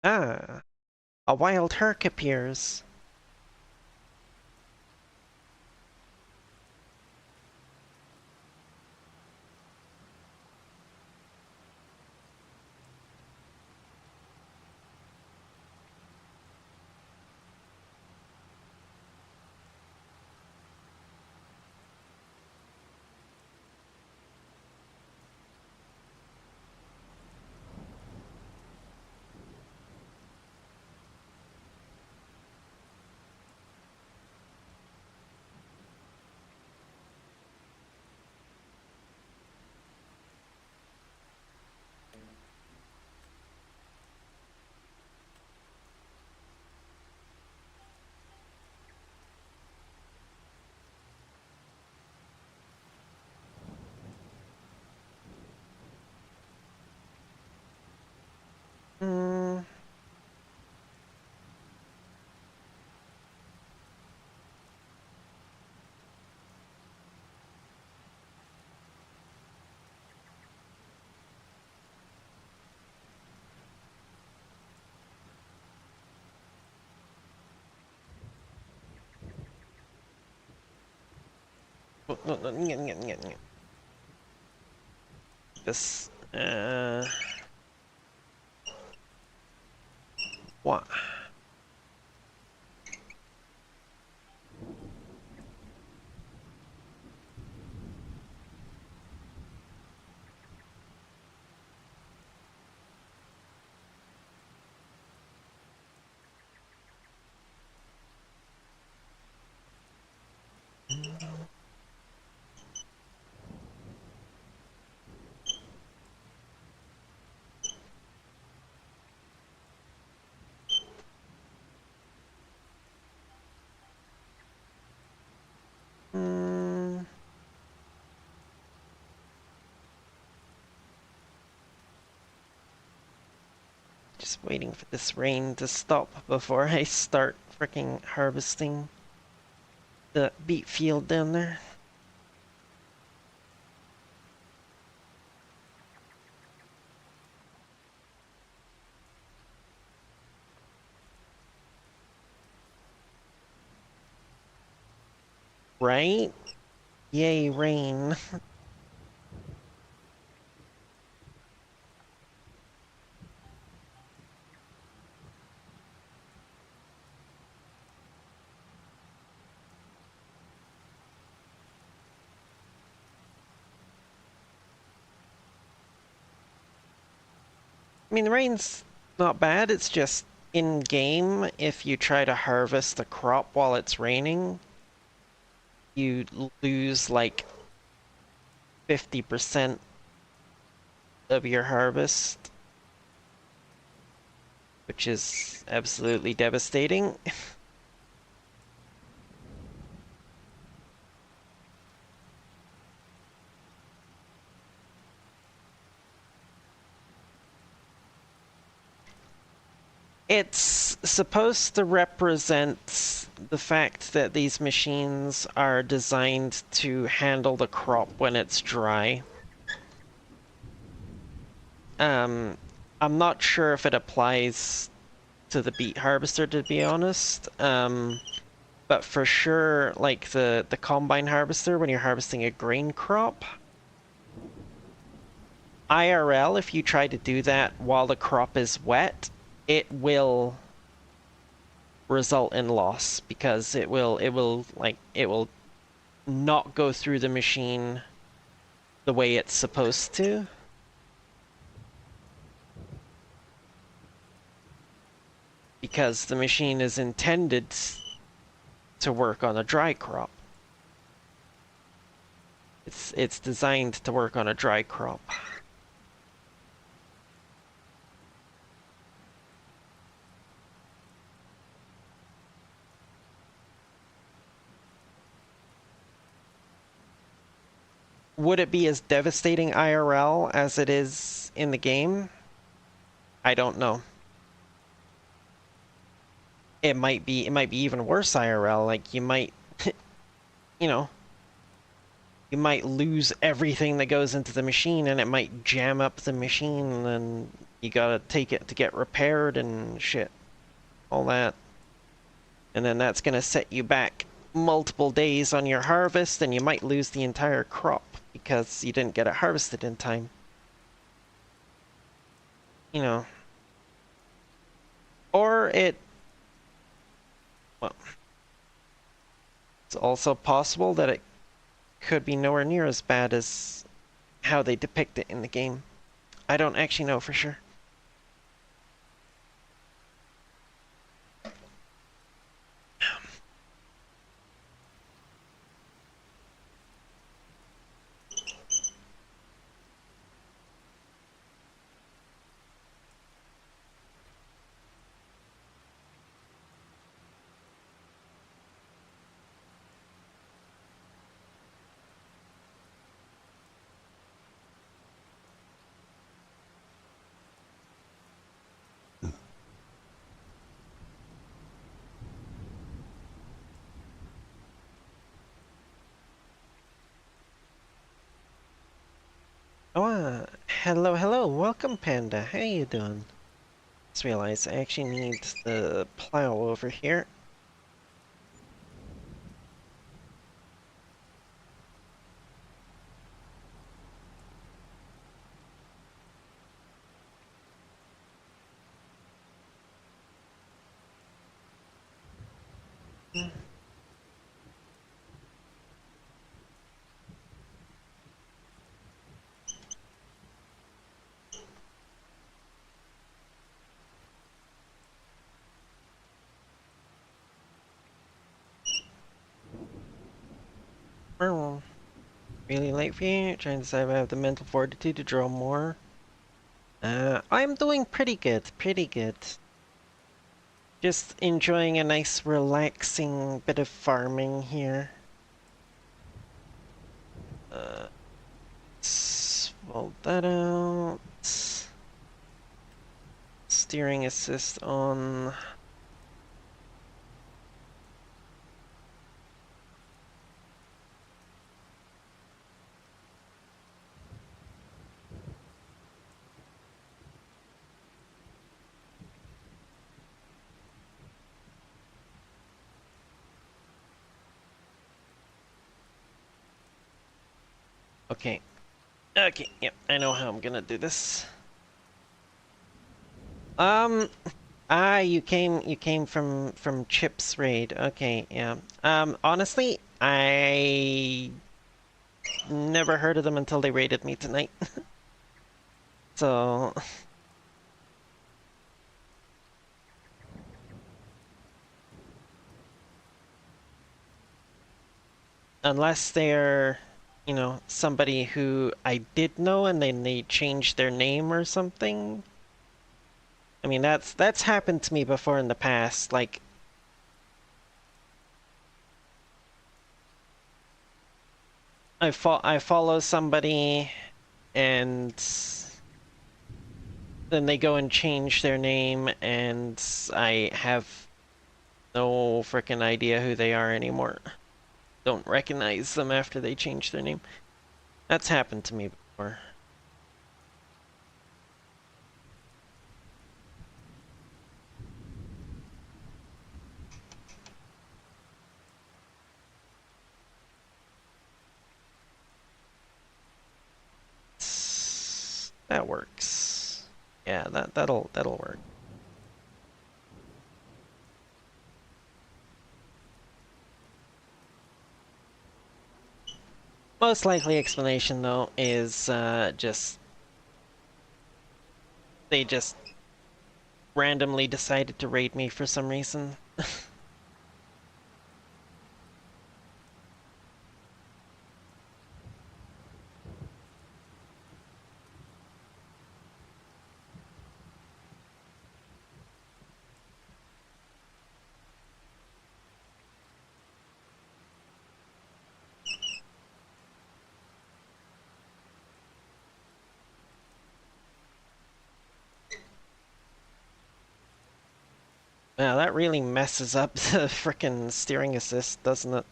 Ah, a wild herc appears. Hmm. This, what? Hmm. Just waiting for this rain to stop before I start freaking harvesting the beet field down there. Right? Yay, rain. I mean, the rain's not bad, it's just in game, if you try to harvest a crop while it's raining, you lose like 50% of your harvest, which is absolutely devastating. It's supposed to represent the fact that these machines are designed to handle the crop when it's dry. Um, I'm not sure if it applies to the beet harvester, to be honest. But for sure, like the combine harvester, when you're harvesting a grain crop, IRL, if you try to do that while the crop is wet, it will result in loss because it will not go through the machine the way it's supposed to. Because the machine is intended to work on a dry crop. It's designed to work on a dry crop. would it be as devastating IRL as it is in the game? I don't know. It might be even worse IRL. Like you might, you know, you might lose everything that goes into the machine and it might jam up the machine and you gotta take it to get repaired and shit. All that. And then that's gonna set you back multiple days on your harvest and you might lose the entire crop because you didn't get it harvested in time. You know. Or well, it's also possible that it could be nowhere near as bad as how they depict it in the game. I don't actually know for sure. Oh, hello, hello. Welcome, Panda. How you doing? Just realized I actually need the plow over here. Oh, really late for you? Trying to decide if I have the mental fortitude to draw more. I'm doing pretty good, pretty good. Just enjoying a nice relaxing bit of farming here. Swap that out. Steering assist on. Okay. Okay, yep, I know how I'm gonna do this. Um, you came from Chip's raid. Okay, yeah. Honestly, I never heard of them until they raided me tonight. So, unless they're, somebody who I did know and then they changed their name or something. I mean, that's happened to me before in the past. Like, I follow somebody and then they go and change their name and I have no freaking idea who they are anymore. Don't recognize them after they change their name. That's happened to me before. That works. Yeah, that'll work. Most likely explanation though is just they just randomly decided to raid me for some reason. Wow, that really messes up the frickin' steering assist, doesn't it?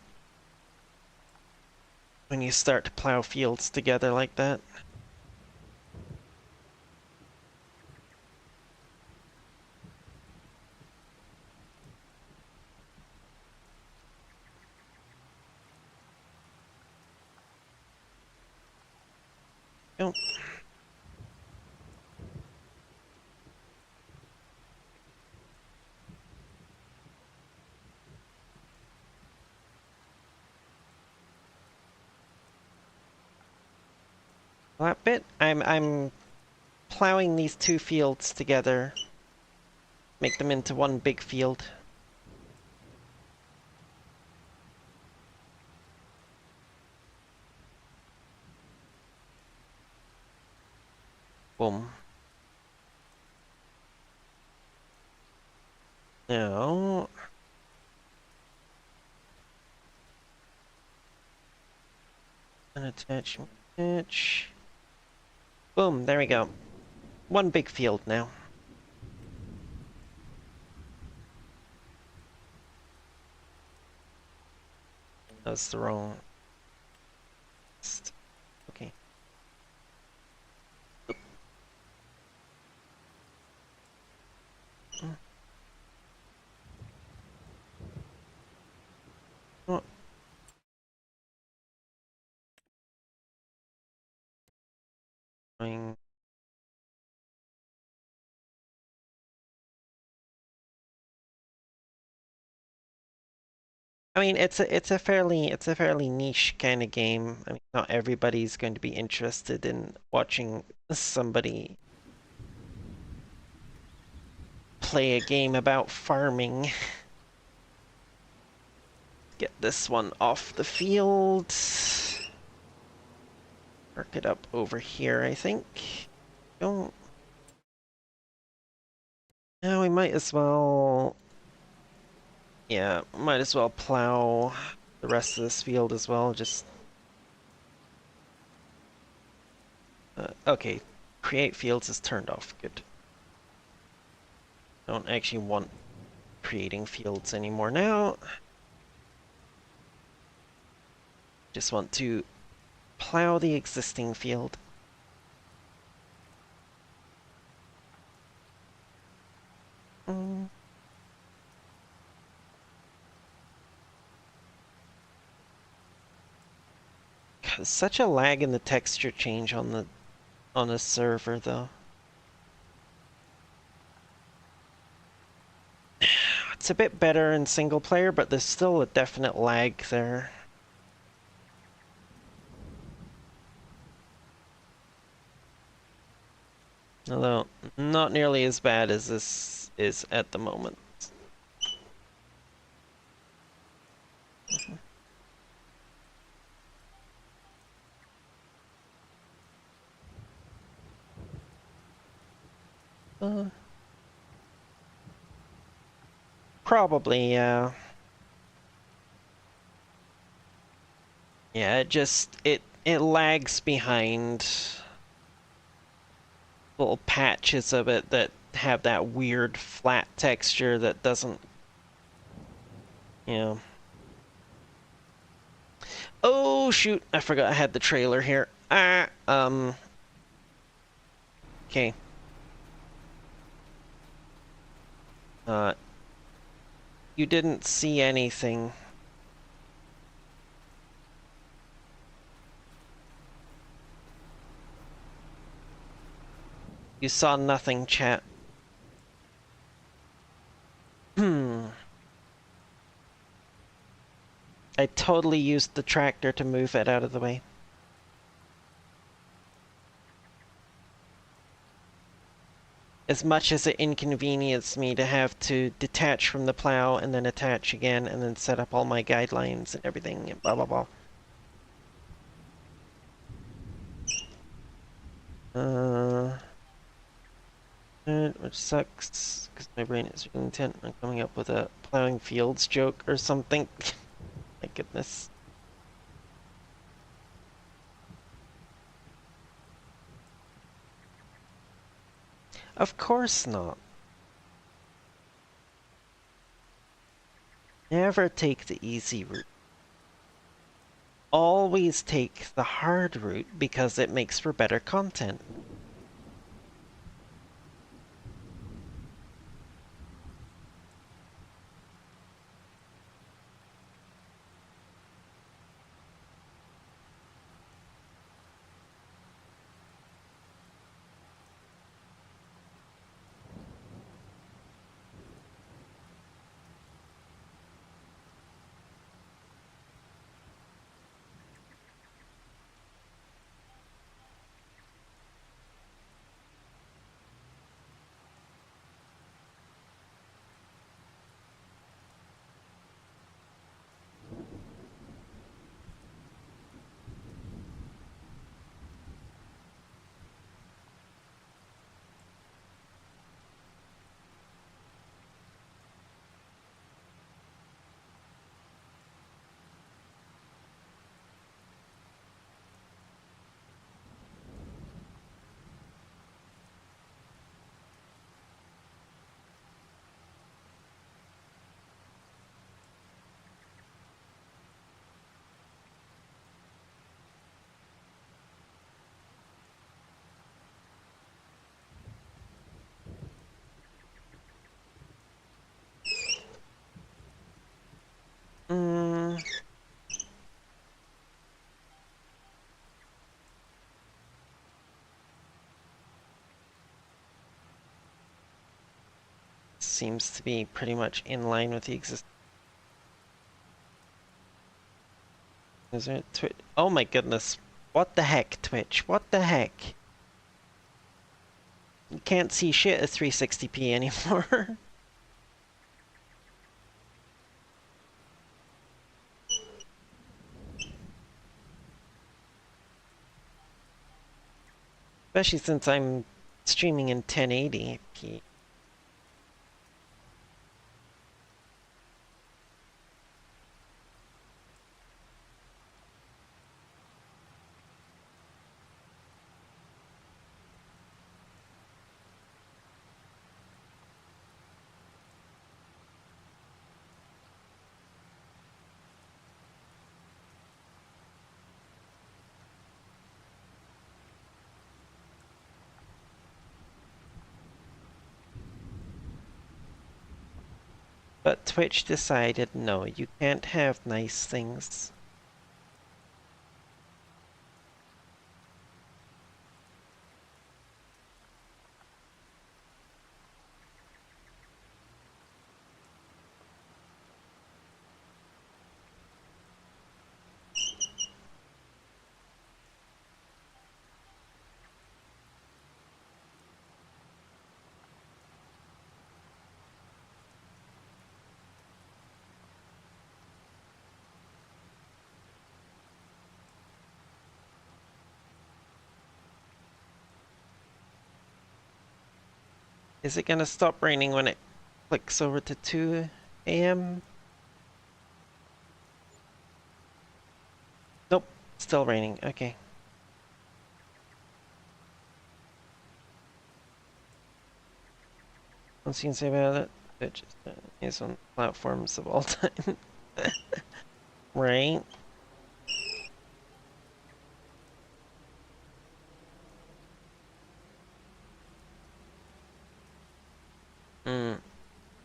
When you start to plow fields together like that. Oh. That bit, I'm plowing these two fields together. Make them into one big field. Boom. Now... An attachment. Attach. Boom, there we go. One big field now. That's the wrong... Okay. Oh. Going... I mean, it's a fairly niche kind of game. I mean, not everybody's going to be interested in watching somebody play a game about farming. Get this one off the field. Mark it up over here, I think. Don't. Now we might as well. Yeah, might as well plow the rest of this field as well. Just. Okay, create fields is turned off. Good. Don't actually want creating fields anymore now. Just want to plow the existing field. Such a lag in the texture change on the server though. It's a bit better in single player, but there's still a definite lag there. Although, not nearly as bad as this is at the moment. Uh, Probably, yeah. Yeah, it lags behind little patches of it that have that weird flat texture that doesn't, you know. Oh shoot, I forgot I had the trailer here. Okay. You didn't see anything. You saw nothing, chat. I totally used the tractor to move it out of the way. As much as it inconvenienced me to have to detach from the plow and then attach again and then set up all my guidelines and everything and blah blah blah. Which sucks because my brain is really intent on coming up with a plowing fields joke or something. My goodness. Of course not. Never take the easy route. Always take the hard route because it makes for better content. Mm, seems to be pretty much in line with the existing. Is there Twitch? Oh my goodness. What the heck, Twitch? What the heck? You can't see shit at 360p anymore. Especially since I'm streaming in 1080p. But Twitch decided, no, you can't have nice things. Is it gonna stop raining when it clicks over to 2 a.m.? Nope, still raining. Okay. One thing to say about it, Twitch is on platforms of all time. Right? Mm.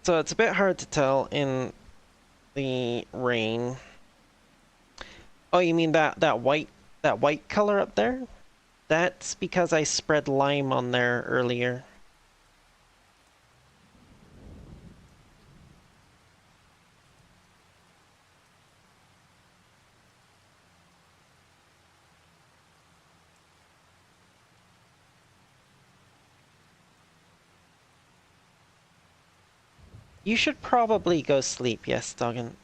So it's a bit hard to tell in the rain. Oh, you mean that white color up there? That's because I spread lime on there earlier. You should probably go sleep, yes, Duggan.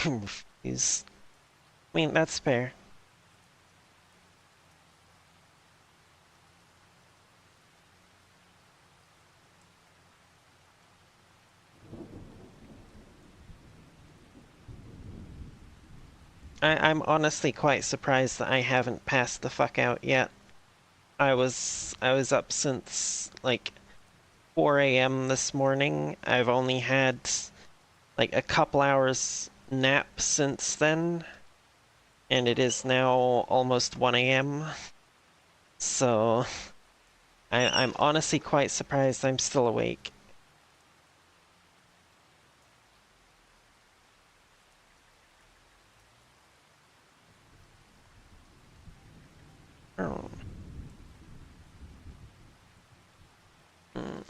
Refuse. I mean, that's fair. I'm honestly quite surprised that I haven't passed the fuck out yet. I was up since like 4 a.m. this morning. I've only had like a couple hours nap since then, and it is now almost 1 a.m. So I'm honestly quite surprised I'm still awake. Oh. Mm.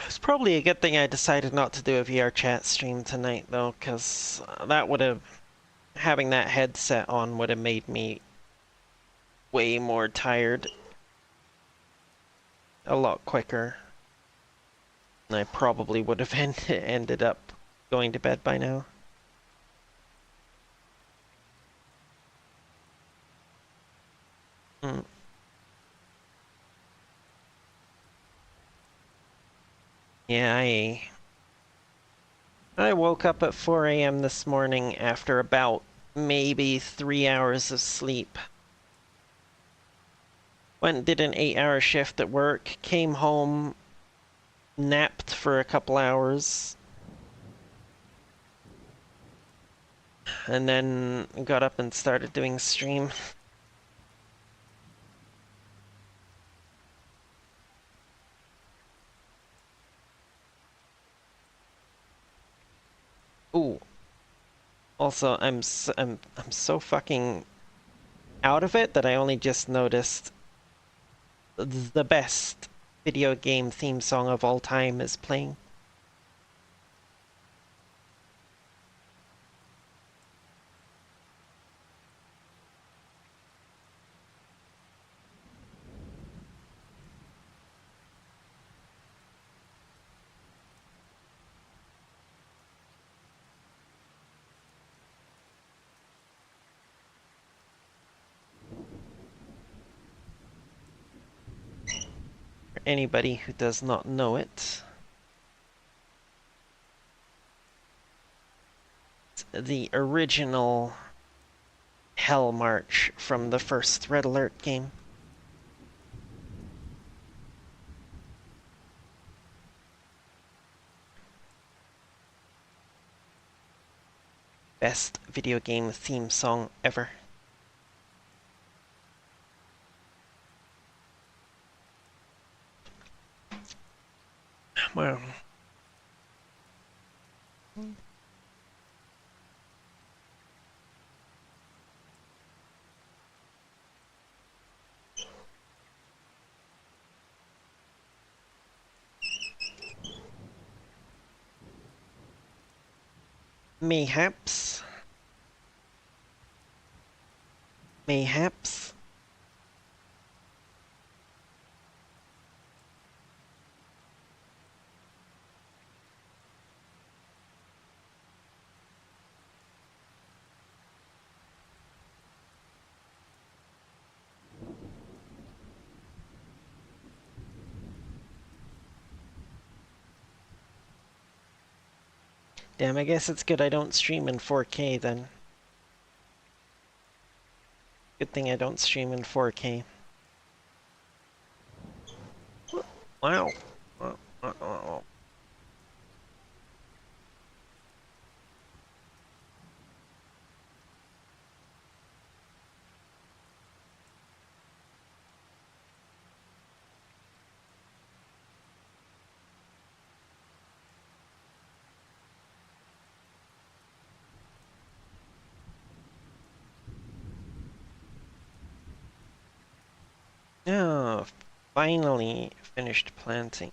It's probably a good thing I decided not to do a VR chat stream tonight, though, because that would have, having that headset on would have made me way more tired a lot quicker. And I probably would have ended up going to bed by now. Mm. Yeah, I woke up at 4 a.m. this morning after about maybe 3 hours of sleep. Went and did an 8-hour shift at work, came home, napped for a couple hours, and then got up and started doing stream. Ooh, also I'm so fucking out of it that I only just noticed the best video game theme song of all time is playing. For anybody who does not know it, it's the original Hell March from the first Red Alert game. Best video game theme song ever. Well, mayhaps. Mayhaps. Damn, I guess it's good I don't stream in 4K then. Good thing I don't stream in 4K. Wow. Oh, finally finished planting.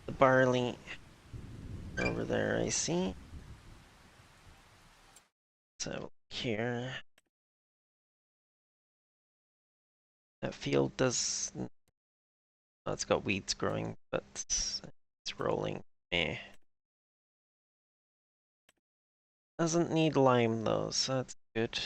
The barley over there, I see. So here, that field does Oh, it's got weeds growing, but it's rolling. Eh. Doesn't need lime though, so that's good.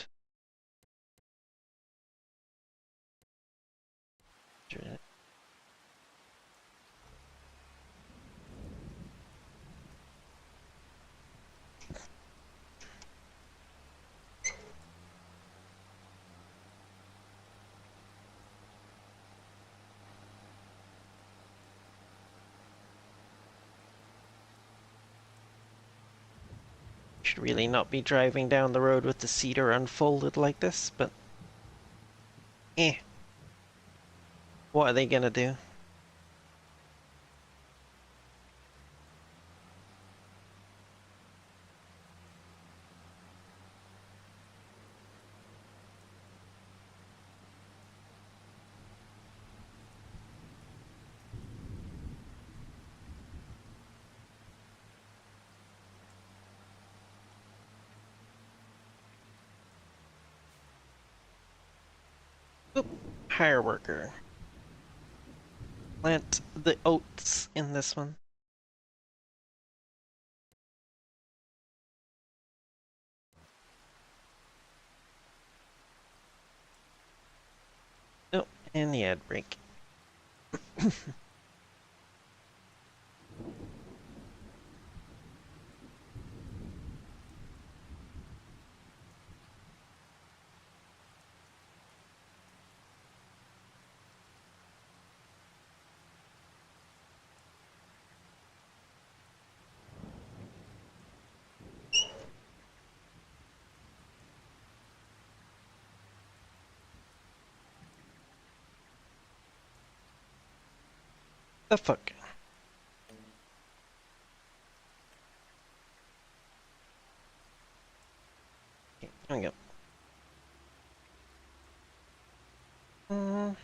Should really not be driving down the road with the cedar unfolded like this, but eh. What are they gonna do? Oop, hire worker. Plant the oats in this one. Oh, and the ad break. The fuck? Okay, here we go. Mm.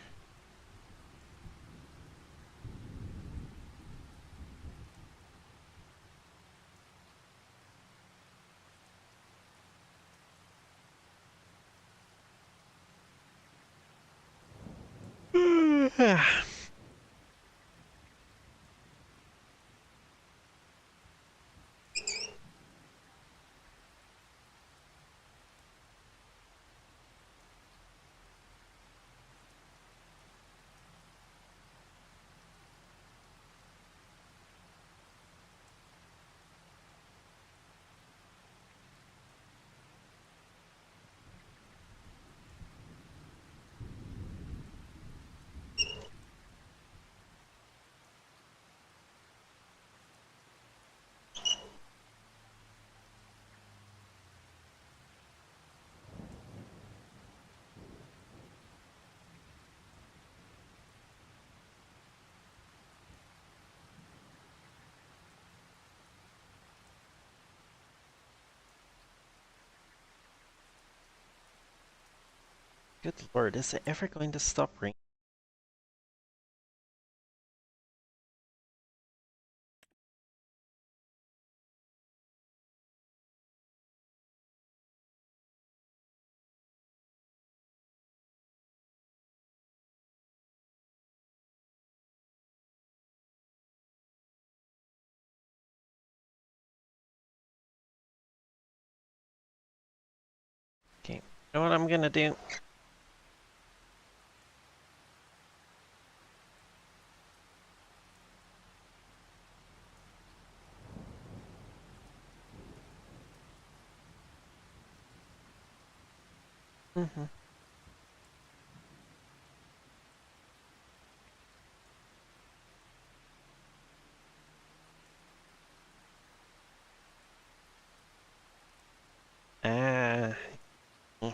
Good lord, is it ever going to stop raining? Okay, you know what I'm gonna do? Mm-hmm. Ah. Mm.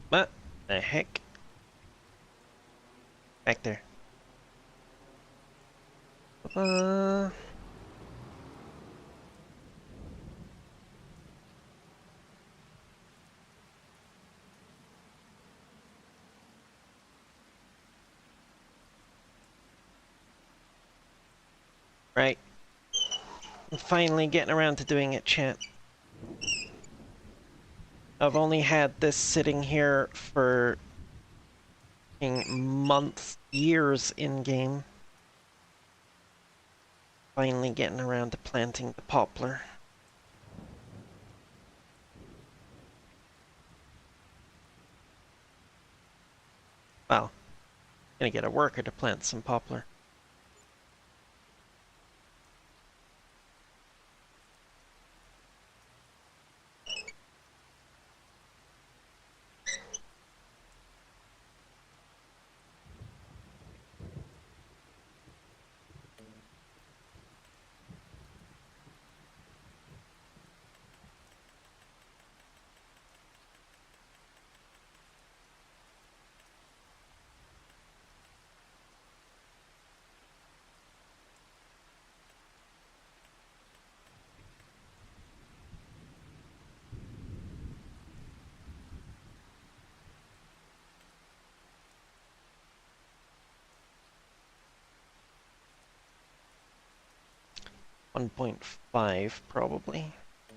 What the heck? Back there. Uh, right. I'm finally getting around to doing it, chat. I've only had this sitting here for months, years in-game. Finally getting around to planting the poplar. Well, gonna get a worker to plant some poplar. .5 probably. I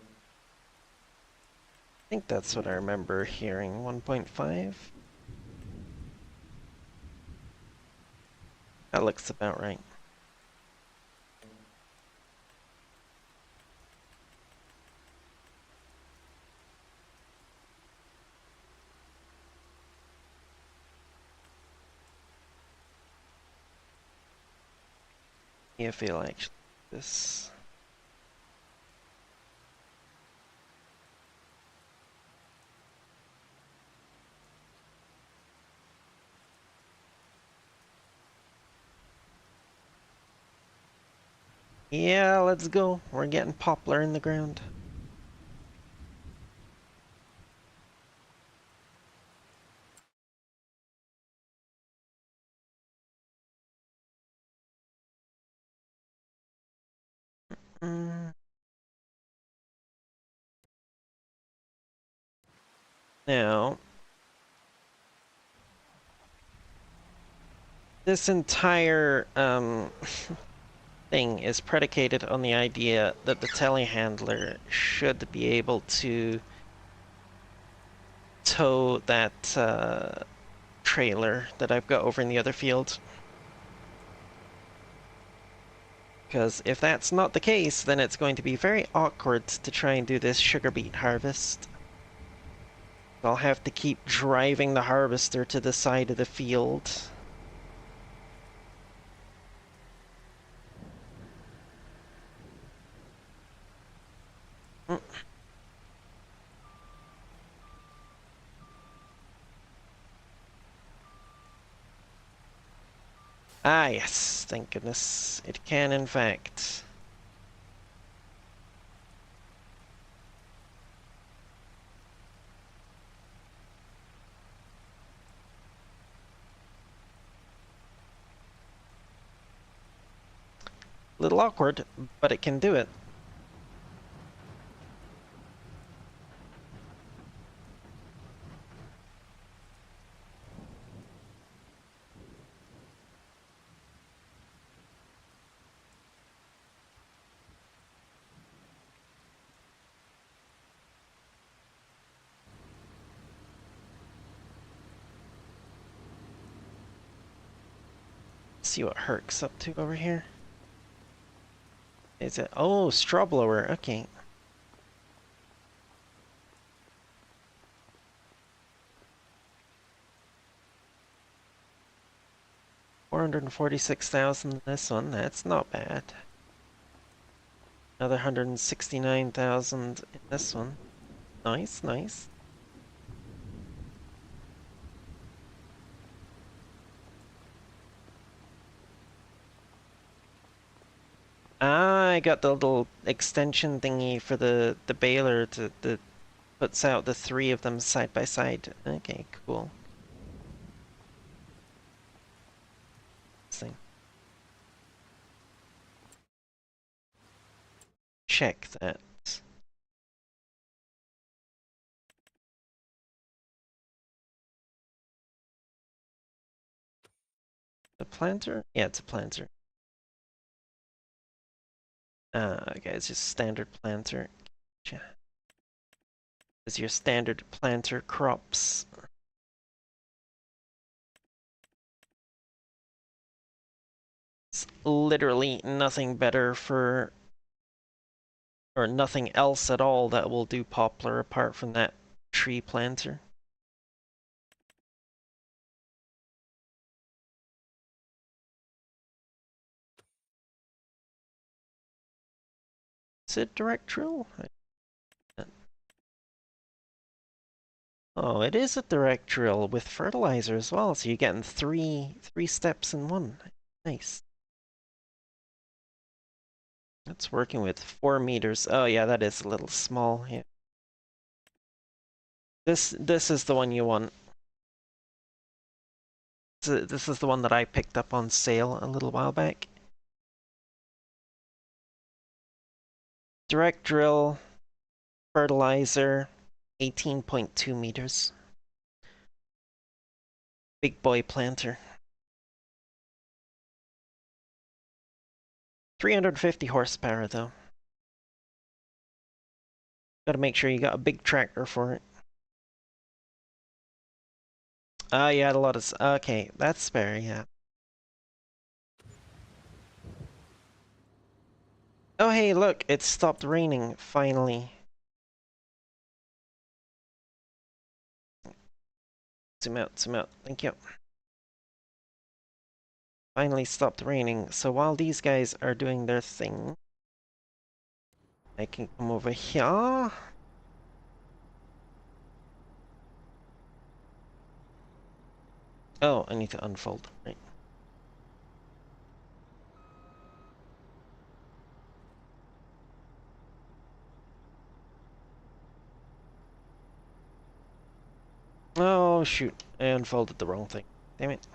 think that's what I remember hearing, 1.5. That looks about right. I feel like this. Yeah, let's go. We're getting poplar in the ground. Mm. Now, this entire thing is predicated on the idea that the telehandler should be able to tow that trailer that I've got over in the other field. Because if that's not the case, then it's going to be very awkward to try and do this sugar beet harvest. I'll have to keep driving the harvester to the side of the field. Mm. Ah, yes, thank goodness. It can, in fact. A little awkward, but it can do it. See what Herc's up to over here. Is it? Oh, straw blower. Okay. $446,000 in this one. That's not bad. Another 169,000 in this one. Nice, nice. Ah, I got the little extension thingy for the baler that puts out the three of them side by side. Okay, cool. Thing. Check that. The planter? Yeah, it's a planter. Okay, it's just standard planter. Gotcha. as your standard planter crops. It's literally nothing better for, or nothing else at all that will do poplar apart from that tree planter. Is it direct drill? Oh, it is a direct drill with fertilizer as well, so you're getting three steps in one. Nice. That's working with 4 meters. Oh yeah, that is a little small. Yeah. This is the one you want. This is the one that I picked up on sale a little while back. Direct drill, fertilizer, 18.2 meters. Big boy planter. 350 horsepower though. Gotta make sure you got a big tractor for it. You had a lot of... Okay, that's spare, yeah. Oh hey, look, it stopped raining, finally. Zoom out, thank you. Finally stopped raining, so while these guys are doing their thing, I can come over here. Oh, I need to unfold, right. Oh shoot, I unfolded the wrong thing. Damn it.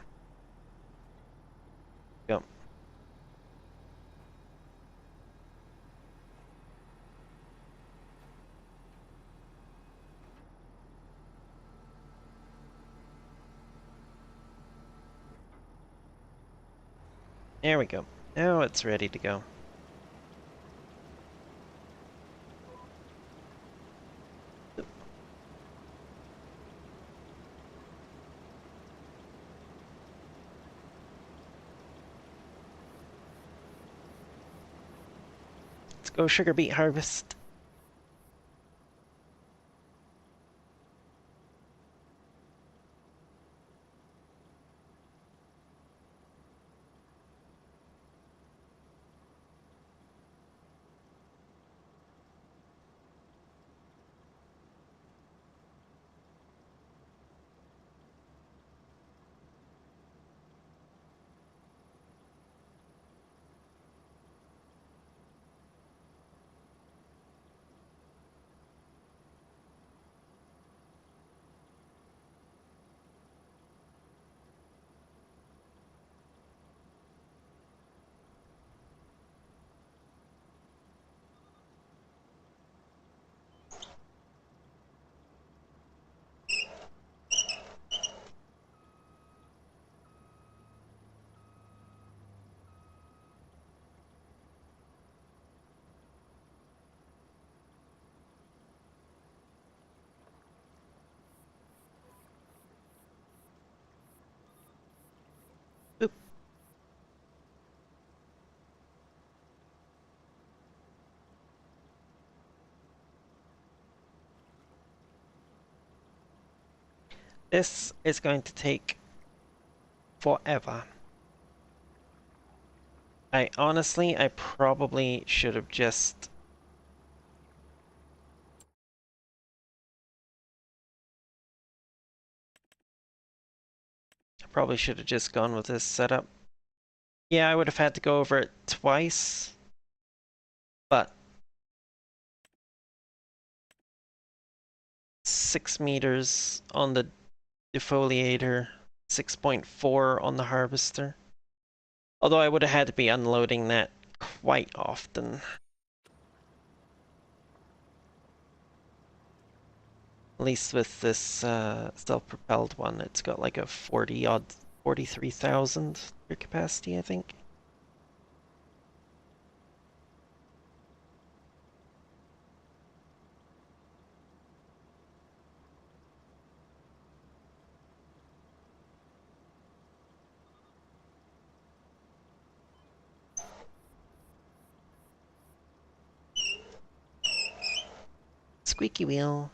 Go. There we go. Now it's ready to go. Let's go sugar beet harvest. Oop. This is going to take forever. I probably should have just... I probably should have just gone with this setup. Yeah, I would have had to go over it twice, but 6 meters on the defoliator, 6.4 on the harvester. Although I would have had to be unloading that quite often. At least with this self-propelled one, it's got like a 43,000 capacity, I think. squeaky wheel.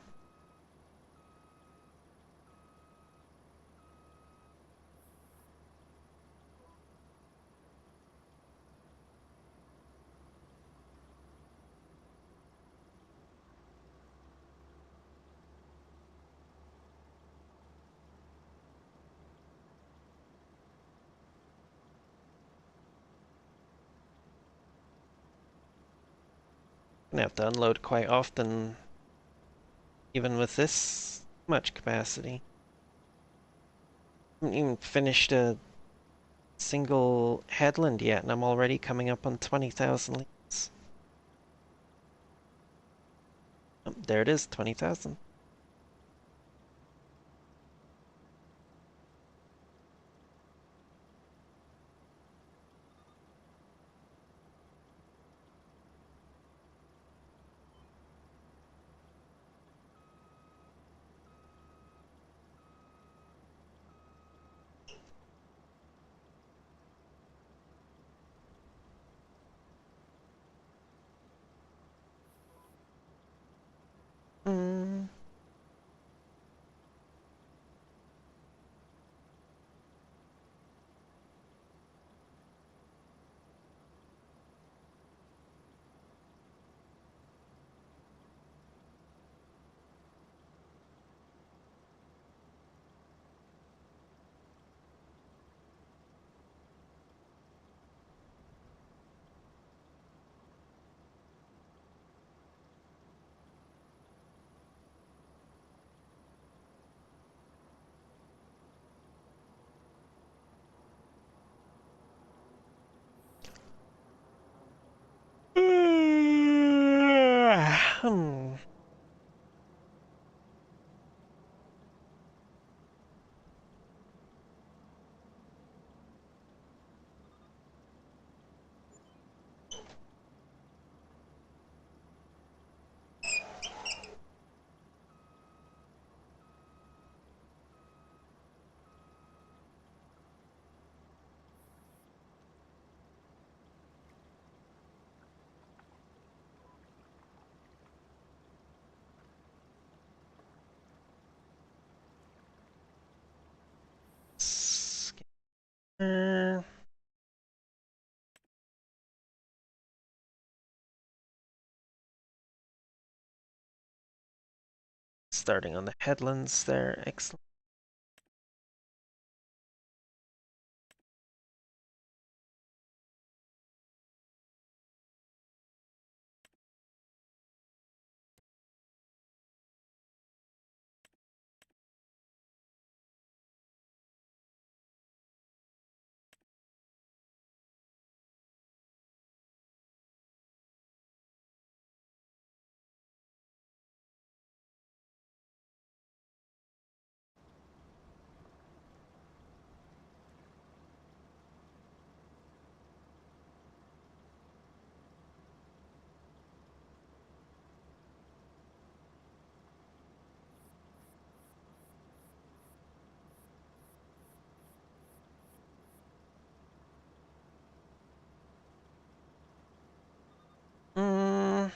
Gonna have to unload quite often, even with this much capacity. Haven't even finished a single headland yet, and I'm already coming up on 20,000 liters. Oh, there it is, 20,000. Mm. Hmm. Scanner. Starting on the headlands there, excellent. Mm,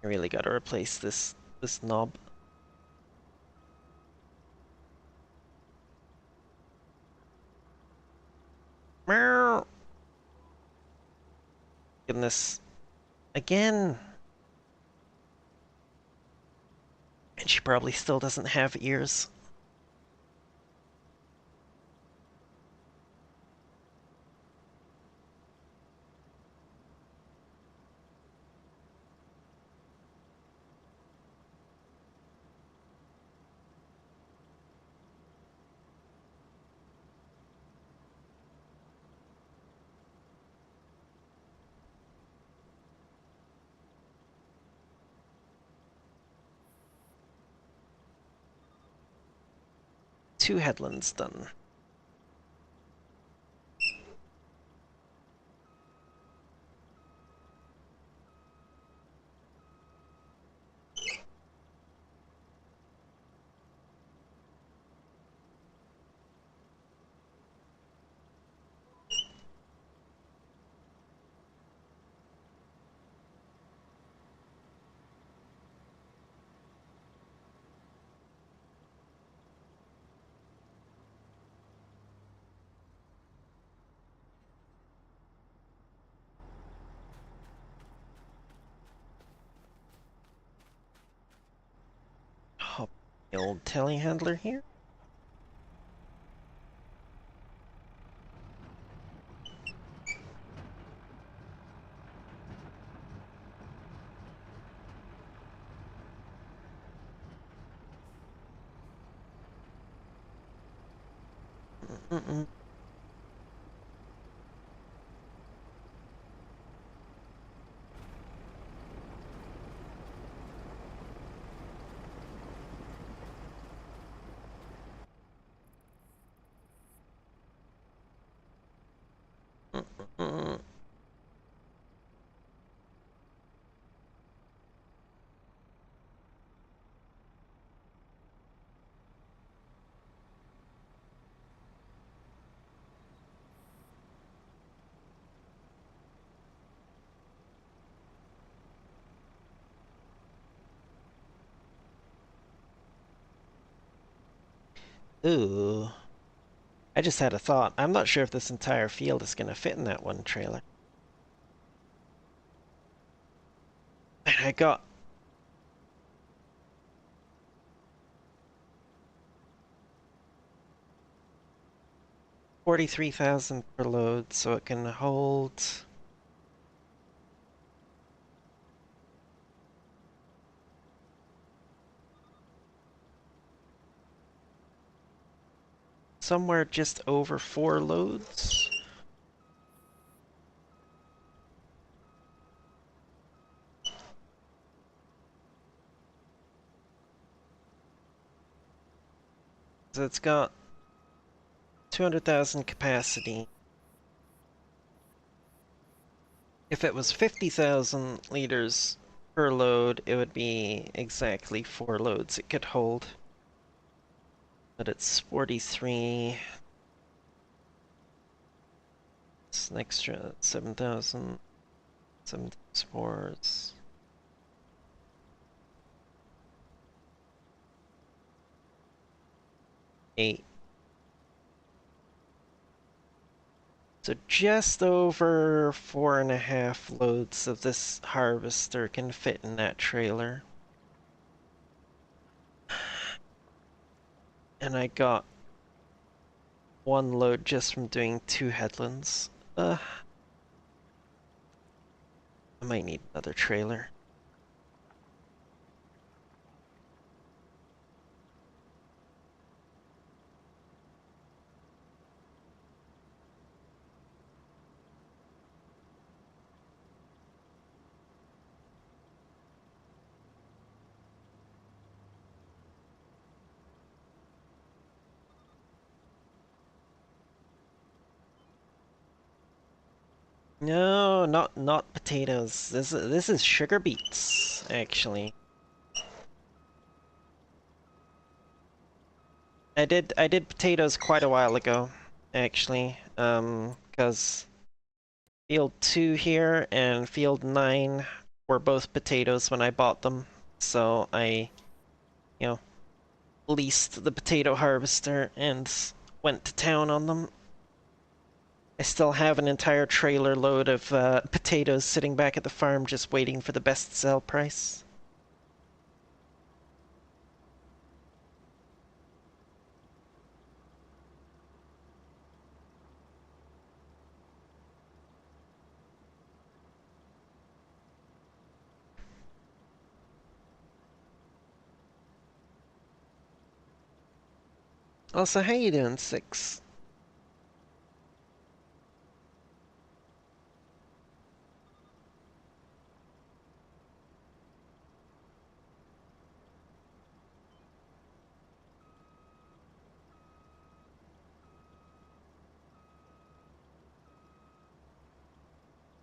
I really gotta replace this knob. Meow. Goodness. Again. And she probably still doesn't have ears. Two headlands done. The old telehandler here. Mm-mm. Mm-mm. Ooh. I just had a thought. I'm not sure if this entire field is going to fit in that one trailer. And I got 43,000 per load, so it can hold somewhere just over 4 loads. So it's got 200,000 capacity. If it was 50,000 liters per load, it would be exactly 4 loads it could hold. But it's 43. It's an extra 7,000. 7 times 4 is 8. So just over 4.5 loads of this harvester can fit in that trailer. And I got 1 load just from doing 2 headlands. I might need another trailer. No, not potatoes. This is sugar beets, actually. I did potatoes quite a while ago, actually. 'Cause field 2 here and field 9 were both potatoes when I bought them. So I, you know, leased the potato harvester and went to town on them. I still have an entire trailer load of potatoes sitting back at the farm just waiting for the best sell price. Also, how you doing, Six?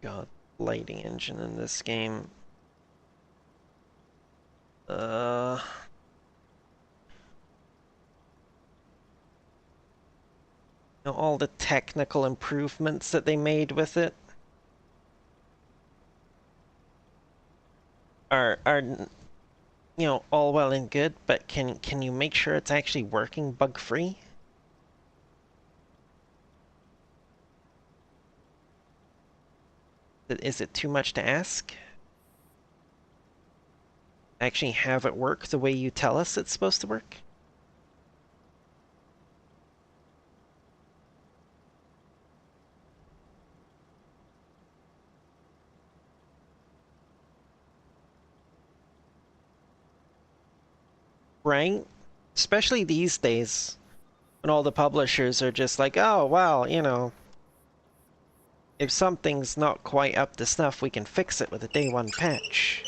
God, lighting engine in this game. Uh, all the technical improvements that they made with it are all well and good, but can you make sure it's actually working bug-free? Is it too much to ask? actually have it work the way you tell us it's supposed to work. Right? Especially these days, when all the publishers are just like, oh, well, you know, if something's not quite up to snuff, we can fix it with a day one patch.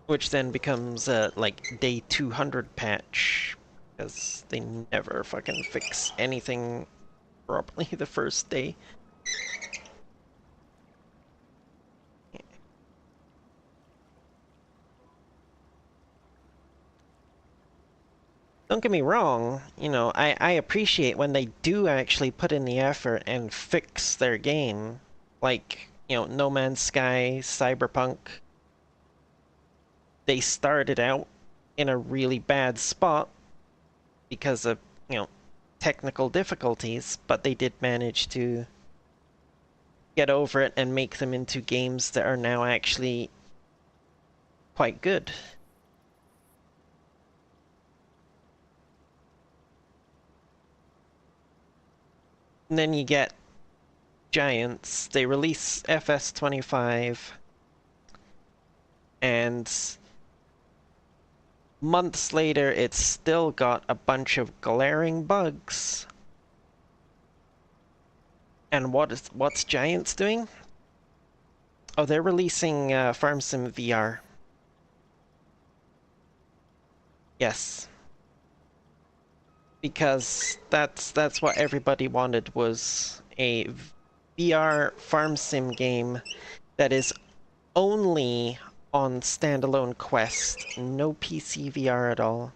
Which then becomes a, like, day 200 patch, because they never fucking fix anything properly the first day. Don't get me wrong, you know, I appreciate when they do actually put in the effort and fix their game. Like, you know, No Man's Sky, Cyberpunk. They started out in a really bad spot because of, you know, technical difficulties, but they did manage to get over it and make them into games that are now actually quite good. And then you get Giants. They release FS25, and months later, it's still got a bunch of glaring bugs. And what's Giants doing? Oh, they're releasing Farm Sim VR. Yes, because that's what everybody wanted, was a VR farm sim game that is only on standalone Quest, no PC VR at all.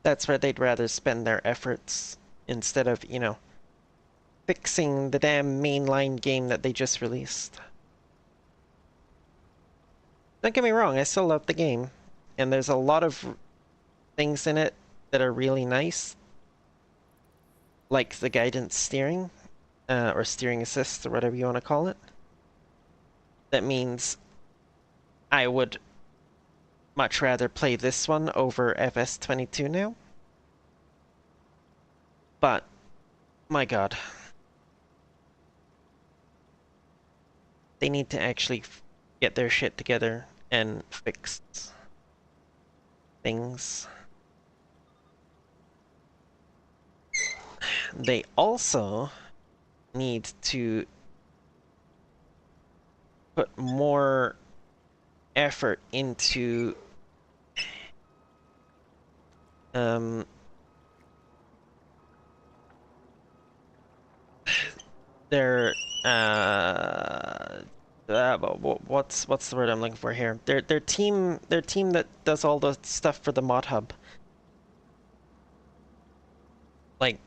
That's where they'd rather spend their efforts instead of, you know, fixing the damn mainline game that they just released. Don't get me wrong, I still love the game, and there's a lot of things in it that are really nice, like the guidance steering, or steering assist, or whatever you want to call it. That means I would much rather play this one over FS22 now. But, my god. They need to actually get their shit together and fix things. They also need to put more effort into their what's the word I'm looking for here? Their team that does all the stuff for the mod hub. Like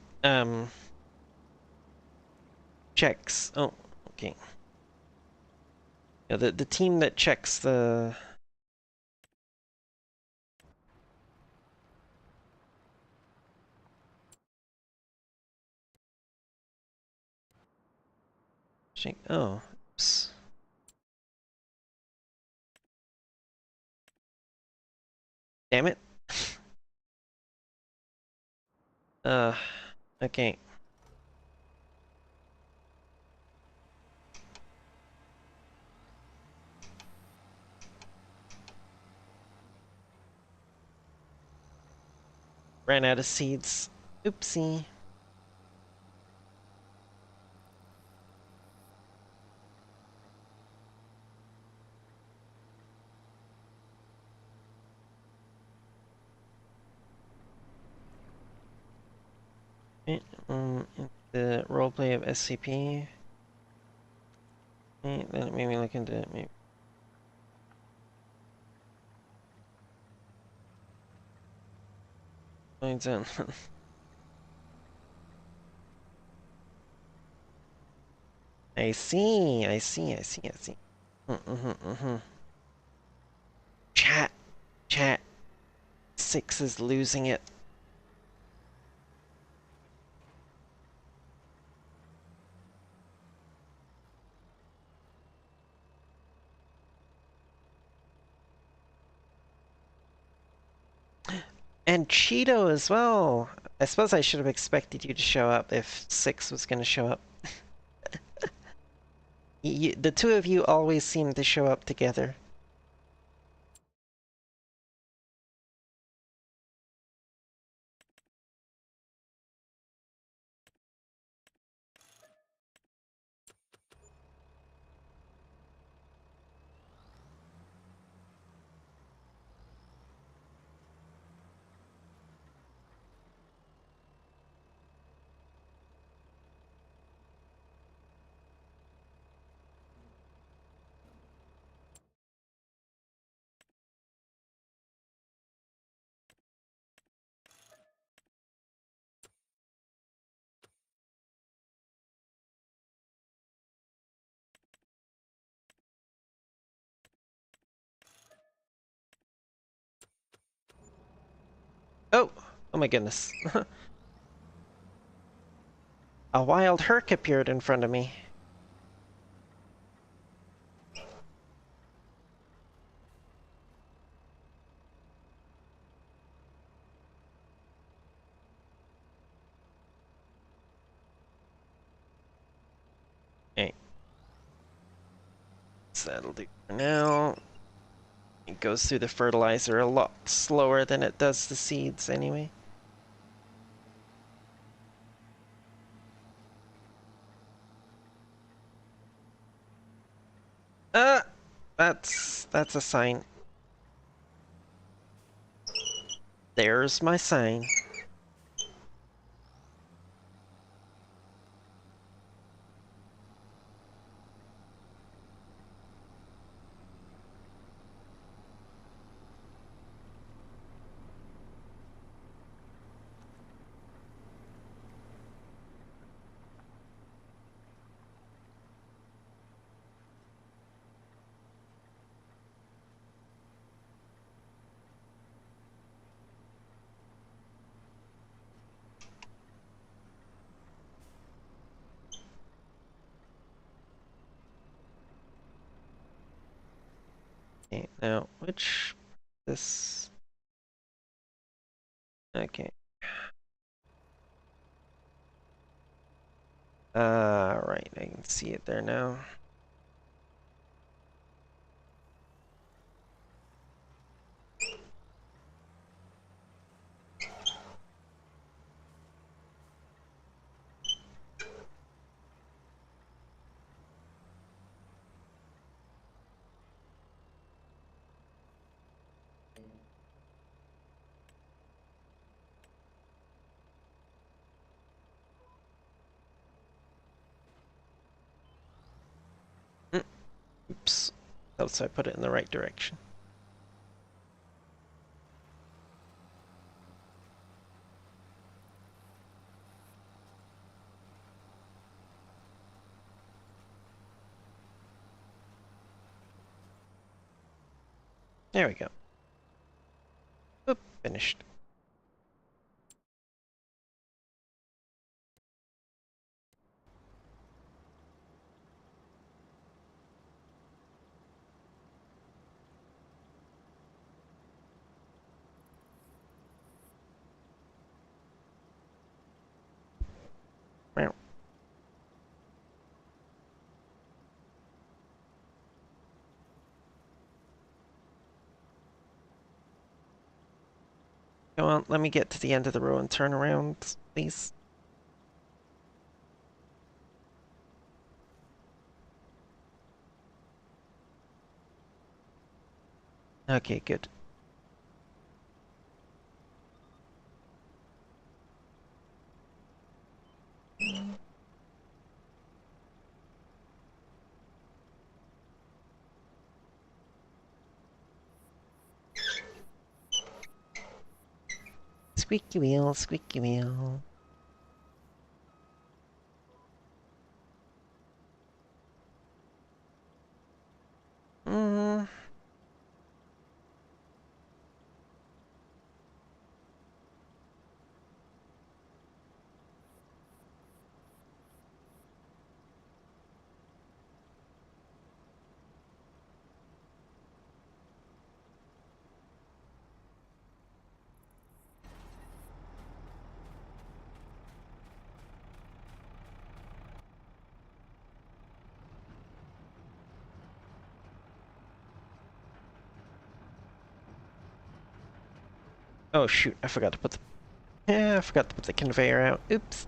checks. Oh, okay. Yeah, the team that checks the oh, oops. Damn it. Uh, okay. Ran out of seeds. Oopsie. The roleplay of SCP. Then it made me look into it. Maybe. Finds out. I see. I see. I see. I see. Chat. 6 is losing it. And Cheeto as well. I suppose I should have expected you to show up if Six was going to show up. The two of you always seem to show up together. Oh! Oh my goodness. A wild herc appeared in front of me. Hey. So that'll do for now. It goes through the fertilizer a lot slower than it does the seeds anyway. Ah! That's a sign. There's my sign. Okay, now which this okay. Right, I can see it there now. Mm, oops. Oh, so I put it in the right direction. There we go. Oop, finished. Meow. Come on, let me get to the end of the row and turn around, please. Okay, good. Squeaky wheel, squeaky wheel. Mm, Oh shoot, I forgot to put the... Yeah, I forgot to put the conveyor out. Oops.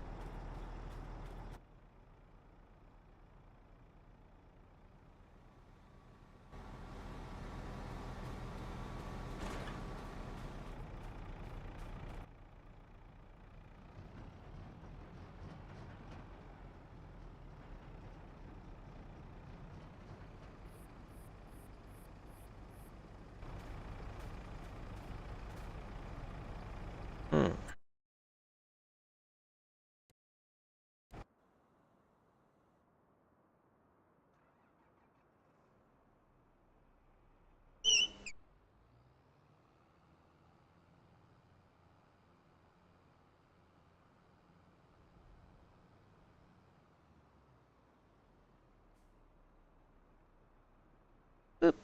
Hmm. Oop.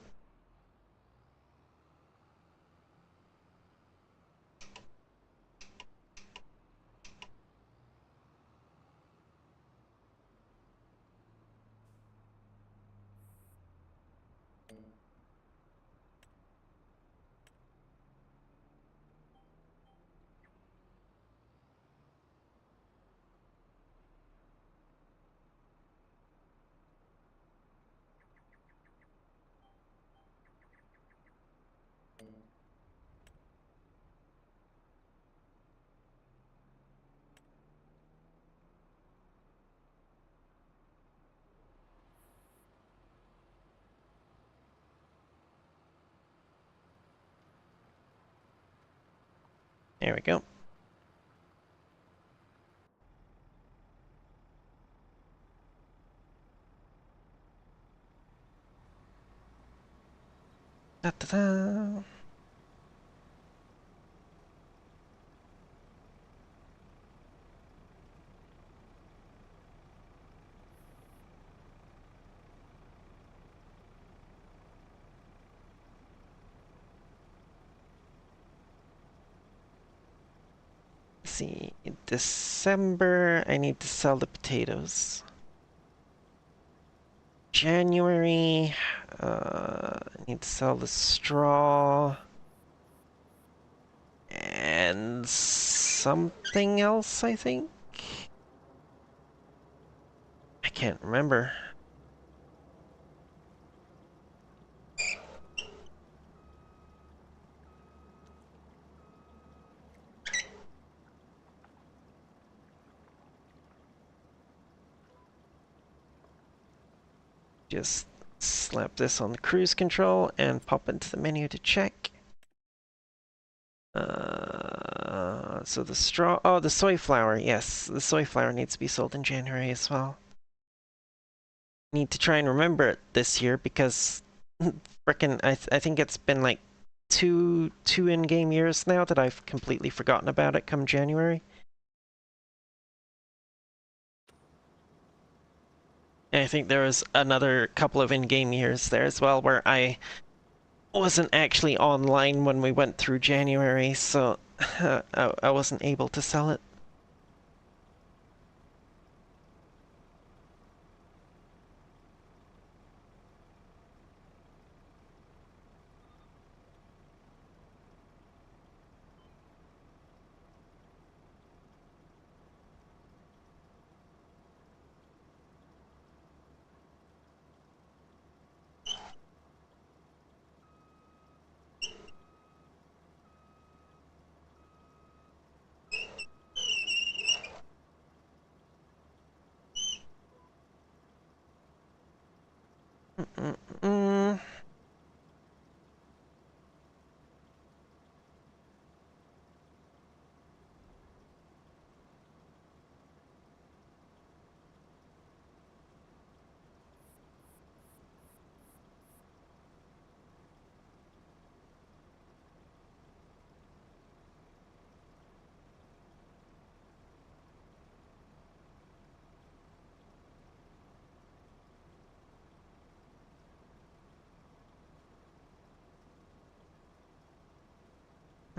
There we go. Da, da, da. Let's see, in December, I need to sell the potatoes. January, I need to sell the straw. And something else, I think? I can't remember. Just slap this on the cruise control and pop into the menu to check. So the straw... Oh, the soy flour. Yes, the soy flour needs to be sold in January as well. Need to try and remember it this year because frickin' I think it's been like two in-game years now that I've completely forgotten about it come January. And I think there was another couple of in-game years there as well where I wasn't actually online when we went through January, so I wasn't able to sell it. Mm -mm.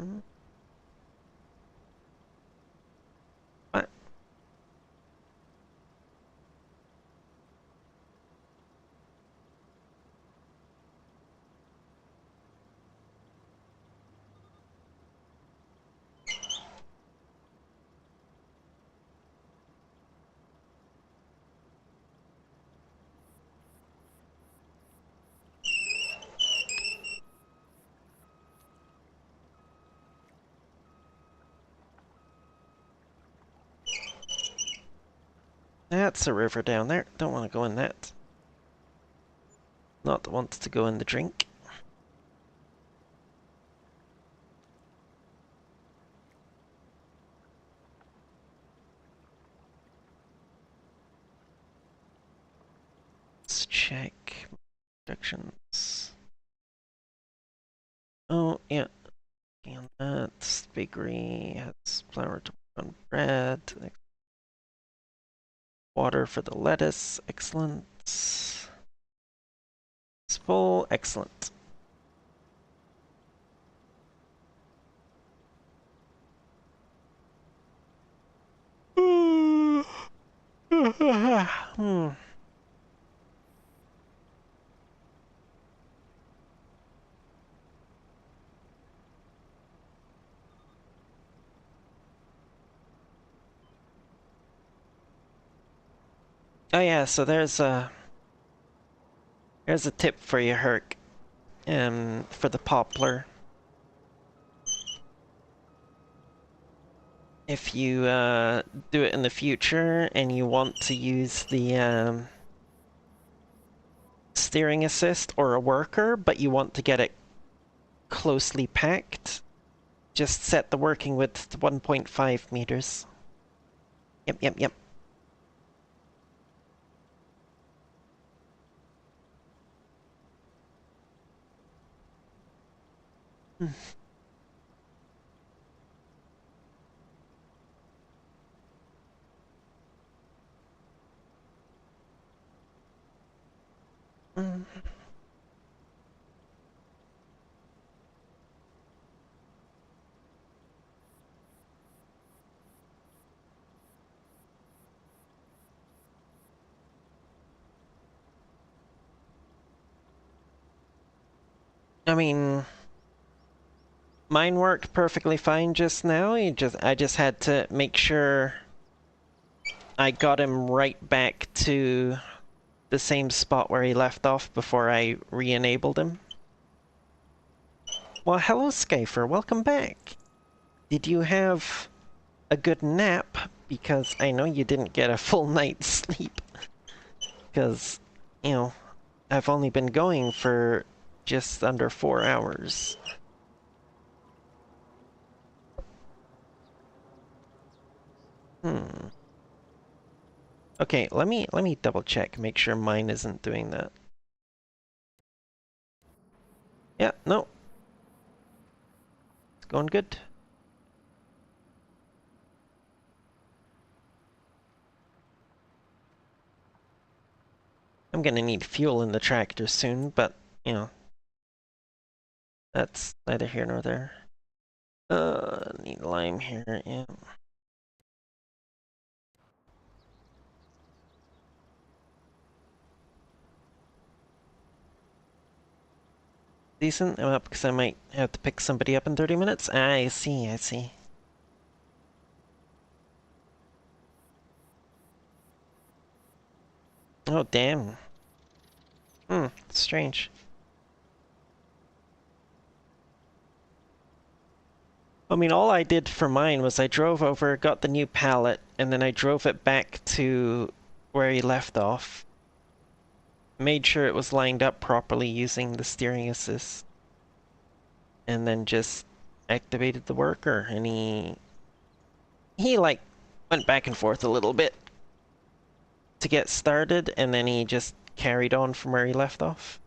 Mm. What? That's a river down there. Don't want to go in that. Not want to go in the drink. Let's check instructions. Oh, yeah. And that's bakery has flour to work on bread. Water for the lettuce. Excellent. It's full. Excellent. Hmm. Oh yeah, so there's a tip for you, Herc. For the poplar. If you do it in the future and you want to use the steering assist or a worker, but you want to get it closely packed, just set the working width to 1.5 meters. Yep, yep, yep. I mean, mine worked perfectly fine just now. I just had to make sure I got him right back to the same spot where he left off before I re-enabled him. Well, hello, Skyfer. Welcome back. Did you have a good nap? Because I know you didn't get a full night's sleep. Because, you know, I've only been going for just under 4 hours. Hmm. Okay, let me double check, make sure mine isn't doing that. Yeah, no. It's going good. I'm gonna need fuel in the tractor soon, but, you know, that's neither here nor there. Need lime here, yeah. Decent? I'm up because I might have to pick somebody up in 30 minutes? I see, I see. Oh, damn. Strange. I mean, all I did for mine was I drove over, got the new pallet, and then I drove it back to where he left off. Made sure it was lined up properly using the steering assist. And then just activated the worker, and he like went back and forth a little bit to get started, and then he just carried on from where he left off.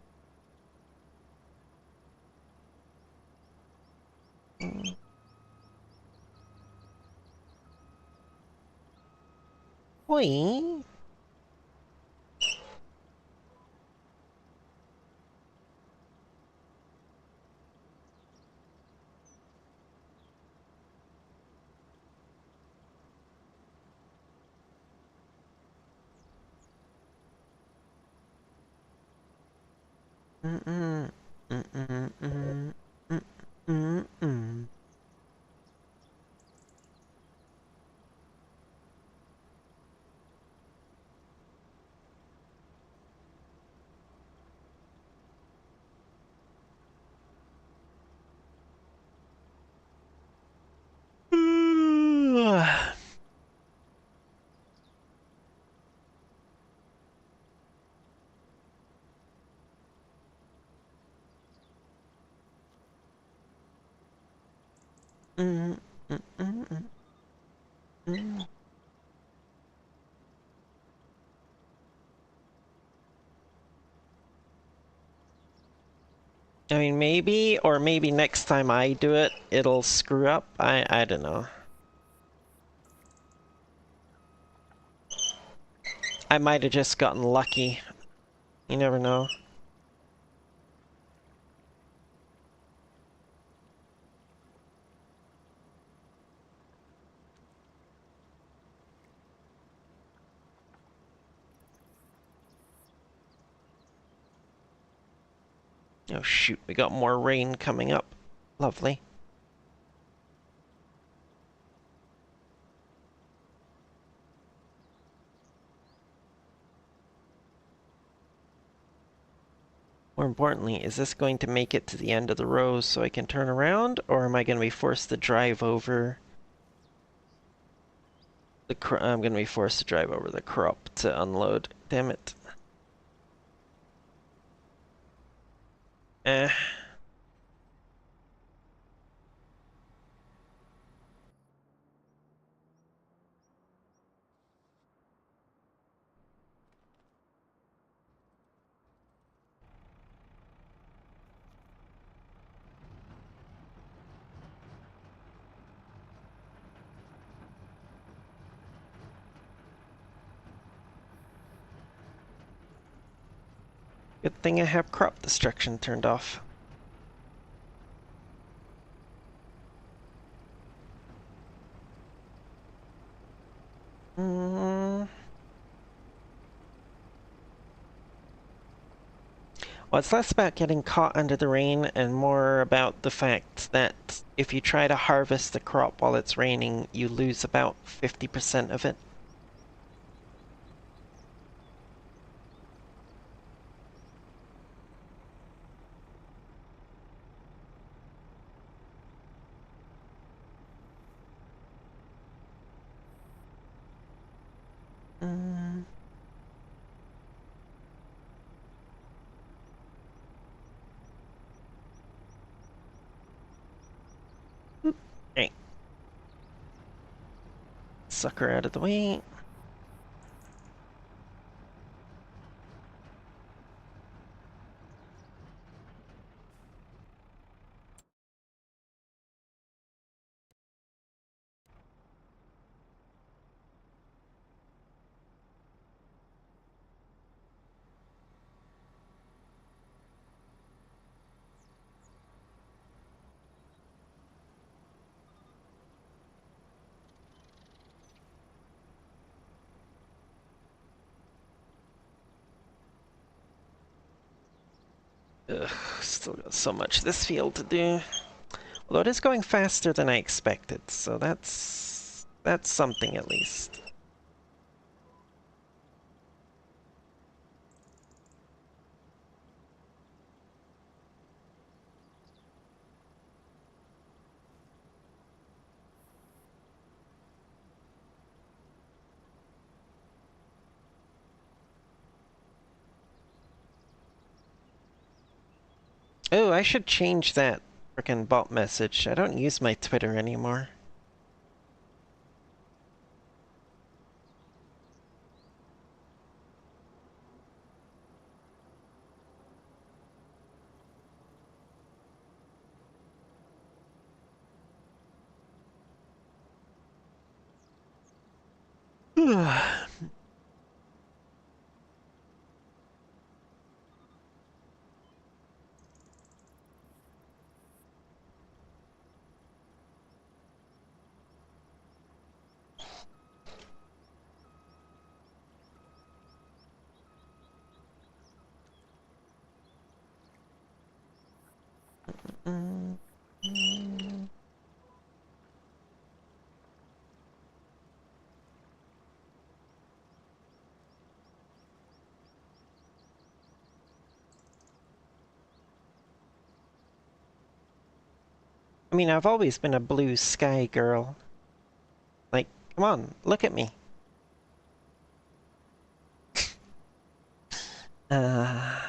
Oi. Mm-mm. Mm-mm. Mm-mm. Mm-mm. Mm-mm. Mm, mm, mm, mm, mm. I mean, maybe, or maybe next time I do it, it'll screw up. I don't know. I might have just gotten lucky. You never know. Oh shoot, we got more rain coming up. Lovely. More importantly, is this going to make it to the end of the row so I can turn around, or am I going to be forced to drive over the I'm going to be forced to drive over the crop to unload. Damn it. Eh. Good thing I have crop destruction turned off. Mm. Well, it's less about getting caught under the rain and more about the fact that if you try to harvest the crop while it's raining, you lose about 50% of it. Mm. Right. Sucker out of the way. Ugh, still got so much this field to do. Although it is going faster than I expected, so that's something at least. Oh, I should change that frickin' bot message. I don't use my Twitter anymore. Mm, mm. I mean, I've always been a blue sky girl. Like, come on, look at me. Uh,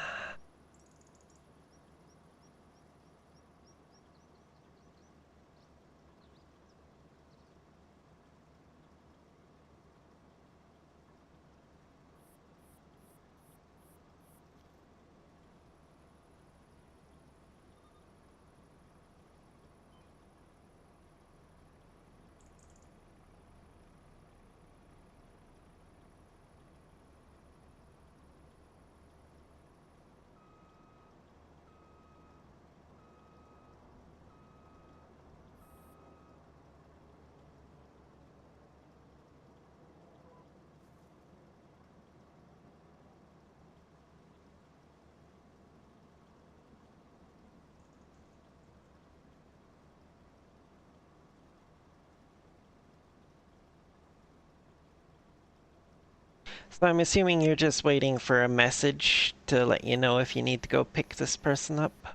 So I'm assuming you're just waiting for a message to let you know if you need to go pick this person up,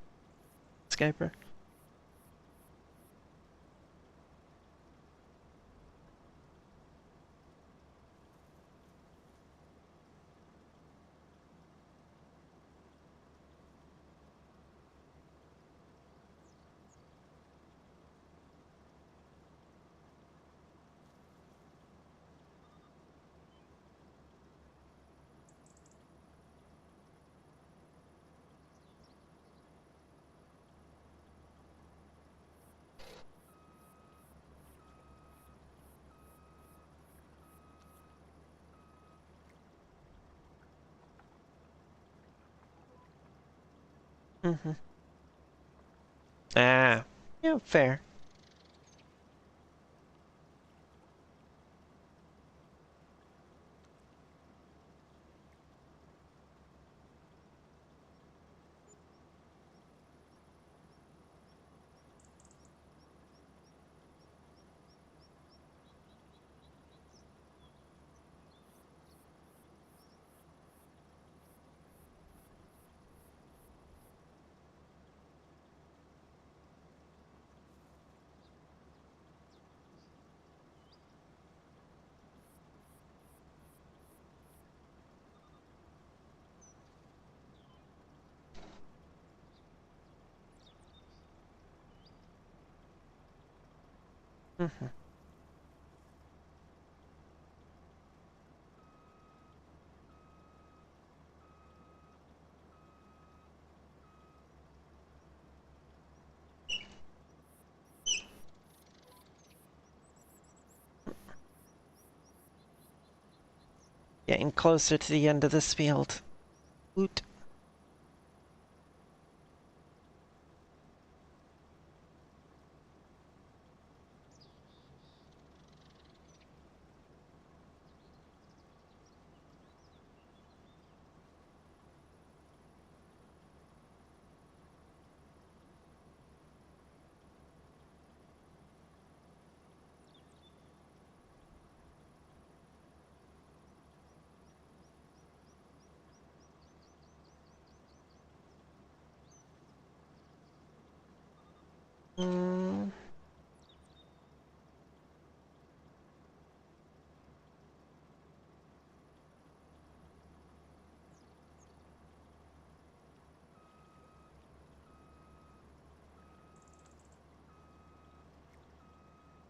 Skyper? Mm-hmm. Ah, yeah, fair. Mm-hmm. Getting closer to the end of this field. Woot. Mm,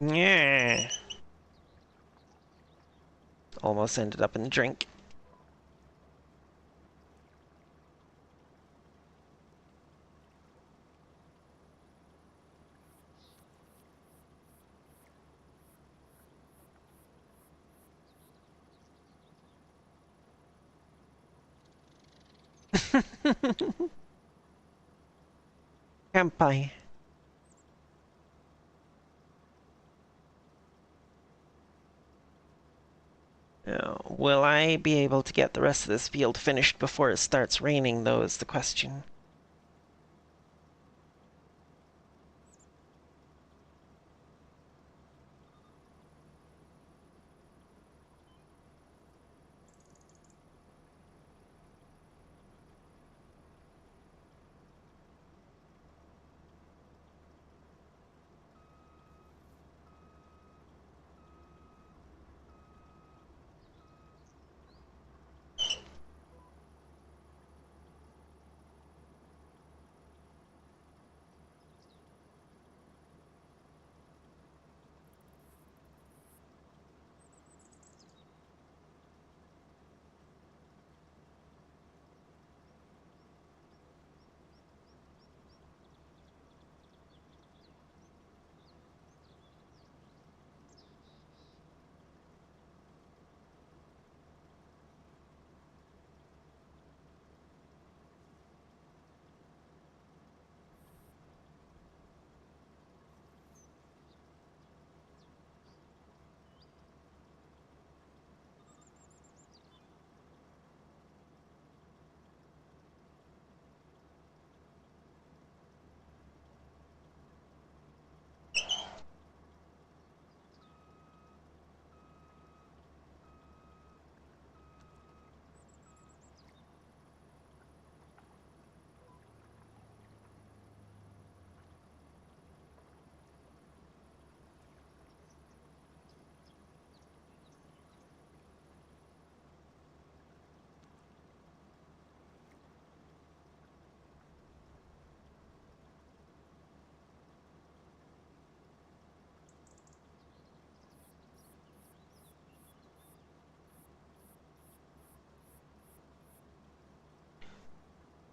yeah. Almost ended up in the drink. Kampai. Now, will I be able to get the rest of this field finished before it starts raining, though, is the question.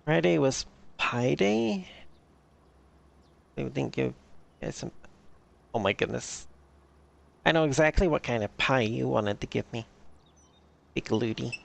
Friday was Pie Day? They didn't give you guys some... Oh my goodness. I know exactly what kind of pie you wanted to give me. Big Ludi.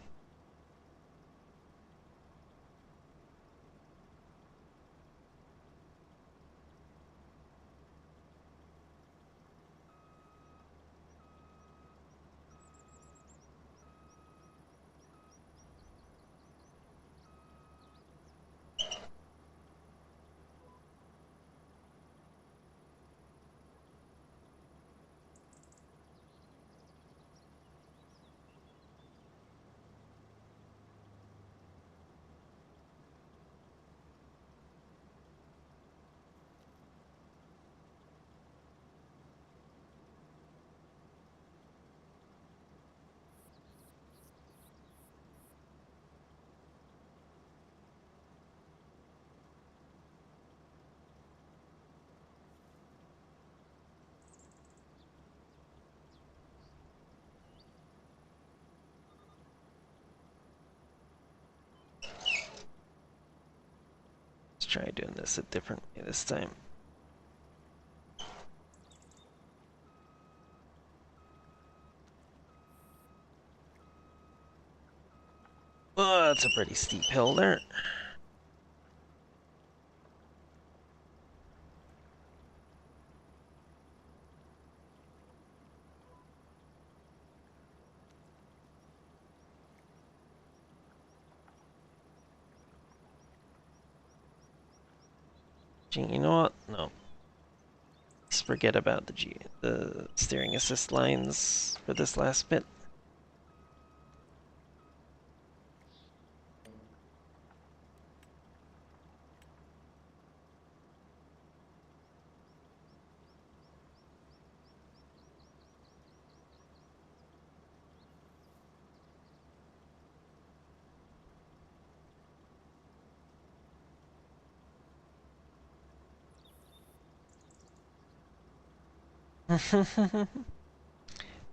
Let's try doing this a different way this time. Oh, that's a pretty steep hill there. Gee, you know what? No. Let's forget about the steering assist lines for this last bit.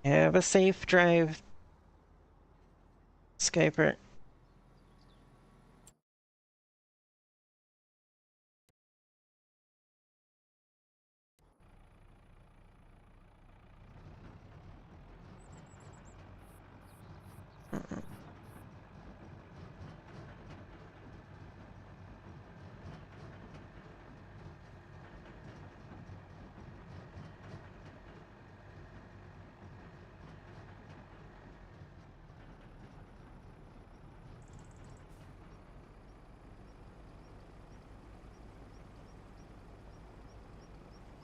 Have a safe drive, Skyper.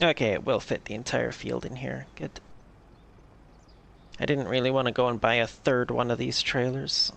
Okay, it will fit the entire field in here. Good. I didn't really want to go and buy a third one of these trailers.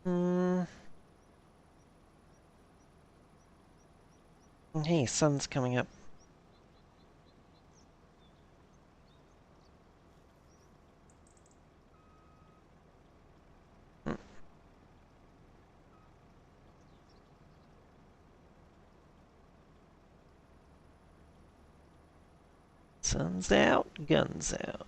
Hmm. Hey, sun's coming up. Hmm. Sun's out, guns out.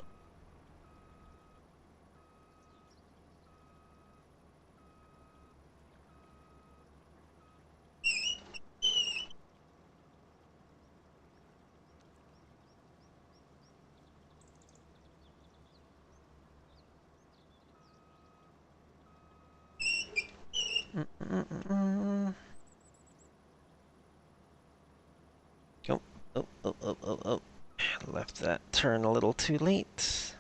Oh, oh. Left that turn a little too late.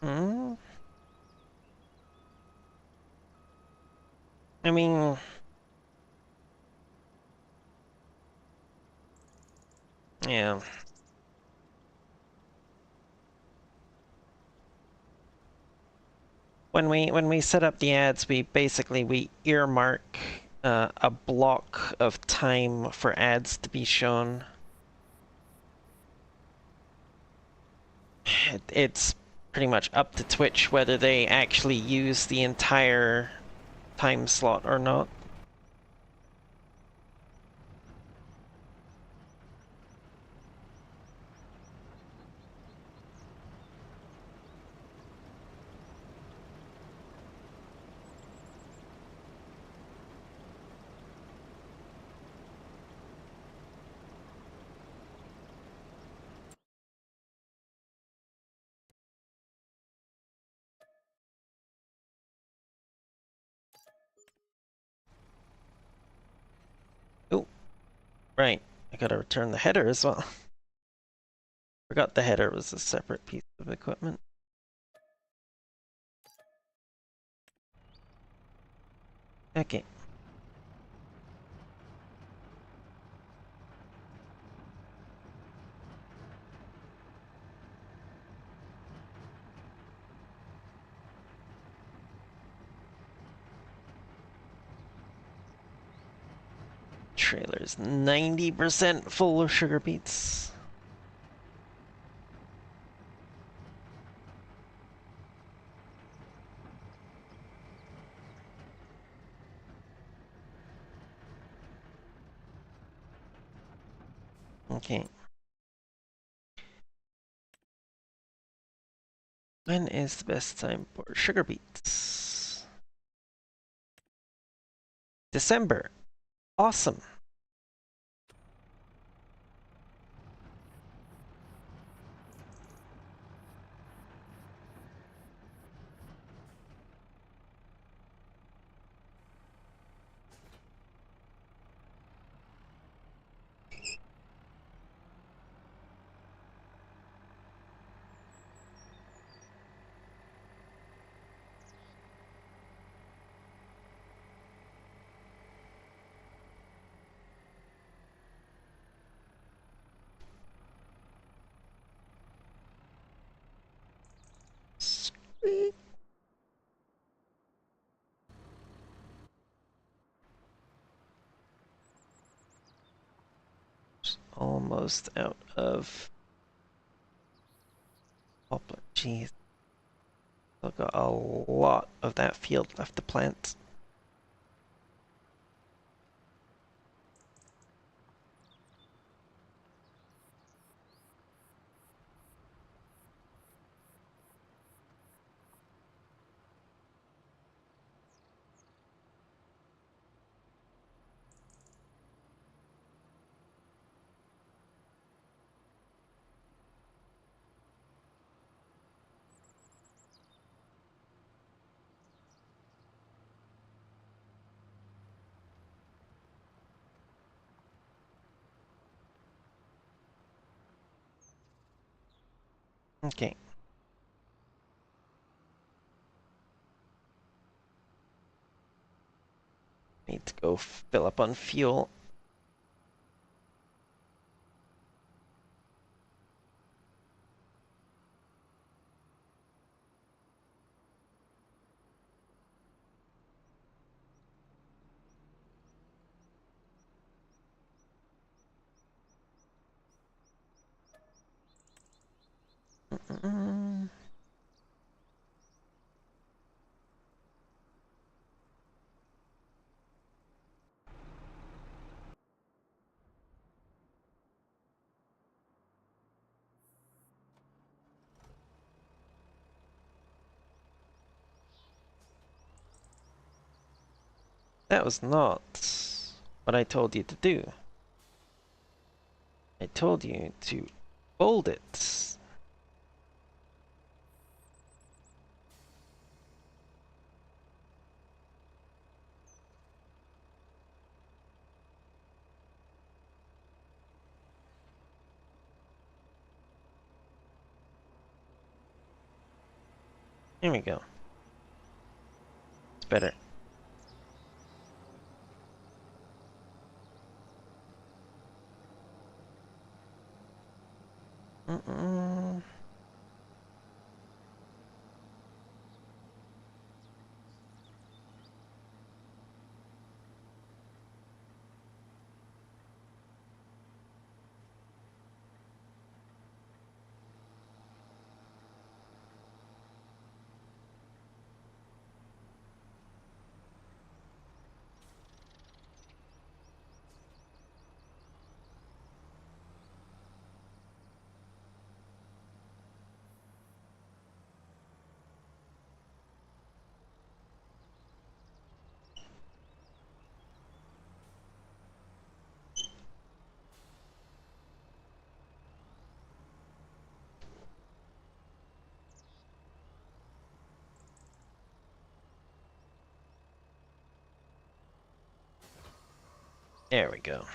Hmm? I mean, yeah. When we set up the ads, we earmark a block of time for ads to be shown. It's pretty much up to Twitch whether they actually use the entire time slot or not. Oh, right. I gotta return the header as well. Forgot the header was a separate piece of equipment. Okay. Trailer's 90% full of sugar beets. Okay. When is the best time for sugar beets? December. Awesome. Sweet. Almost out of poplar. Jeez. I've got a lot of that field left to plant. Okay. Need to go fill up on fuel. Mm-mm. That was not what I told you to do. I told you to fold it. Here we go. It's better. Mm-mm. There we go.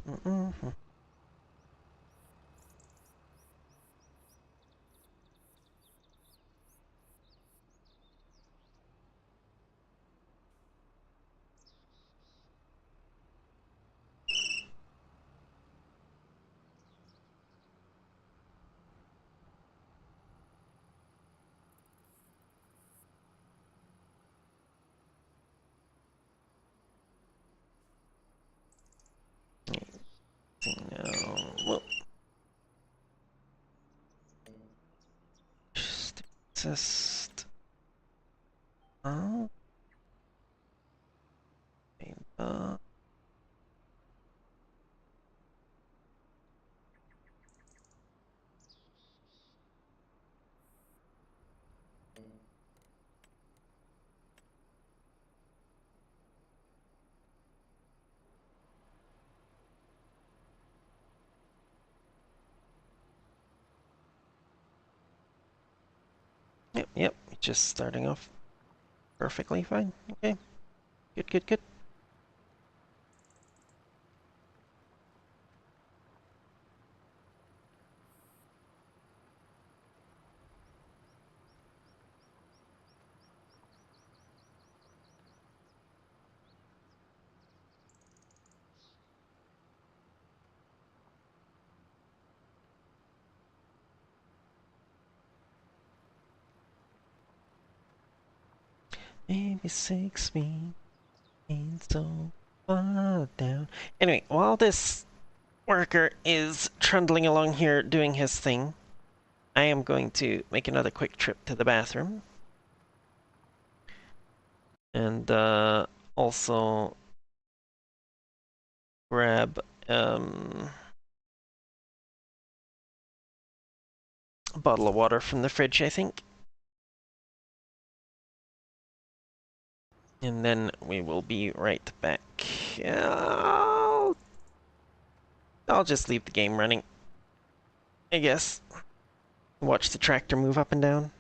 Mm-mm. No. Well, just. Oh. Uh, yep, yep. Just starting off perfectly fine. Okay. Good, good, good. Maybe 6 feet ain't so far down. Anyway, while this worker is trundling along here doing his thing, I am going to make another quick trip to the bathroom. And also grab a bottle of water from the fridge, I think. And then we will be right back. I'll just leave the game running, I guess. Watch the tractor move up and down.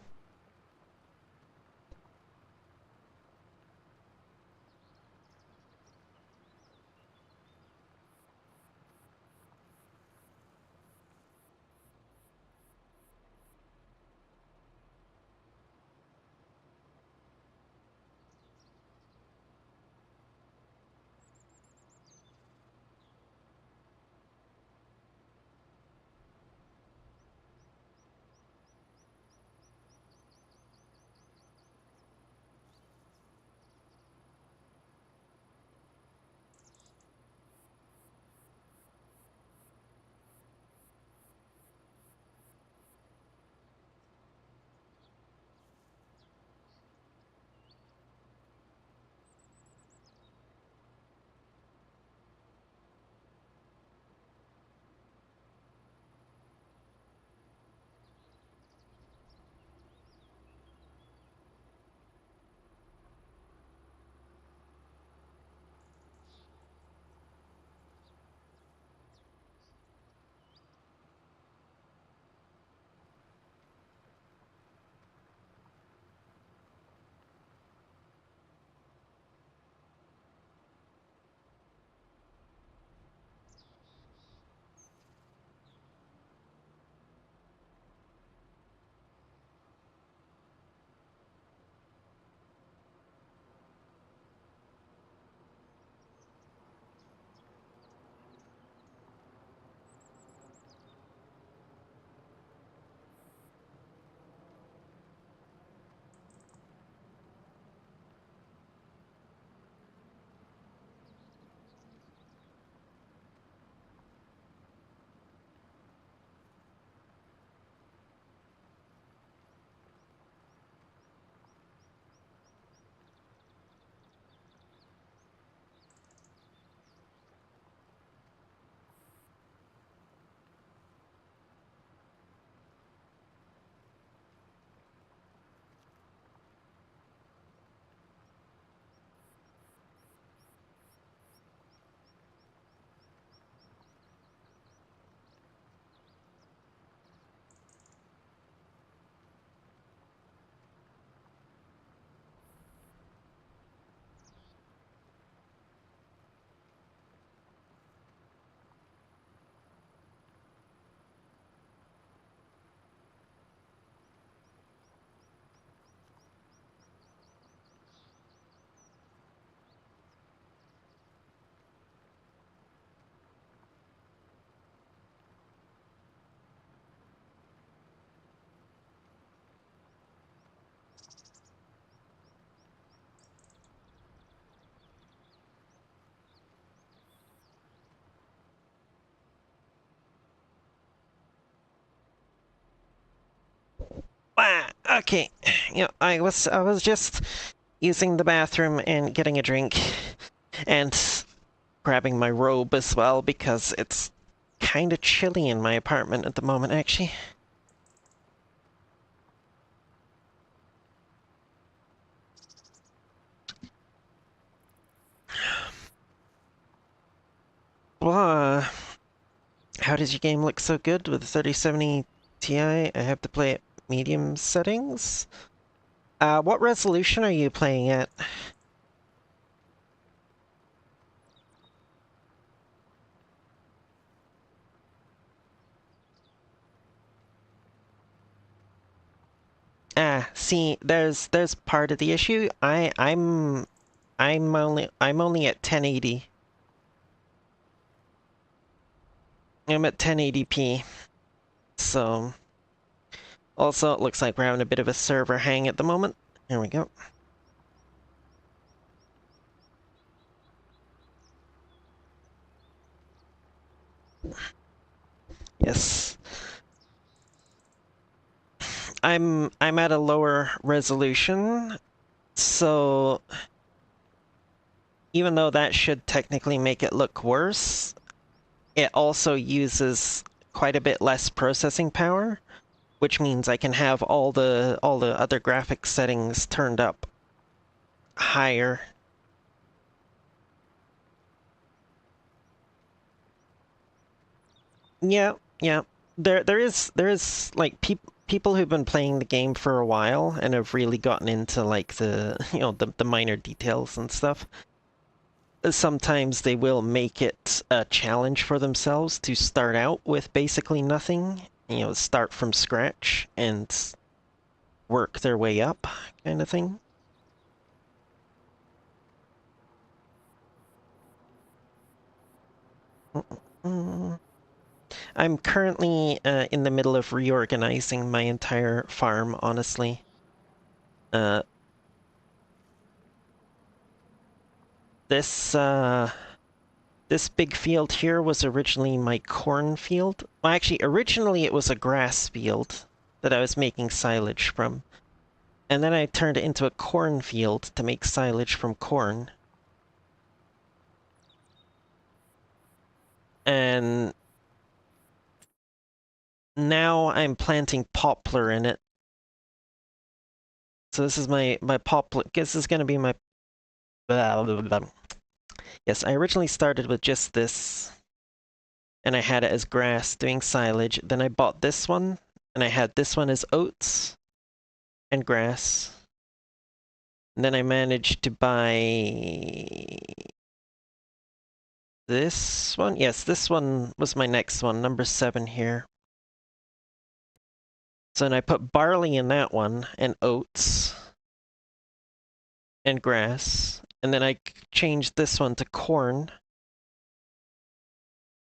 Okay. Yeah, I was just using the bathroom and getting a drink and grabbing my robe as well because it's kind of chilly in my apartment at the moment, actually. Well, how does your game look so good with the 3070 Ti? I have to play at medium settings. What resolution are you playing at? See, there's part of the issue. I'm only at 1080. I'm at 1080p. So also it looks like we're having a bit of a server hang at the moment. Here we go. Yes. I'm at a lower resolution, so even though that should technically make it look worse, it also uses quite a bit less processing power, which means I can have all the other graphics settings turned up higher. Yeah, yeah. There is like people who've been playing the game for a while and have really gotten into like the the minor details and stuff. Sometimes they will make it a challenge for themselves to start out with basically nothing, start from scratch and work their way up, kind of thing. I'm currently in the middle of reorganizing my entire farm, honestly. Uh, this this big field here was originally my corn field. Well, actually, originally it was a grass field that I was making silage from. And then I turned it into a corn field to make silage from corn. And now I'm planting poplar in it. So this is my poplar. This is going to be my... Yes, I originally started with just this. And I had it as grass doing silage. Then I bought this one. And I had this one as oats and grass. And then I managed to buy this one. Yes, this one was my next one, number 7 here. So then I put barley in that one, and oats, and grass. And then I changed this one to corn.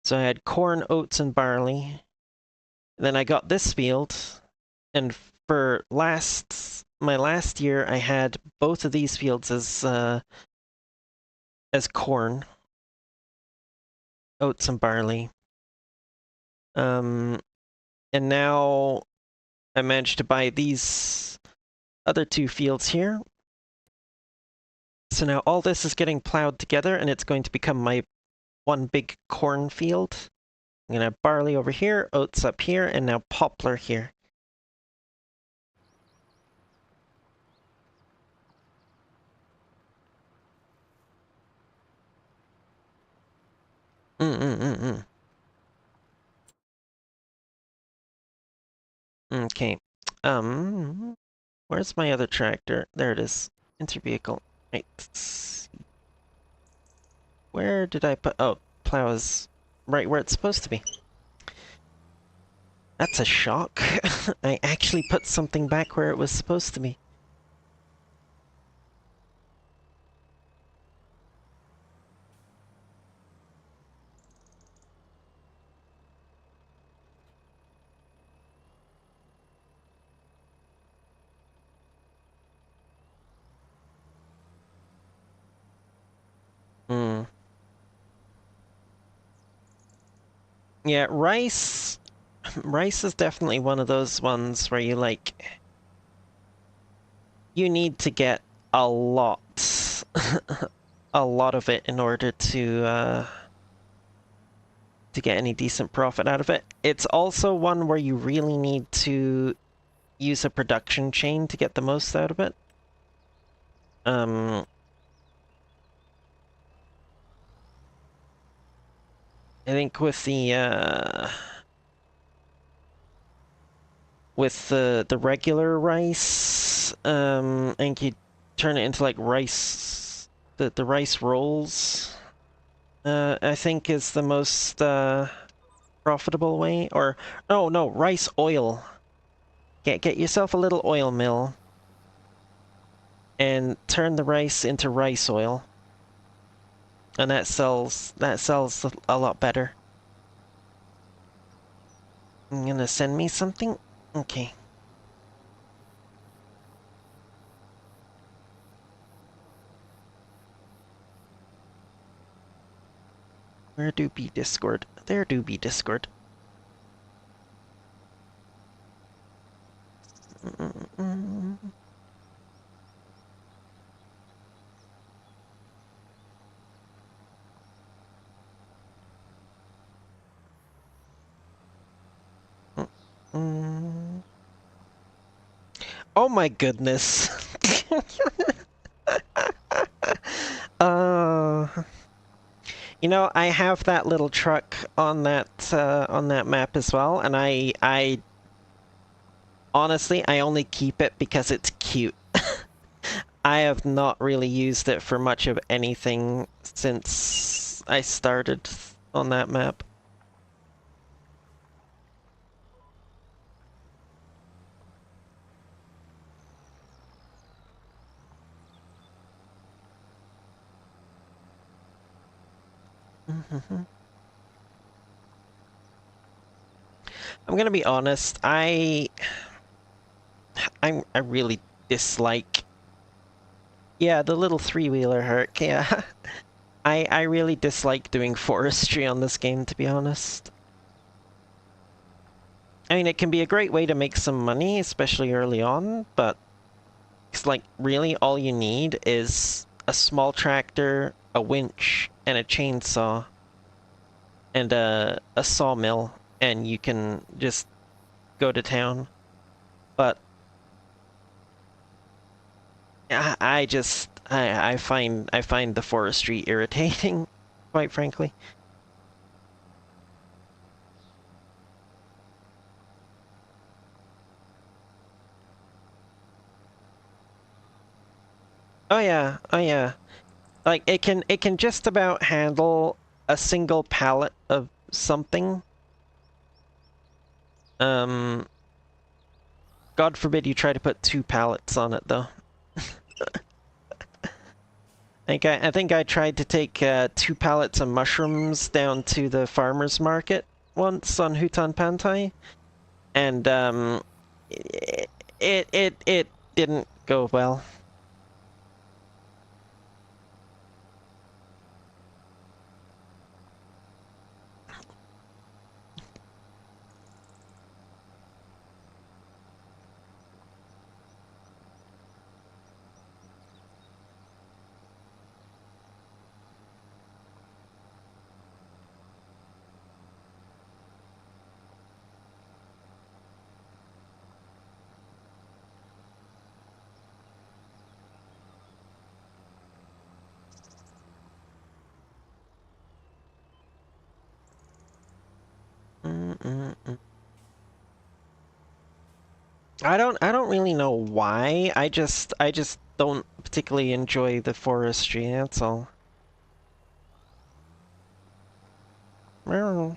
So I had corn, oats, and barley. And then I got this field, and for my last year, I had both of these fields as corn, oats, and barley. And now I managed to buy these other 2 fields here. So now all this is getting plowed together, and it's going to become my one big corn field. I'm gonna have barley over here, oats up here, and now poplar here. Mm-mm-mm-mm. Okay. Where's my other tractor? There it is. Enter vehicle. Right. Where did I put... Oh, plow is right where it's supposed to be. That's a shock. I actually put something back where it was supposed to be. Hmm. Yeah, rice... Rice is definitely one of those ones where you, like... You need to get a lot... a lot of it in order to get any decent profit out of it. It's also one where you really need to use a production chain to get the most out of it. I think with the regular rice, I think you turn it into like rice, the rice rolls. I think is the most profitable way. Or no, rice oil. Get yourself a little oil mill and turn the rice into rice oil. And that sells a lot better. You gonna send me something? Okay. Where do be Discord? There do be Discord. Oh my goodness. uh, you know, I have that little truck on that map as well, and I honestly I only keep it because it's cute. I have not really used it for much of anything since I started on that map. I'm gonna be honest, I really dislike. Yeah, the little three-wheeler Herc, yeah. I really dislike doing forestry on this game, to be honest. I mean, it can be a great way to make some money, especially early on, but it's like, really, all you need is a small tractor, a winch, and a chainsaw, and a sawmill, and you can just go to town. But I find the forestry irritating, quite frankly. Oh yeah, oh yeah. Like it can just about handle a single pallet of something. Um, God forbid you try to put 2 pallets on it though. I think I tried to take 2 pallets of mushrooms down to the farmer's market once on Hutan Pantai, and it didn't go well. I don't really know why. I just don't particularly enjoy the forestry, that's all. I don't know.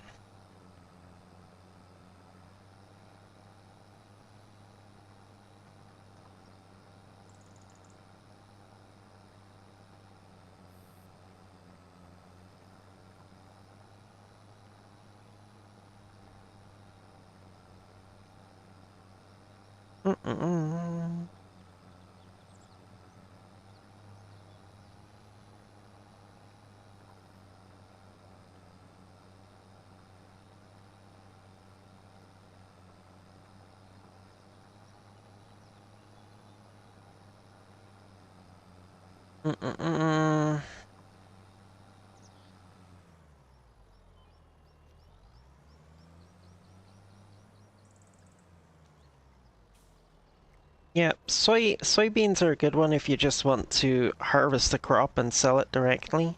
Yeah, soybeans are a good one if you just want to harvest the crop and sell it directly.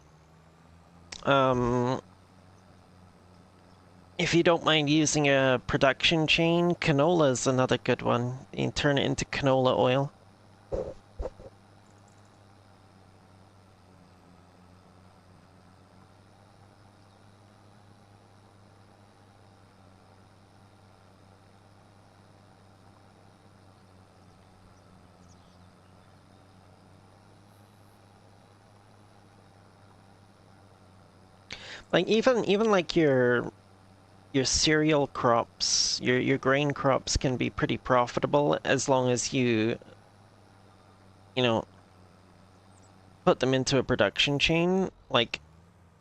Um, if you don't mind using a production chain, canola is another good one. You can turn it into canola oil. Like even like your cereal crops, your grain crops can be pretty profitable as long as you know, put them into a production chain. Like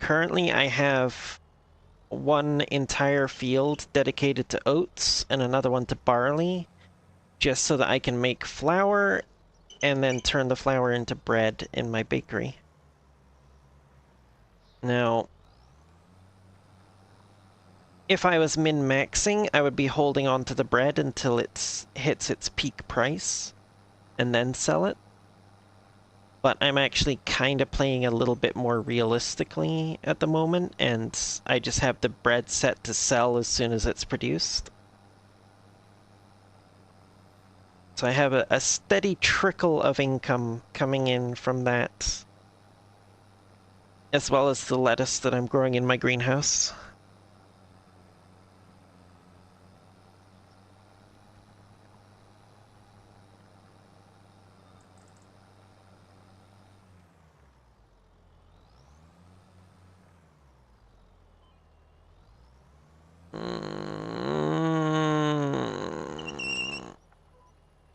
currently I have one entire field dedicated to oats and another one to barley, just so that I can make flour and then turn the flour into bread in my bakery. Now, if I was min-maxing, I would be holding on to the bread until it hits its peak price and then sell it. But I'm actually kind of playing a little bit more realistically at the moment, and I just have the bread set to sell as soon as it's produced. So I have a steady trickle of income coming in from that, as well as the lettuce that I'm growing in my greenhouse.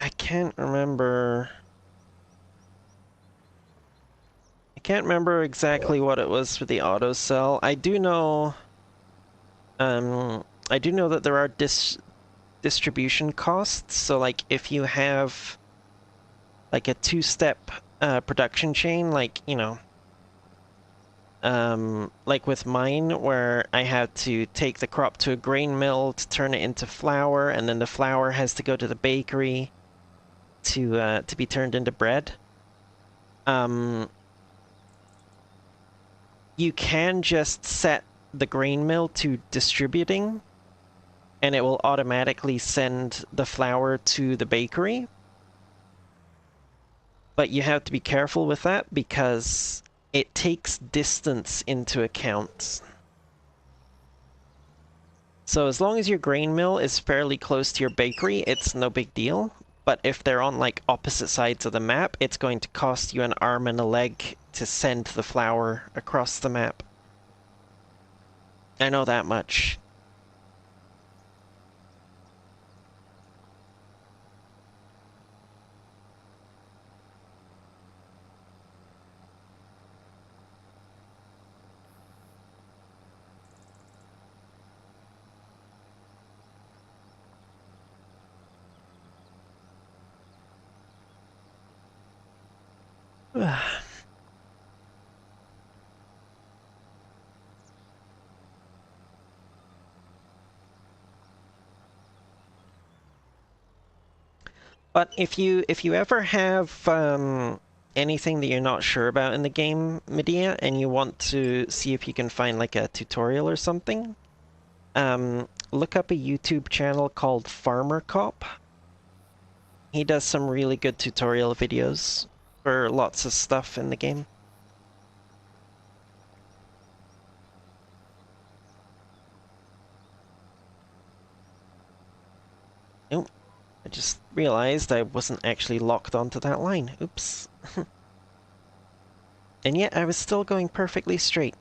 I can't remember. I can't remember exactly what it was for the auto sell. I do know that there are distribution costs. So like if you have like a two-step production chain, like, you know, like with mine, where I had to take the crop to a grain mill to turn it into flour, and then the flour has to go to the bakery to be turned into bread. You can just set the grain mill to distributing, and it will automatically send the flour to the bakery. But you have to be careful with that because it takes distance into account. So as long as your grain mill is fairly close to your bakery, it's no big deal. But if they're on like opposite sides of the map, it's going to cost you an arm and a leg to send the flour across the map. I know that much. But if you ever have anything that you're not sure about in the game, Medea, and you want to see if you can find like a tutorial or something, look up a YouTube channel called Farmer Cop. He does some really good tutorial videos for lots of stuff in the game. Oh, I just realized I wasn't actually locked onto that line. Oops. And yet I was still going perfectly straight.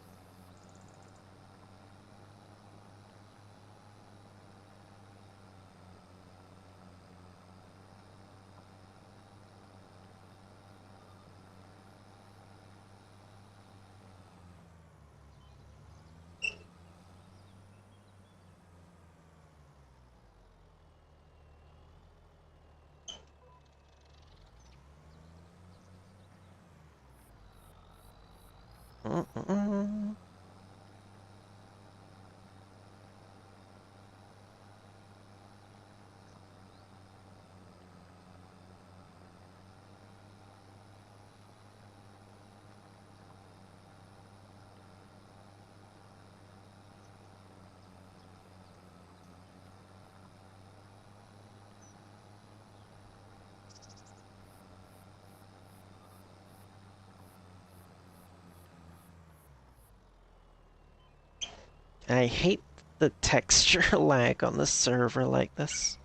I hate the texture lag on the server like this.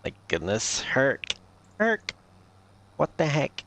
My goodness, Herc. Herc! What the heck?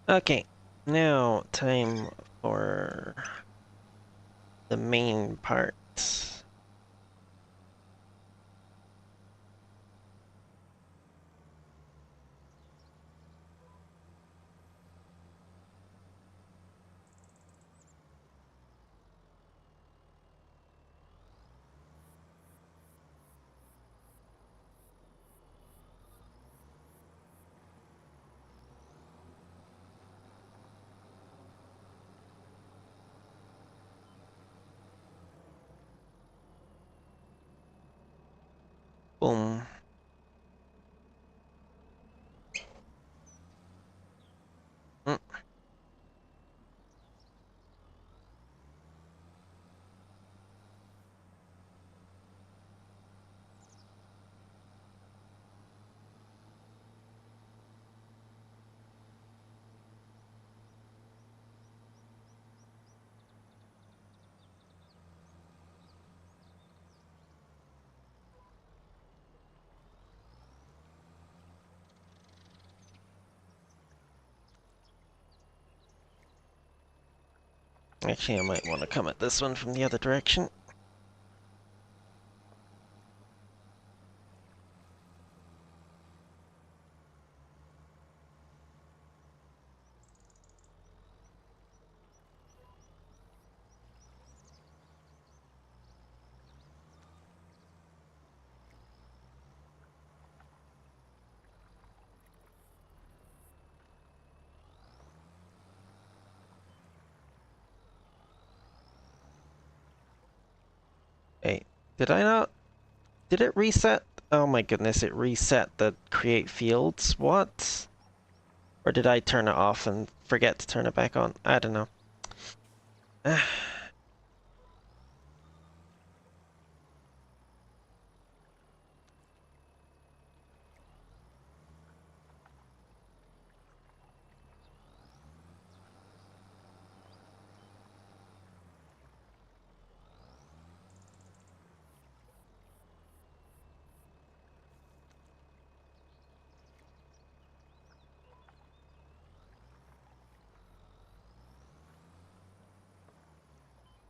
Okay, now time for the main part. Boom. Mm. Actually, I might want to come at this one from the other direction. Hey, did I not? Did it reset? Oh my goodness, it reset the create fields. What? Or did I turn it off and forget to turn it back on? I don't know.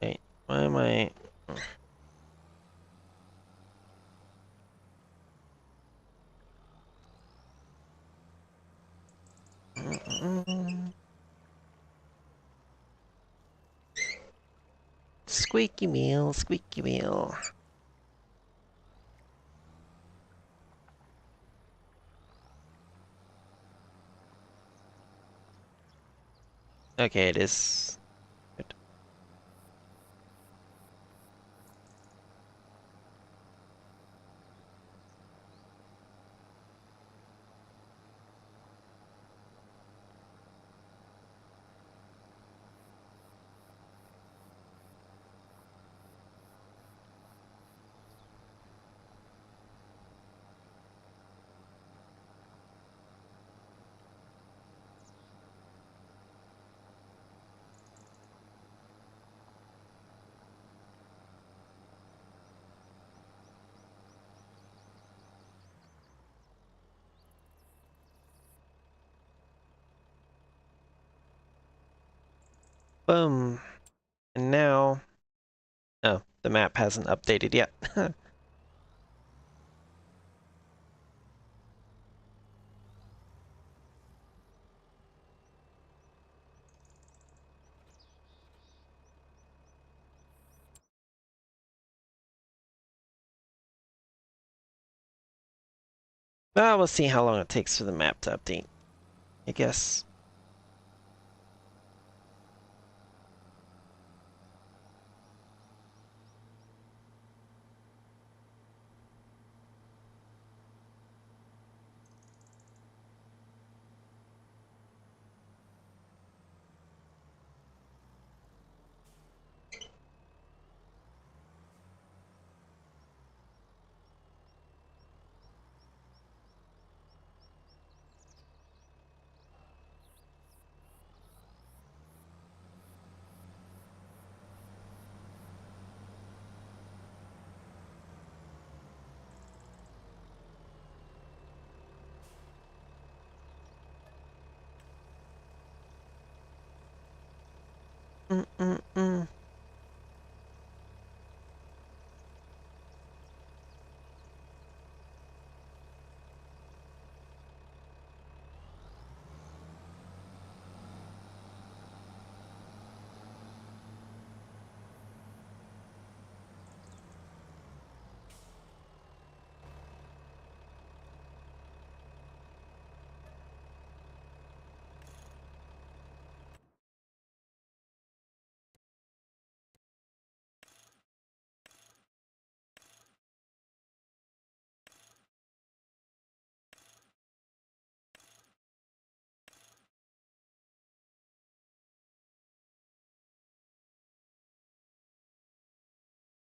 Wait, why am I... Squeaky wheel, squeaky wheel. Okay, it is. Good. Boom. And now... Oh, the map hasn't updated yet. Well, we'll see how long it takes for the map to update, I guess. Mm-mm-mm.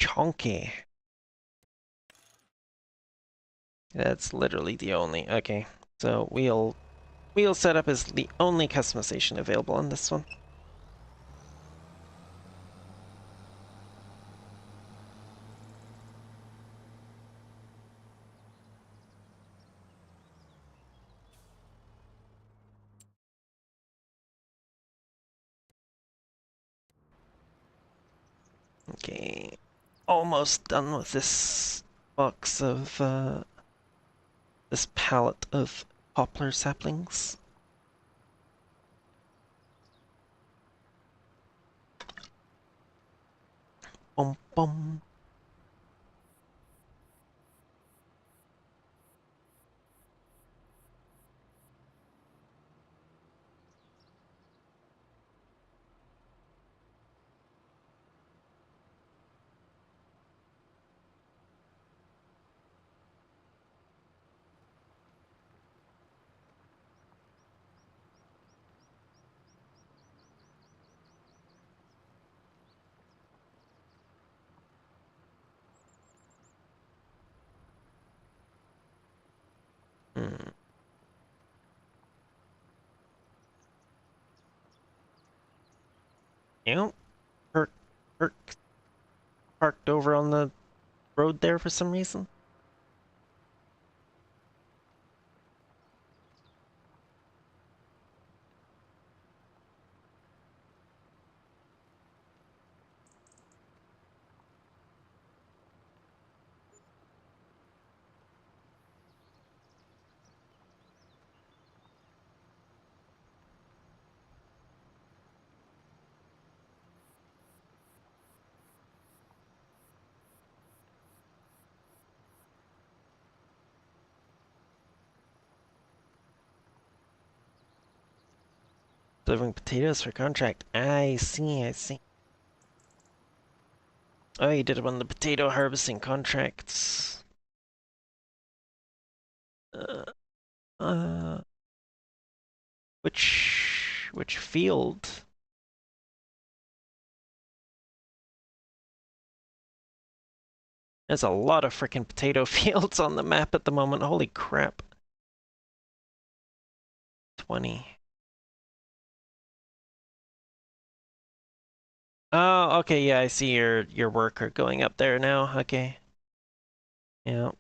Chonky. That's literally the only. Okay, so wheel setup is the only customization available on this one. Okay, almost done with this box of this pallet of poplar saplings. Bum bum. Mm. Yep, Perk, Perk parked over on the road there for some reason. Delivering potatoes for contract. I see, I see. Oh, you did it on the potato harvesting contracts. Uh, uh, which field? There's a lot of freaking potato fields on the map at the moment. Holy crap. 20. Oh, okay, yeah, I see your worker going up there now. Okay. Yeah.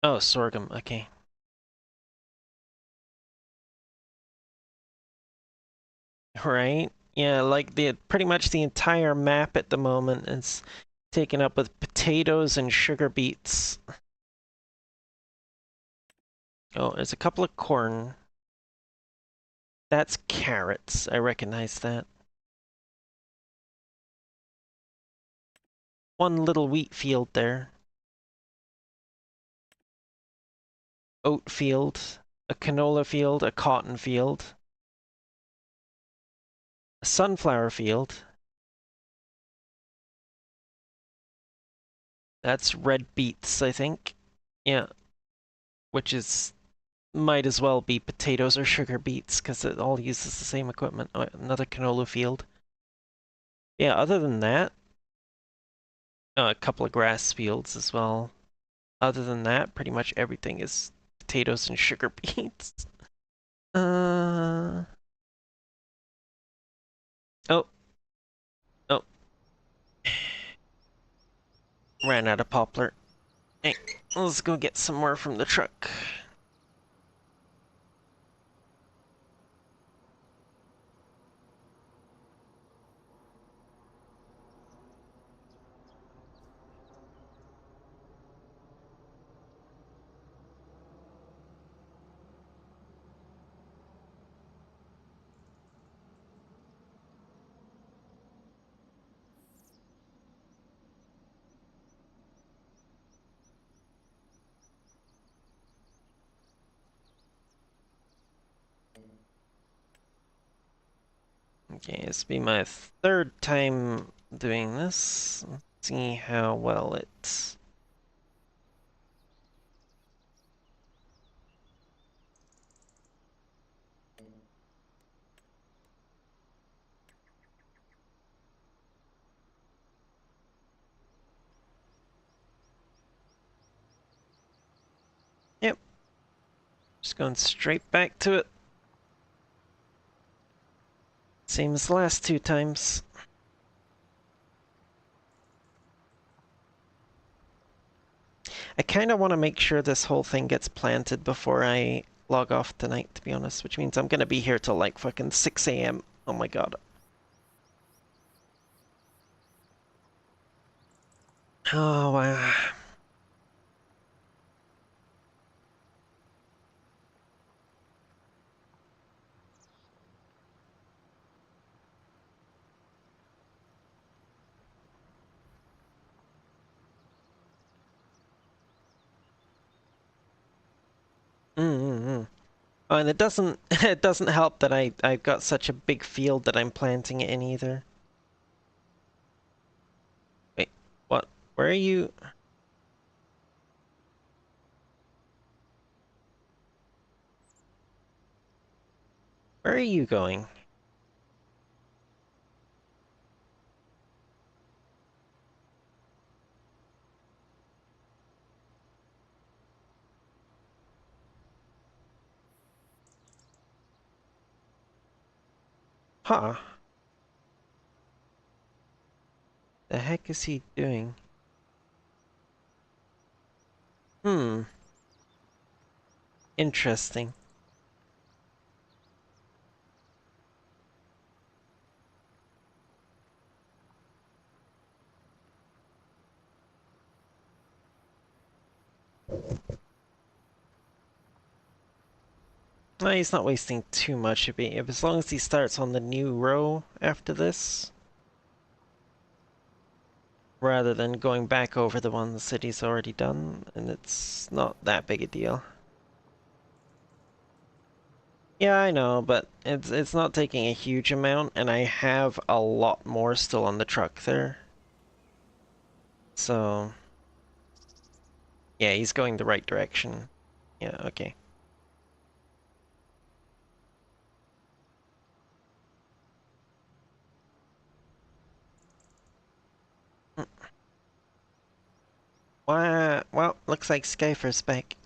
Oh, sorghum. Okay. Right? Yeah, like the pretty much the entire map at the moment is taken up with potatoes and sugar beets. Oh, there's a couple of corn. That's carrots. I recognize that. One little wheat field there. Oat field, a canola field, a cotton field, a sunflower field. That's red beets, I think. Yeah, which is might as well be potatoes or sugar beets because it all uses the same equipment. Oh, another canola field. Yeah, other than that, a couple of grass fields as well. Other than that, pretty much everything is potatoes and sugar beets. Uh... Oh, oh. Ran out of poplar. Hey, let's go get some more from the truck. Okay, this will be my third time doing this. Let's see how well it's... Yep, just going straight back to it. Same as the last two times. I kind of want to make sure this whole thing gets planted before I log off tonight, to be honest, which means I'm going to be here till like fucking 6 a.m. Oh my god. Oh, wow. Mm-hmm. Oh, and it doesn't it doesn't help that I've got such a big field that I'm planting it in either. Wait, what? Where are you? Where are you going? Huh? The heck is he doing? Hmm. Interesting. Well, he's not wasting too much of it. As long as he starts on the new row after this, rather than going back over the ones that he's already done, and it's not that big a deal. Yeah, I know, but it's not taking a huge amount, and I have a lot more still on the truck there. So, yeah, he's going the right direction. Yeah, okay. Mm. Well, looks like Skyfer's back.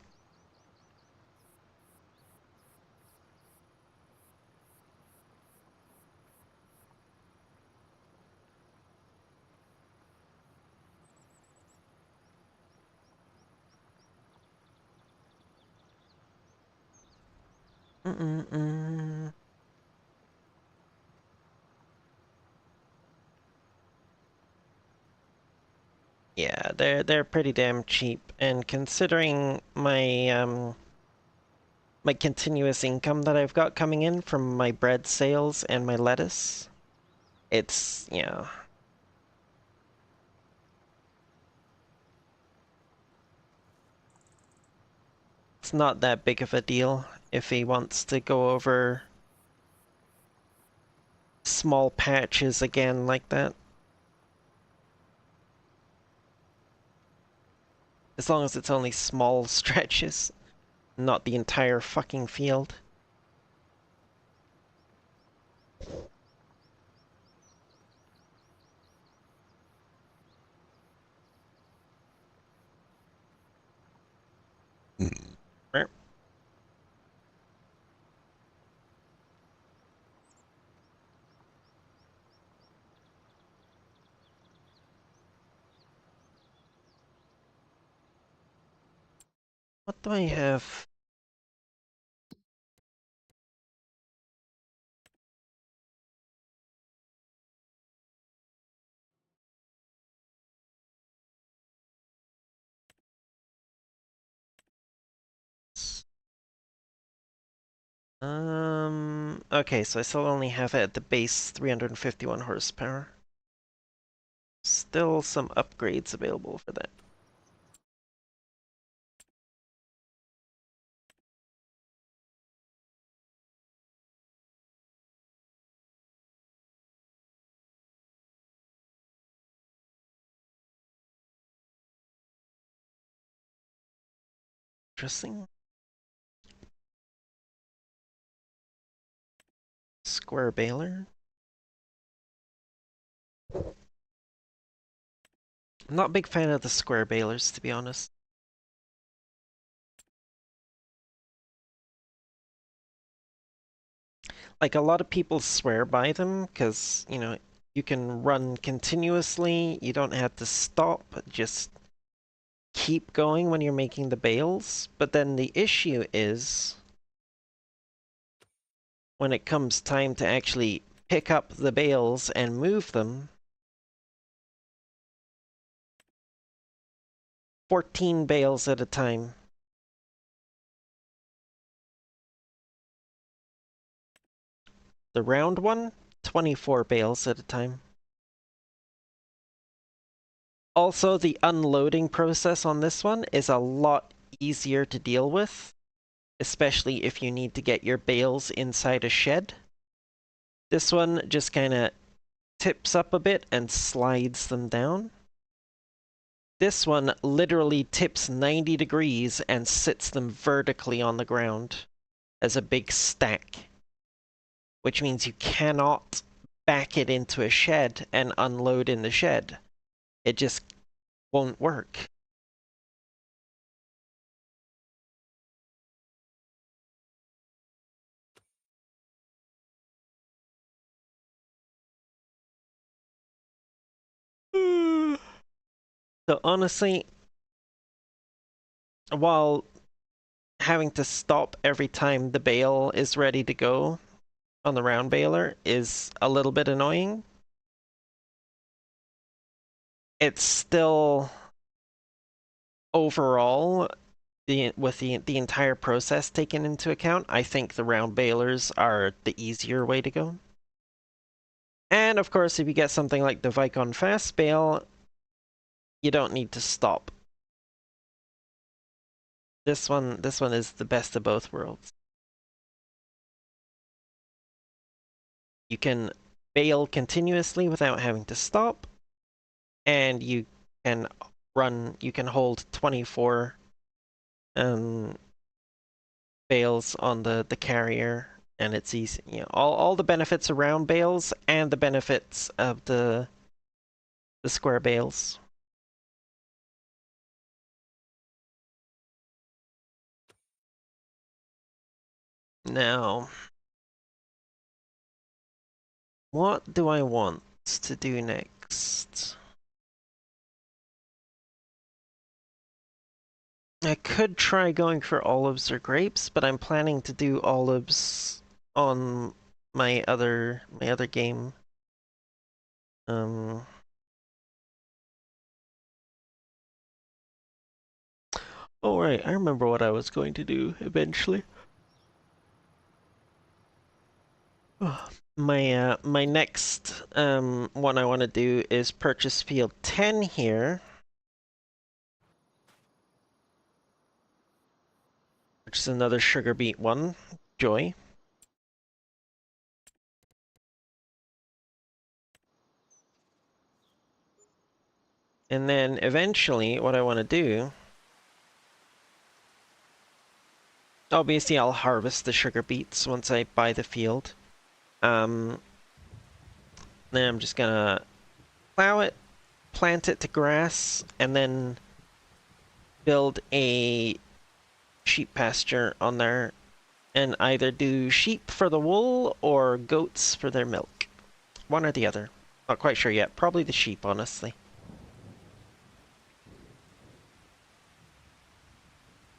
Mm-mm-mm. Yeah, they're pretty damn cheap, and considering my continuous income that I've got coming in from my bread sales and my lettuce, it's, yeah, it's not that big of a deal if he wants to go over small patches again like that. As long as it's only small stretches, not the entire fucking field. What do I have? Okay, so I still only have it at the base 351 horsepower. Still some upgrades available for that. Interesting. Square baler. I'm not a big fan of the square balers, to be honest. Like, a lot of people swear by them because, you know, you can run continuously, you don't have to stop, just keep going when you're making the bales. But then the issue is when it comes time to actually pick up the bales and move them, 14 bales at a time. The round one, 24 bales at a time. Also, the unloading process on this one is a lot easier to deal with, especially if you need to get your bales inside a shed. This one just kind of tips up a bit and slides them down. This one literally tips 90 degrees and sits them vertically on the ground as a big stack, which means you cannot back it into a shed and unload in the shed. It just won't work. So honestly, while having to stop every time the bale is ready to go on the round baler is a little bit annoying, it's still overall with the entire process taken into account, I think the round balers are the easier way to go. And of course, if you get something like the Vicon Fast Bale, you don't need to stop. This one is the best of both worlds. You can bale continuously without having to stop, and you can hold 24 bales on the carrier, and it's easy. You know, all the benefits around bales and the benefits of the square bales. Now, what do I want to do next? I could try going for olives or grapes, but I'm planning to do olives on my other game. Oh right, I remember what I was going to do eventually. My next one I want to do is purchase field 10 here, which is another sugar beet one, Joy. And then eventually what I want to do, obviously I'll harvest the sugar beets once I buy the field. Then I'm just gonna plow it, plant it to grass, and then build a sheep pasture on there and either do sheep for the wool or goats for their milk. One or the other. Not quite sure yet. Probably the sheep, honestly.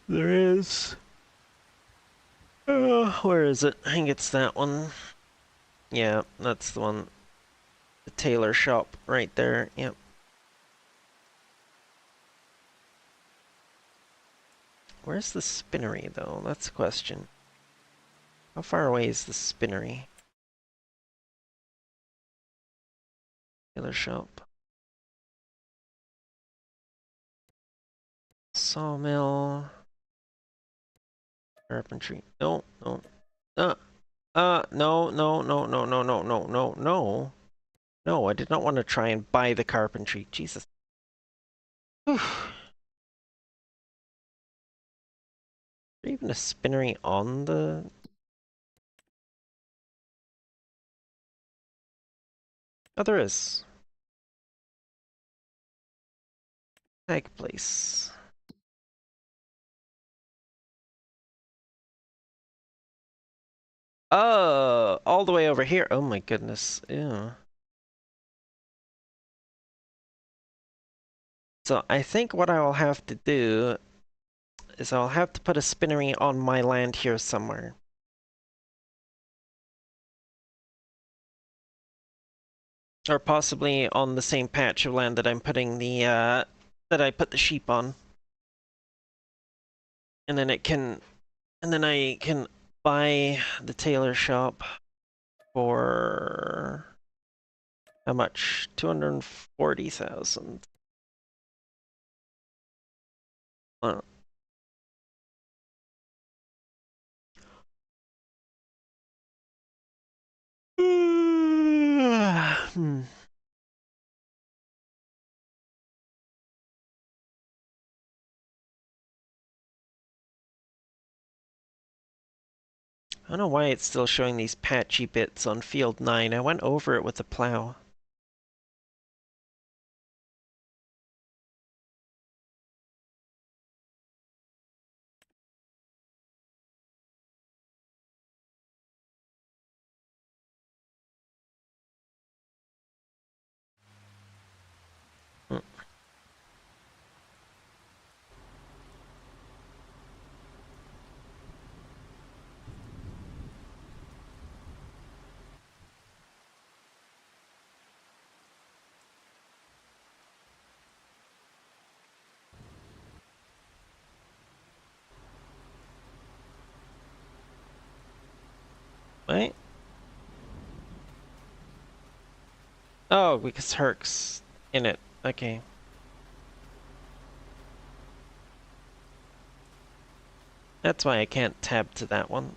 There is. Where is it? I think it's that one. Yeah, that's the one. The tailor shop right there. Yep. Where's the spinnery, though? That's the question. How far away is the spinnery? Tailor shop. Sawmill. Carpentry. No, no. No, no, no, no, no, no, no, no, no. No, I did not want to try and buy the carpentry. Jesus. Whew. Is there even a spinnery on the... Oh, there is. Tag place. Oh, all the way over here. Oh my goodness. Ew. So I think what I will have to do is I'll have to put a spinnery on my land here somewhere. Or possibly on the same patch of land that I'm putting the, that I put the sheep on. And then I can buy the tailor shop for how much? 240,000. Well, hmm. I don't know why it's still showing these patchy bits on field 9. I went over it with the plow. Hmm. Right? Oh, because Herc's in it. Okay. That's why I can't tab to that one.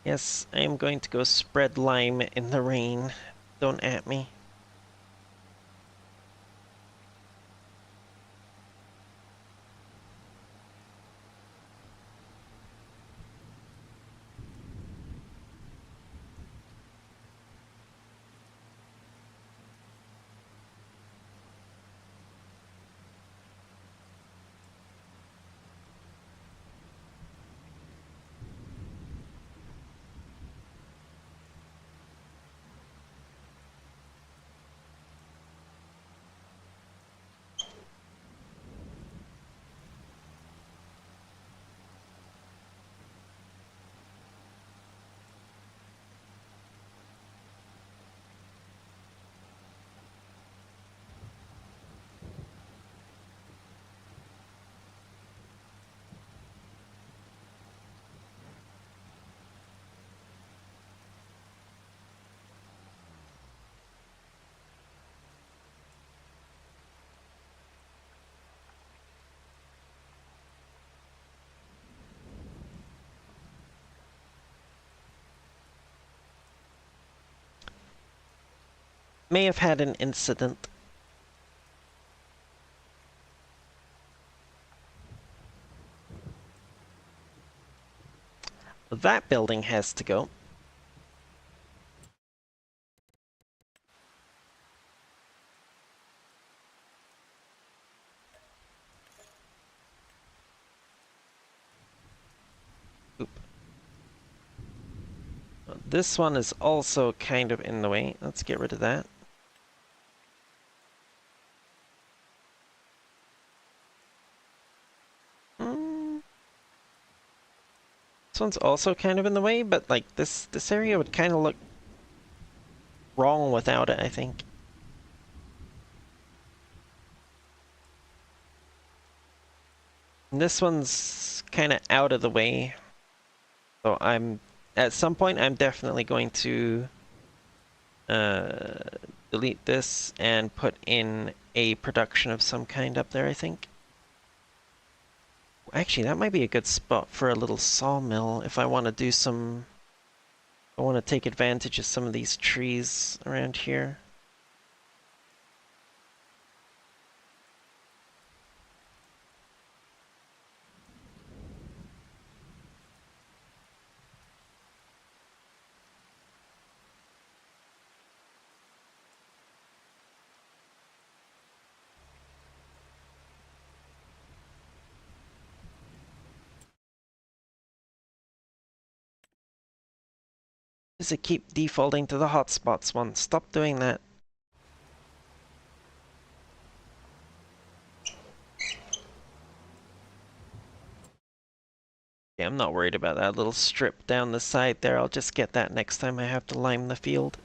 Yes, I am going to go spread lime in the rain. Don't at me. May have had an incident. that building has to go. Oop. This one is also kind of in the way. Let's get rid of that. This one's also kind of in the way, but like this area would kind of look wrong without it, I think. And this one's kind of out of the way. So at some point I'm definitely going to delete this and put in a production of some kind up there, I think. Actually, that might be a good spot for a little sawmill if I want to do some... I want to take advantage of some of these trees around here. Does it keep defaulting to the hotspots one? Stop doing that. Yeah, I'm not worried about that little strip down the side there. I'll just get that next time I have to lime the field.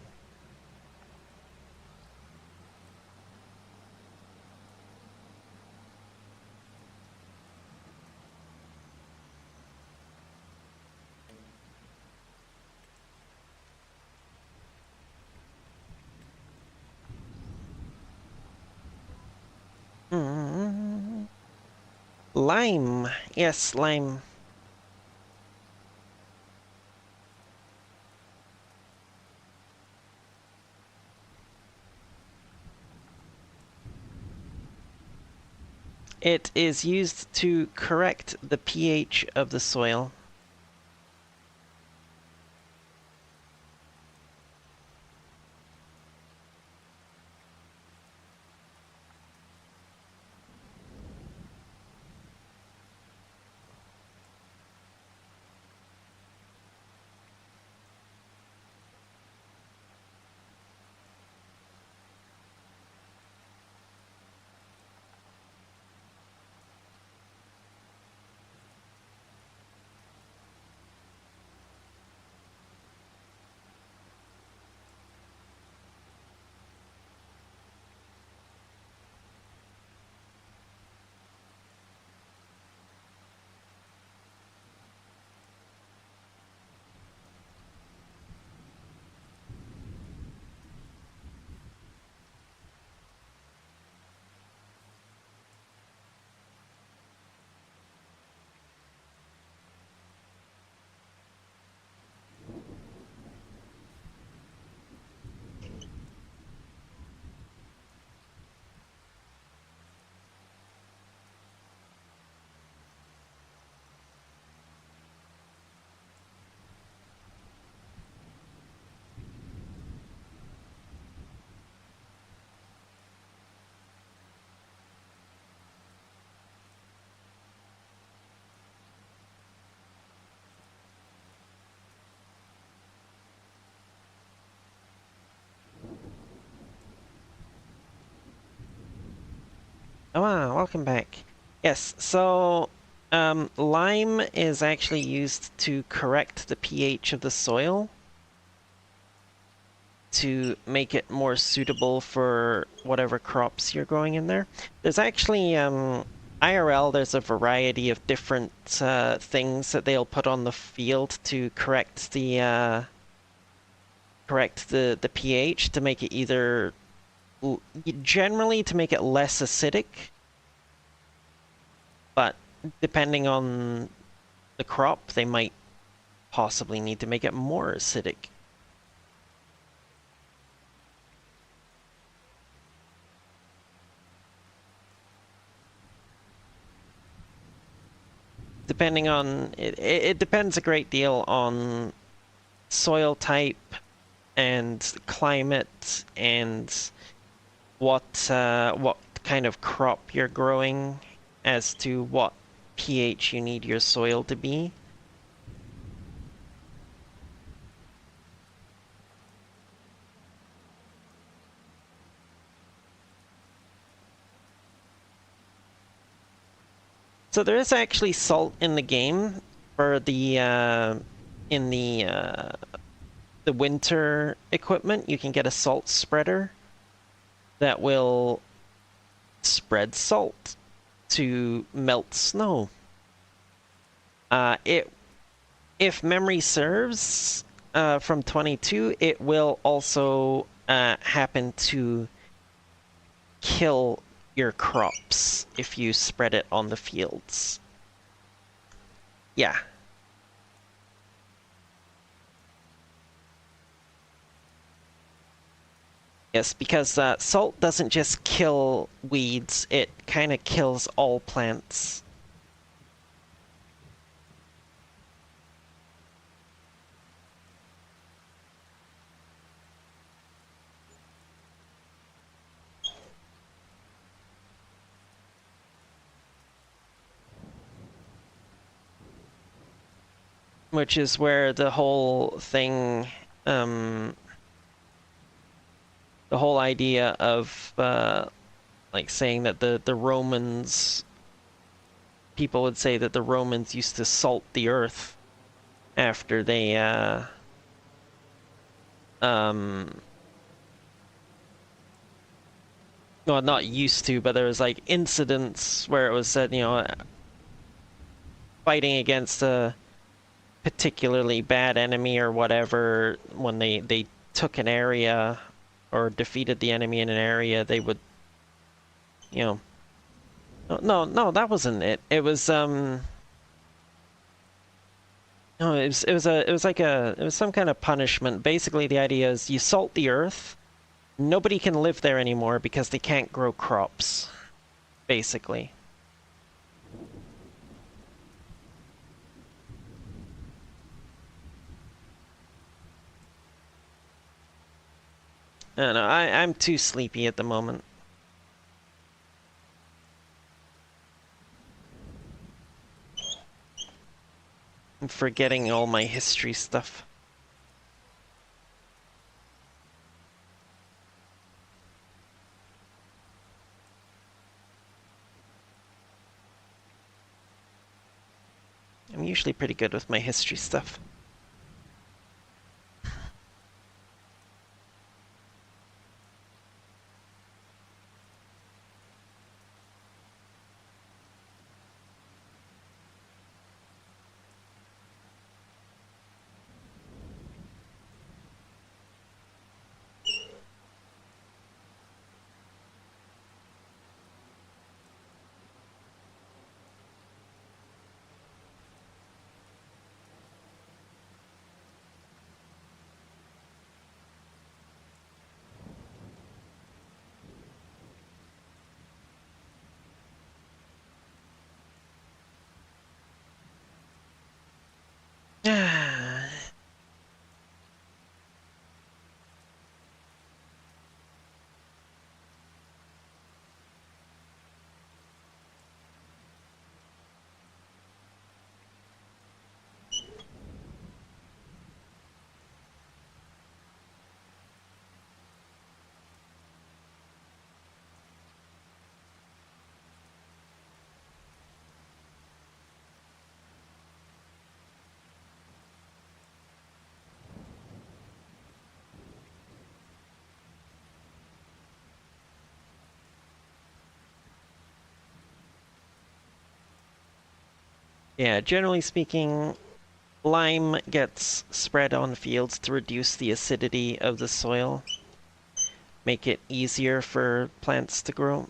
Lime. Yes, lime. It is used to correct the pH of the soil. Oh, welcome back. Yes, so lime is actually used to correct the pH of the soil to make it more suitable for whatever crops you're growing in there. There's actually IRL, there's a variety of different things that they'll put on the field to correct the pH to make it either generally to make it less acidic, but depending on the crop, they might possibly need to make it more acidic. depending on it depends a great deal on soil type and climate and what kind of crop you're growing as to what pH you need your soil to be. So there is actually salt in the game for in the winter equipment. You can get a salt spreader that will spread salt to melt snow. If memory serves, from 22, it will also happen to kill your crops if you spread it on the fields. Yeah. Yes, because salt doesn't just kill weeds, it kind of kills all plants. Which is where the whole thing, the whole idea of like saying that the Romans, people would say that the Romans used to salt the earth after they well, not used to, but there was like incidents where it was said, you know, fighting against a particularly bad enemy or whatever, when they took an area or defeated the enemy in an area, they would, you know, no, that wasn't it. It was no, it was like it was some kind of punishment. Basically, the idea is you salt the earth, nobody can live there anymore because they can't grow crops, basically. I don't know, I'm too sleepy at the moment. I'm forgetting all my history stuff. I'm usually pretty good with my history stuff. Yeah, generally speaking, lime gets spread on fields to reduce the acidity of the soil, make it easier for plants to grow.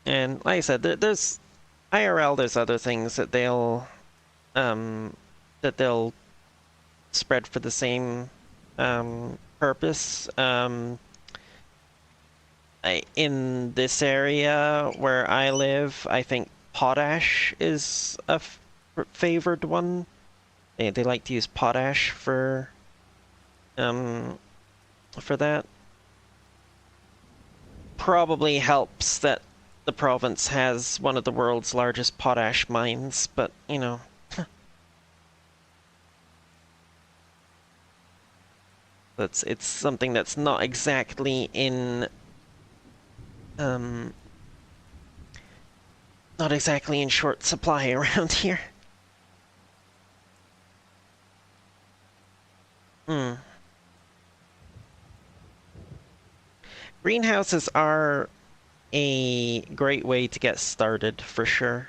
And like I said, there's IRL, there's other things that they'll spread for the same purpose. In this area where I live, I think potash is a favored one. They like to use potash um for that. Probably helps that the province has one of the world's largest potash mines, but you know, it's something that's not exactly in um not exactly in short supply around here. Hmm. Greenhouses are a great way to get started for sure.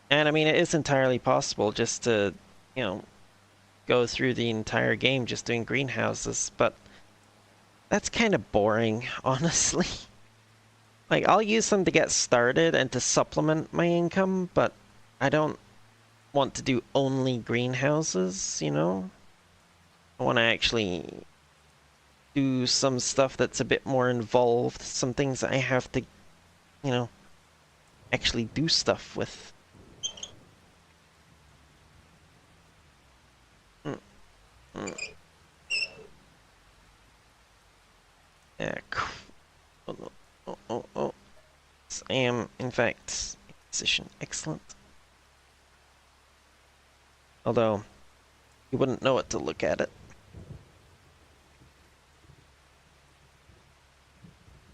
And I mean, it is entirely possible just to, you know, go through the entire game just doing greenhouses, but that's kind of boring, honestly. Like, I'll use them to get started and to supplement my income, but I don't want to do only greenhouses, you know? I want to actually do some stuff that's a bit more involved, some things that I have to, you know, actually do stuff with. Mm, mm. Yeah, oh, no. Oh. I am, in fact, in position. Excellent. Although, you wouldn't know it to look at it.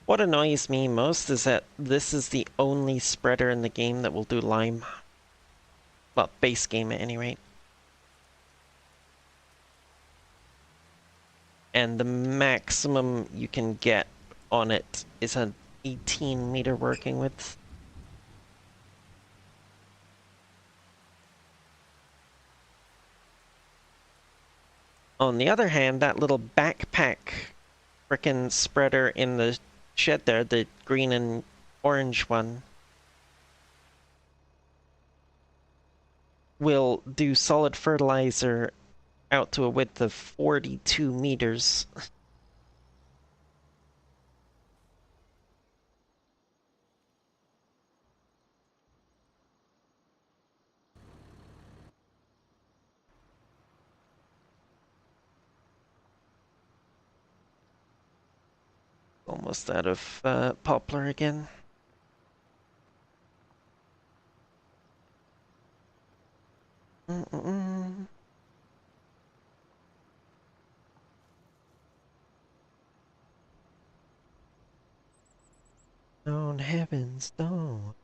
What annoys me most is that this is the only spreader in the game that will do lime. Well, base game at any rate. And the maximum you can get on it is an 18-meter working width. On the other hand, that little backpack frickin' spreader in the shed there, the green and orange one, will do solid fertilizer out to a width of 42 meters. Almost out of poplar again. Stone heavens, no.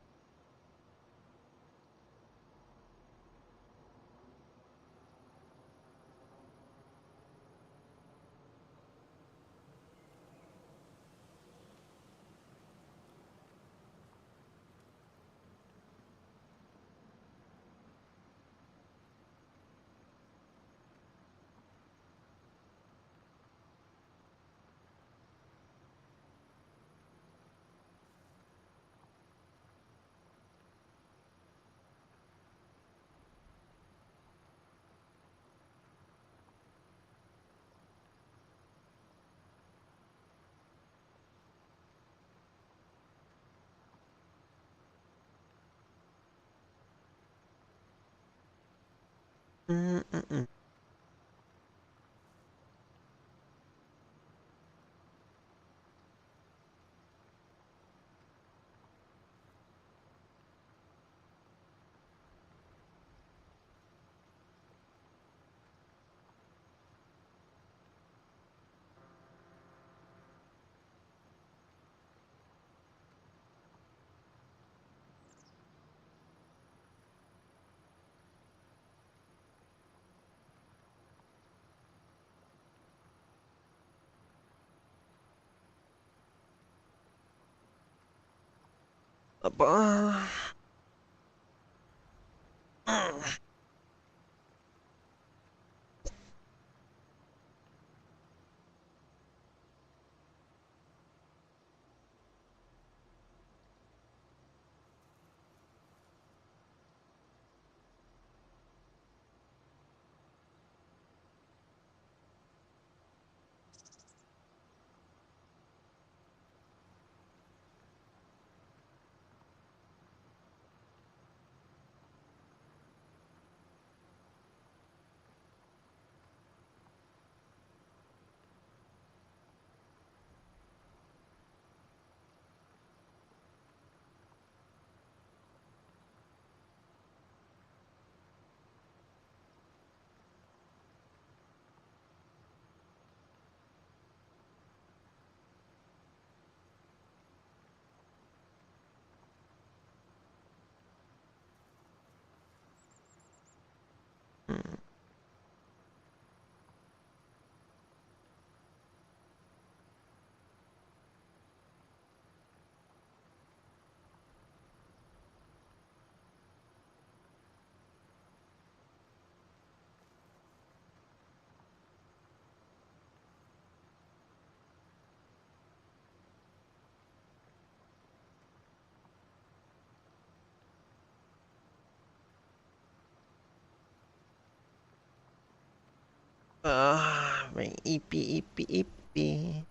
My eepy.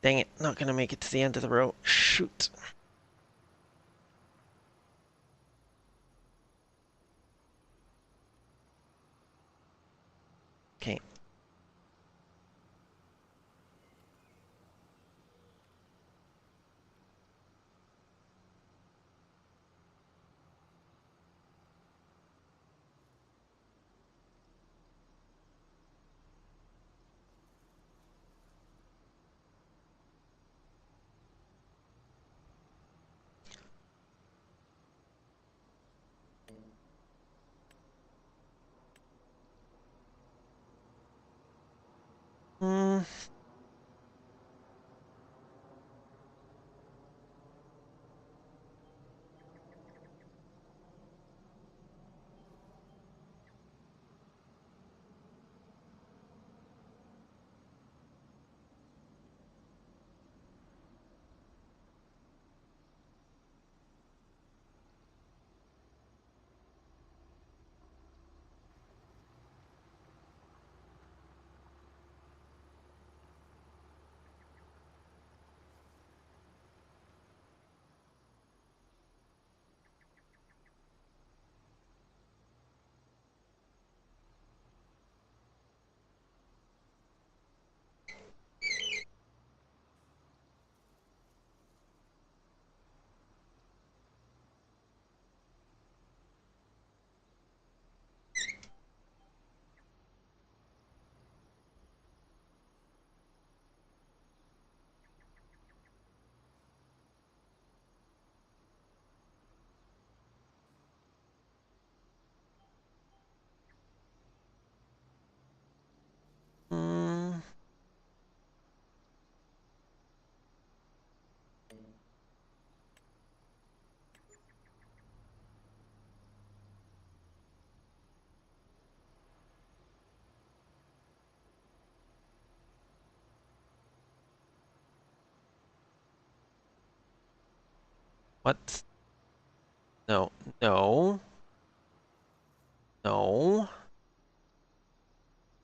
Dang it, not gonna make it to the end of the row. Shoot. Okay. Hmm. Hmm. What? No. No. No.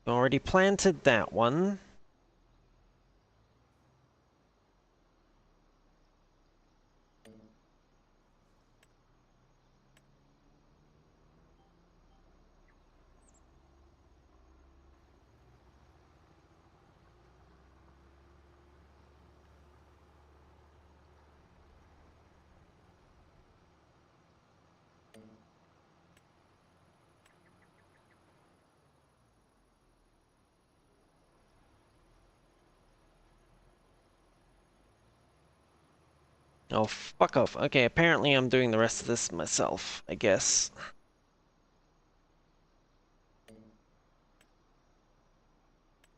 You already planted that one. Oh, fuck off. Okay, apparently I'm doing the rest of this myself, I guess.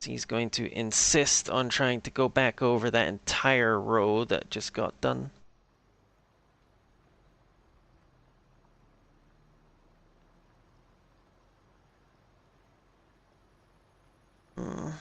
He's going to insist on trying to go back over that entire row that just got done. Hmm.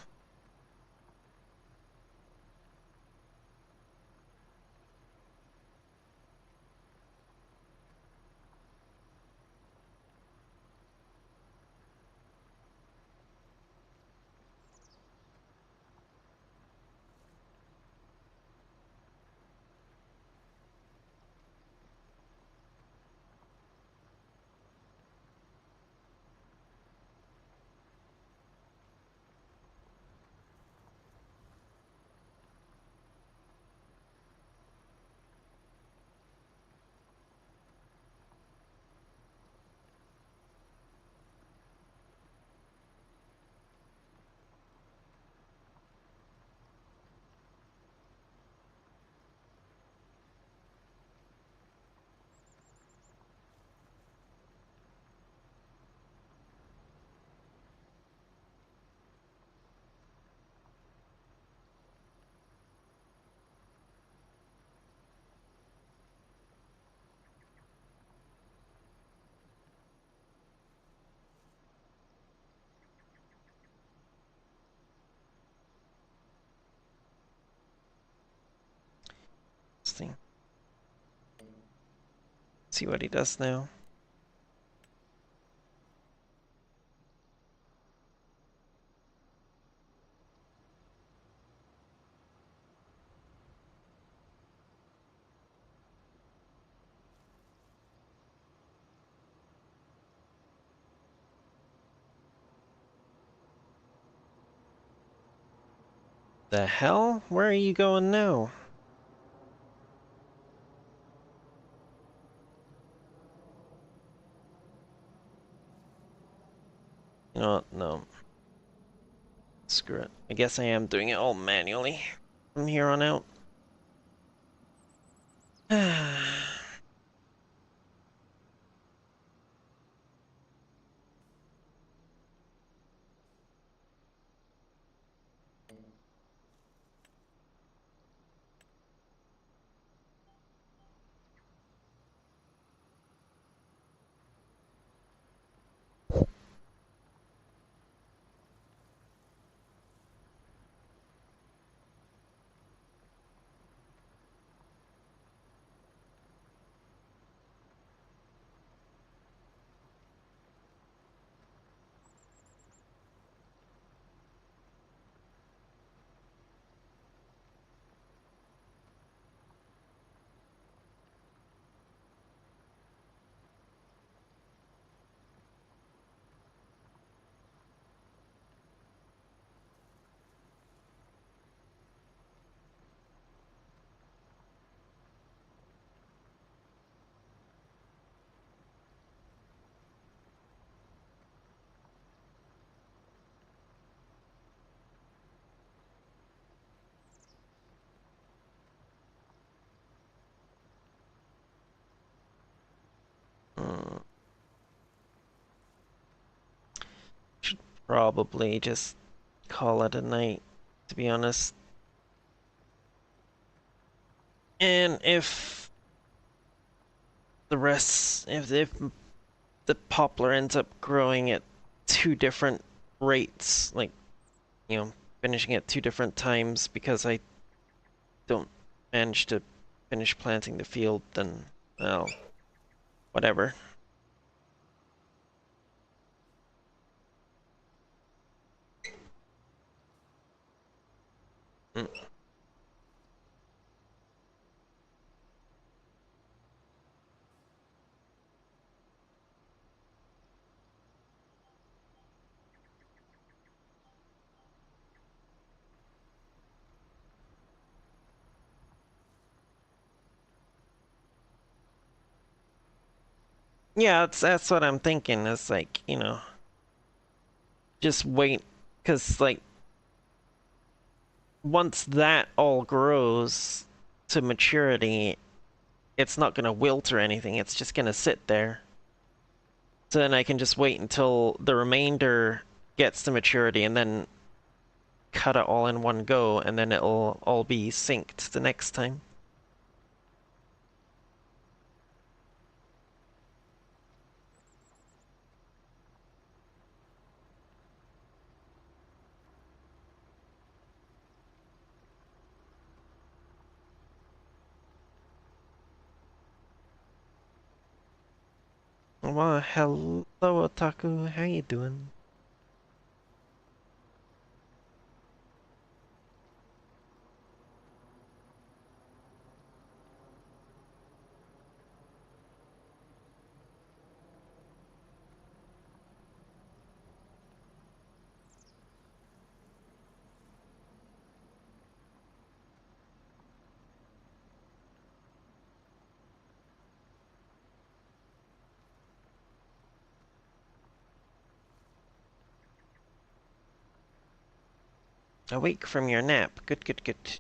This thing. See what he does now. The hell? Where are you going now? You know what? No. Screw it. I guess I am doing it all manually from here on out. Hmm. Should probably just call it a night, to be honest. And if if the poplar ends up growing at two different rates, like, finishing at two different times because I don't manage to finish planting the field, then, well, whatever. Mm. Yeah, that's what I'm thinking. It's like, just wait, because, like, once that all grows to maturity, it's not gonna wilt or anything. It's just gonna sit there. So then I can just wait until the remainder gets to maturity and then cut it all in one go, and then it'll all be synced the next time. Well, hello, Otaku. How you doing? Awake from your nap. Good, good, good.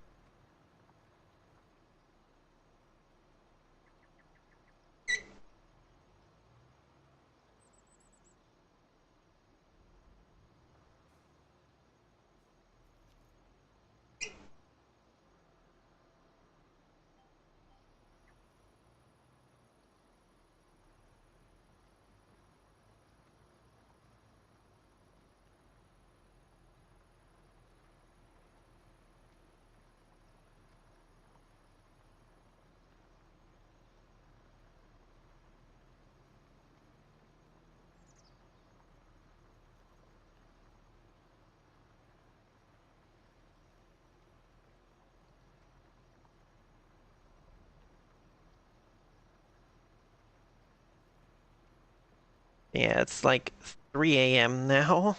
Yeah, it's like 3 a.m. now.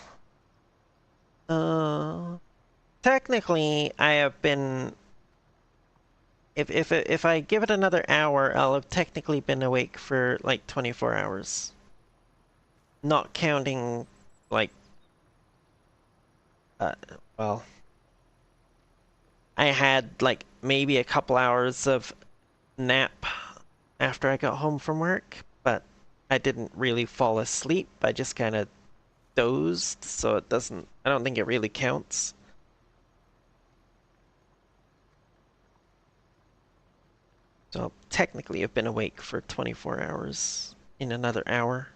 Uh, technically, I have been. If I give it another hour, I'll have technically been awake for like 24 hours. Not counting, like, uh, well, I had like maybe a couple hours of nap after I got home from work, but I didn't really fall asleep. I just kind of dozed, so it doesn't, I don't think it really counts. So technically I've been awake for 24 hours in another hour.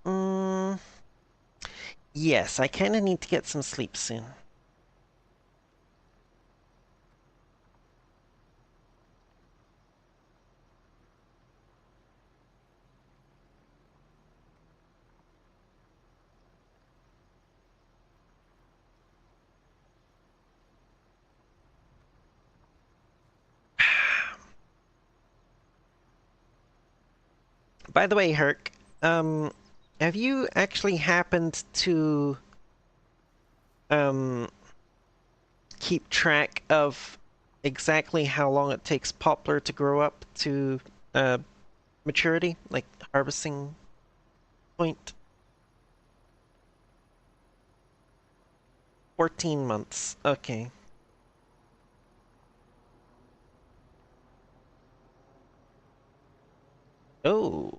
Mm, yes, I kind of need to get some sleep soon. By the way, Herc, um, have you actually happened to um keep track of exactly how long it takes poplar to grow up to uh maturity, like harvesting point? 14 months. Okay. Oh,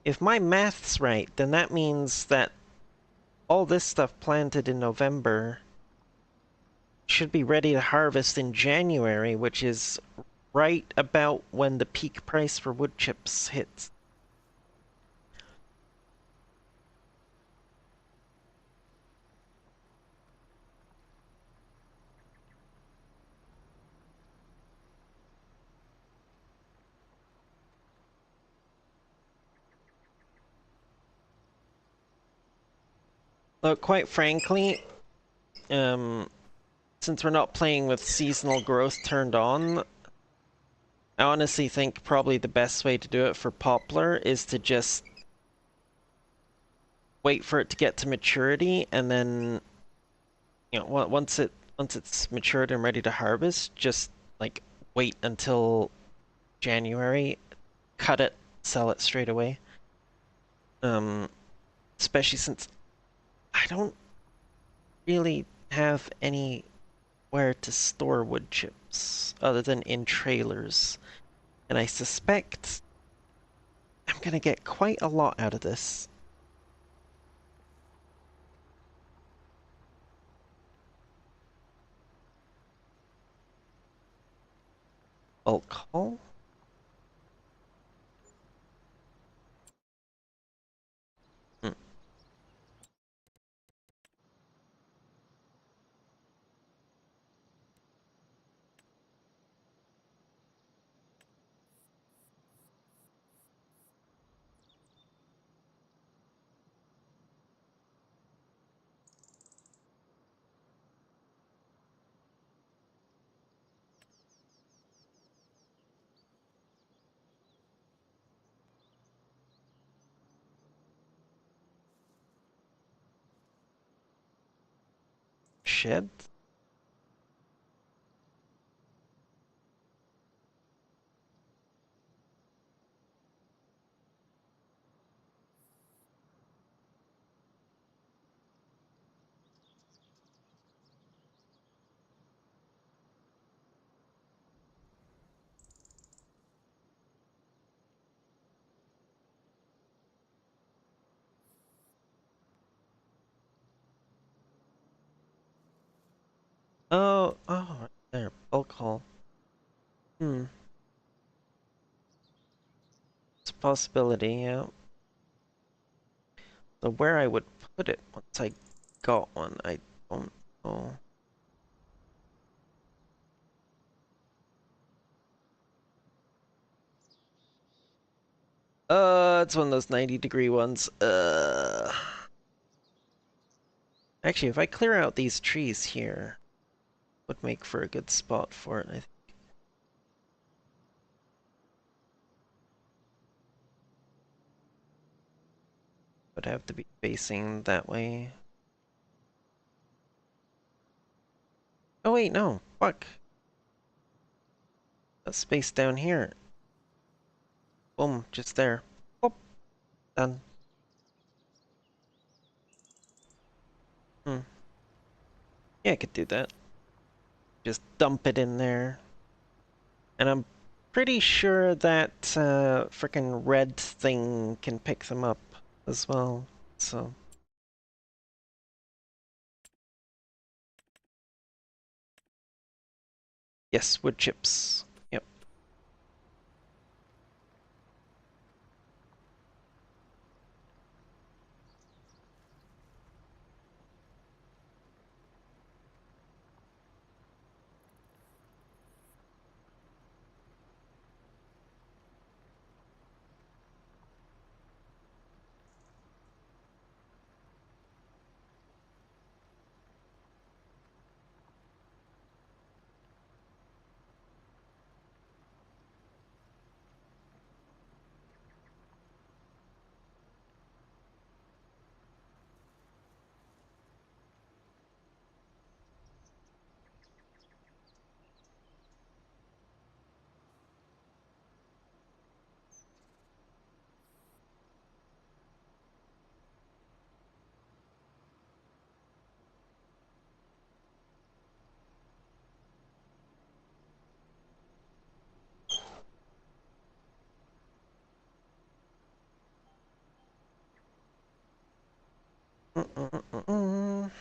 if my math's right, then that means that all this stuff planted in November should be ready to harvest in January, which is right about when the peak price for wood chips hits. Look, quite frankly, um, since we're not playing with seasonal growth turned on, I honestly think probably the best way to do it for poplar is to just wait for it to get to maturity, and then, you know, once it's matured and ready to harvest, just like wait until January, cut it, sell it straight away. Um, Especially since I don't really have anywhere to store wood chips other than in trailers, and I suspect I'm gonna get quite a lot out of this. Bulk haul? Hmm. Shed? Oh, right there, bulk haul. Hmm, it's a possibility, yeah. So where I would put it once I got one, I don't know. It's one of those 90-degree ones. Actually, if I clear out these trees here, would make for a good spot for it, I think. Would have to be facing that way. Oh wait, no. Fuck. A space down here. Boom, just there. Oh, done. Hmm. Yeah, I could do that. Just dump it in there. And I'm pretty sure that frickin' red thing can pick them up as well. So, yes, wood chips. Yep. Mm-mm-mm-mm.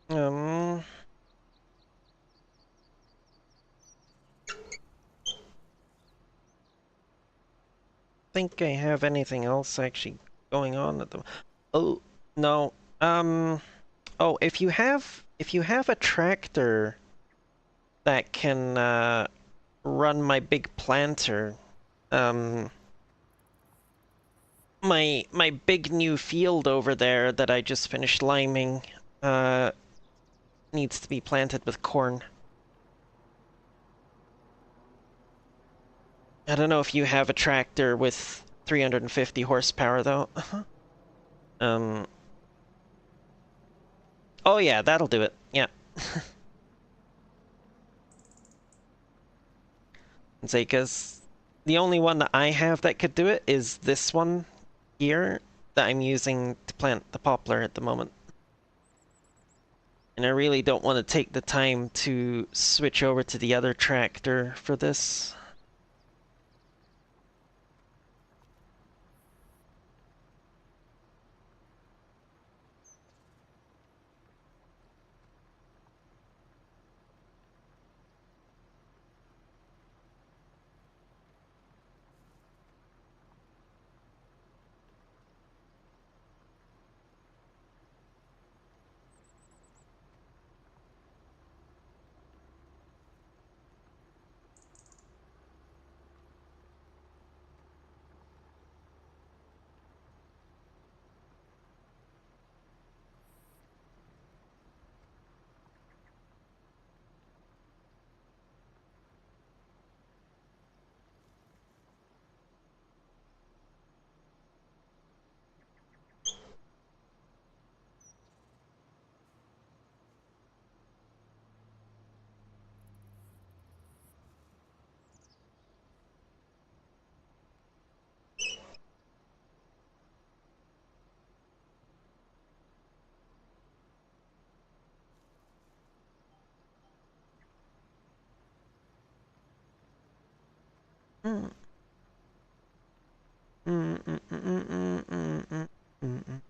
Um, think I have anything else actually going on at the. Oh no. Um. Oh, if you have a tractor that can run my big planter, um, my big new field over there that I just finished liming, uh, needs to be planted with corn. I don't know if you have a tractor with 350 horsepower though. Um. Oh yeah, that'll do it. Yeah. Say, because the only one that I have that could do it is this one here that I'm using to plant the poplar at the moment. And I really don't want to take the time to switch over to the other tractor for this. Mm. Mm, mm, mm, mm, mm, mm, mm, mm, mm.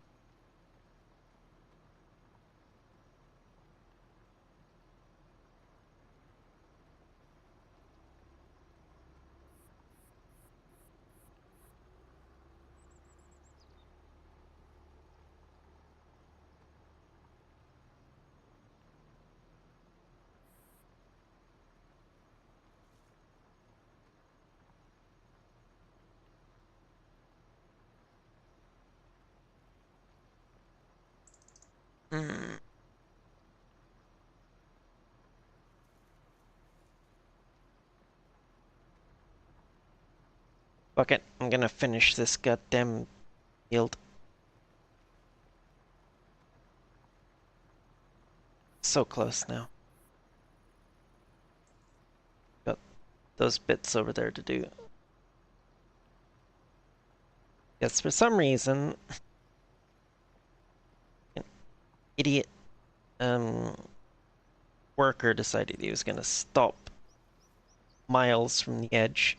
Mm. Fuck it, I'm gonna finish this goddamn field. So close now. Got those bits over there to do. Yes, for some reason, an idiot worker decided he was gonna stop miles from the edge.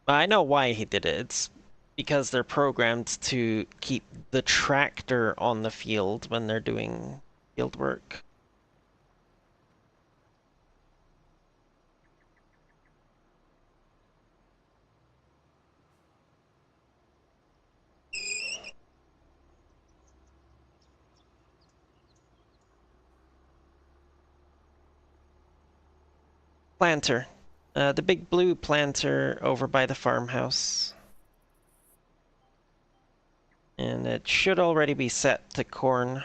I know why he did it. It's because they're programmed to keep the tractor on the field when they're doing field work. Planter. The big blue planter over by the farmhouse. And it should already be set to corn.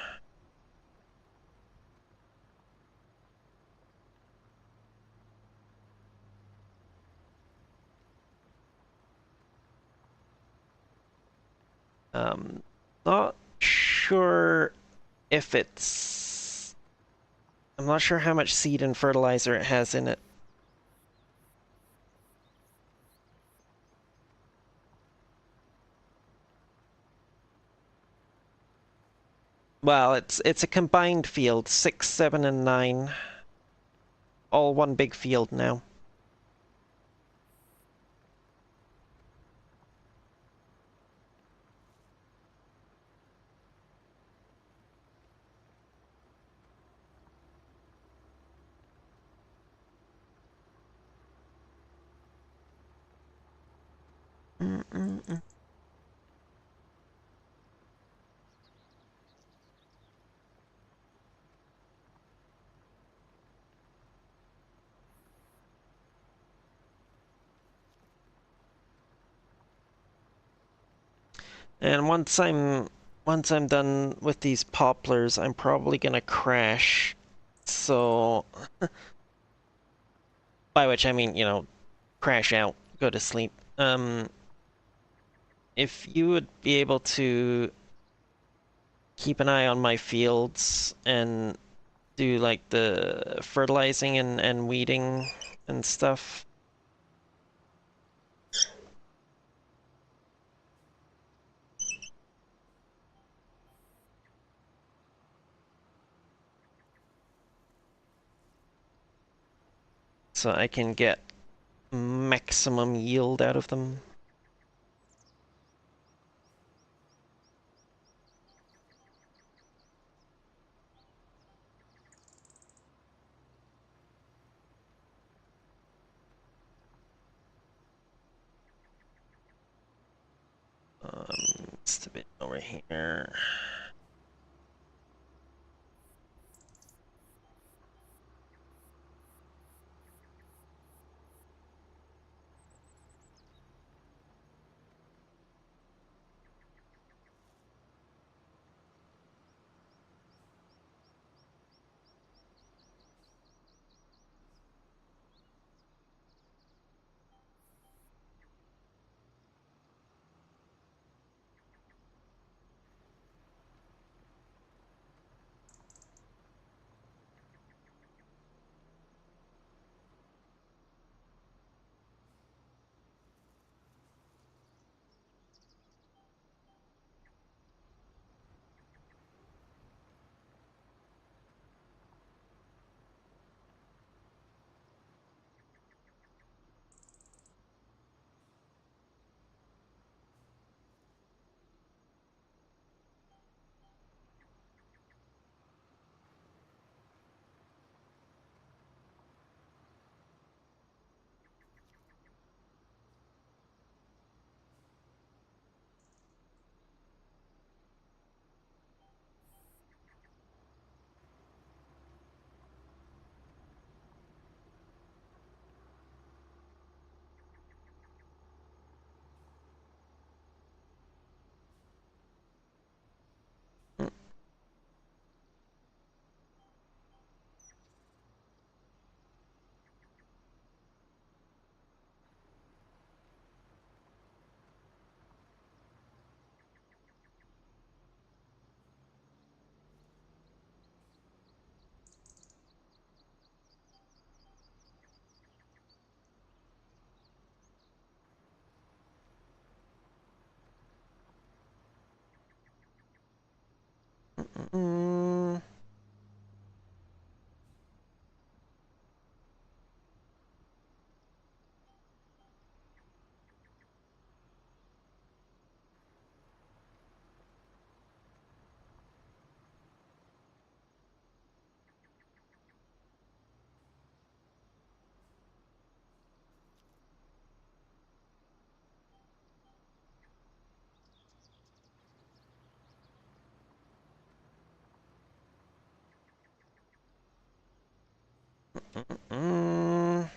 Not sure if it's... I'm not sure how much seed and fertilizer it has in it. Well, it's a combined field, 6, 7, and 9. All one big field now. Mm-mm-mm. And once I'm done with these poplars, I'm probably gonna crash. So, by which I mean, crash out, go to sleep. If you would be able to keep an eye on my fields and do like the fertilizing and weeding and stuff. So I can get maximum yield out of them. It's a bit over here. Mm, mm.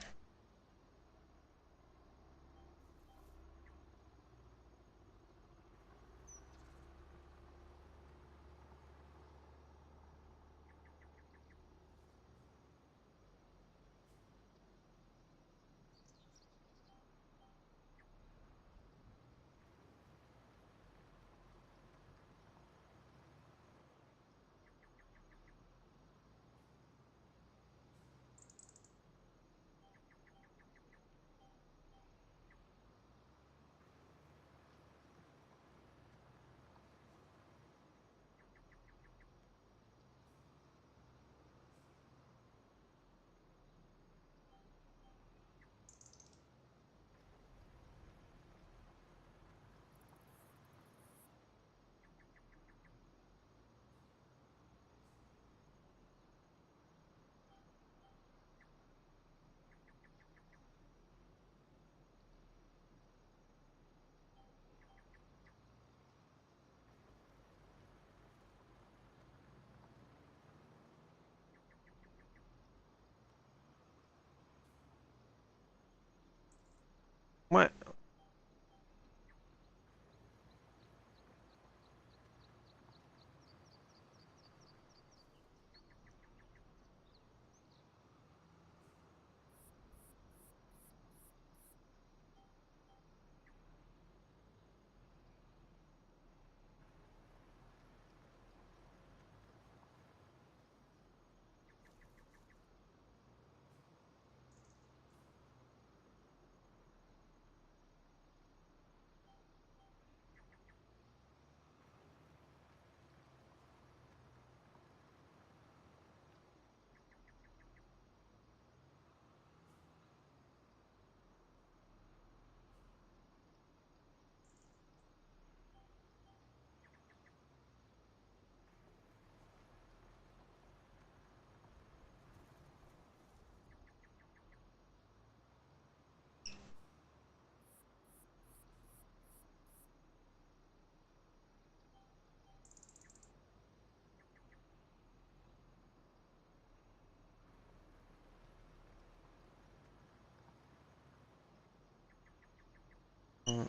Mm.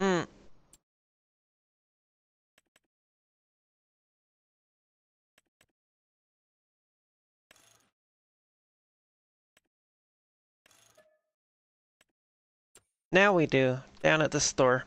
Mm. Now we do, down at the store.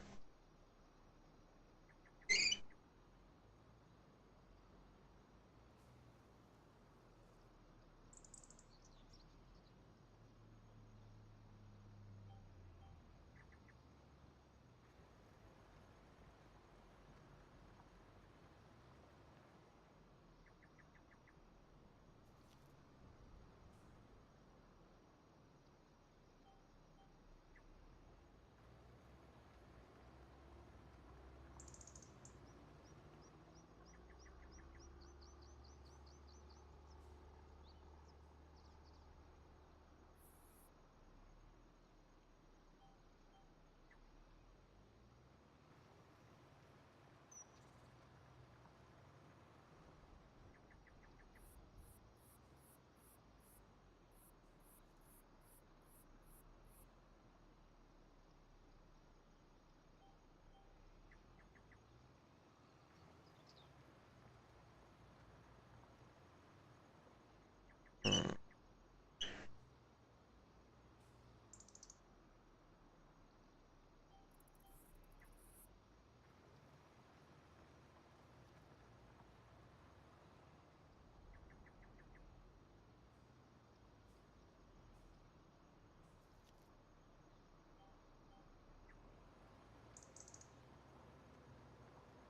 Mm.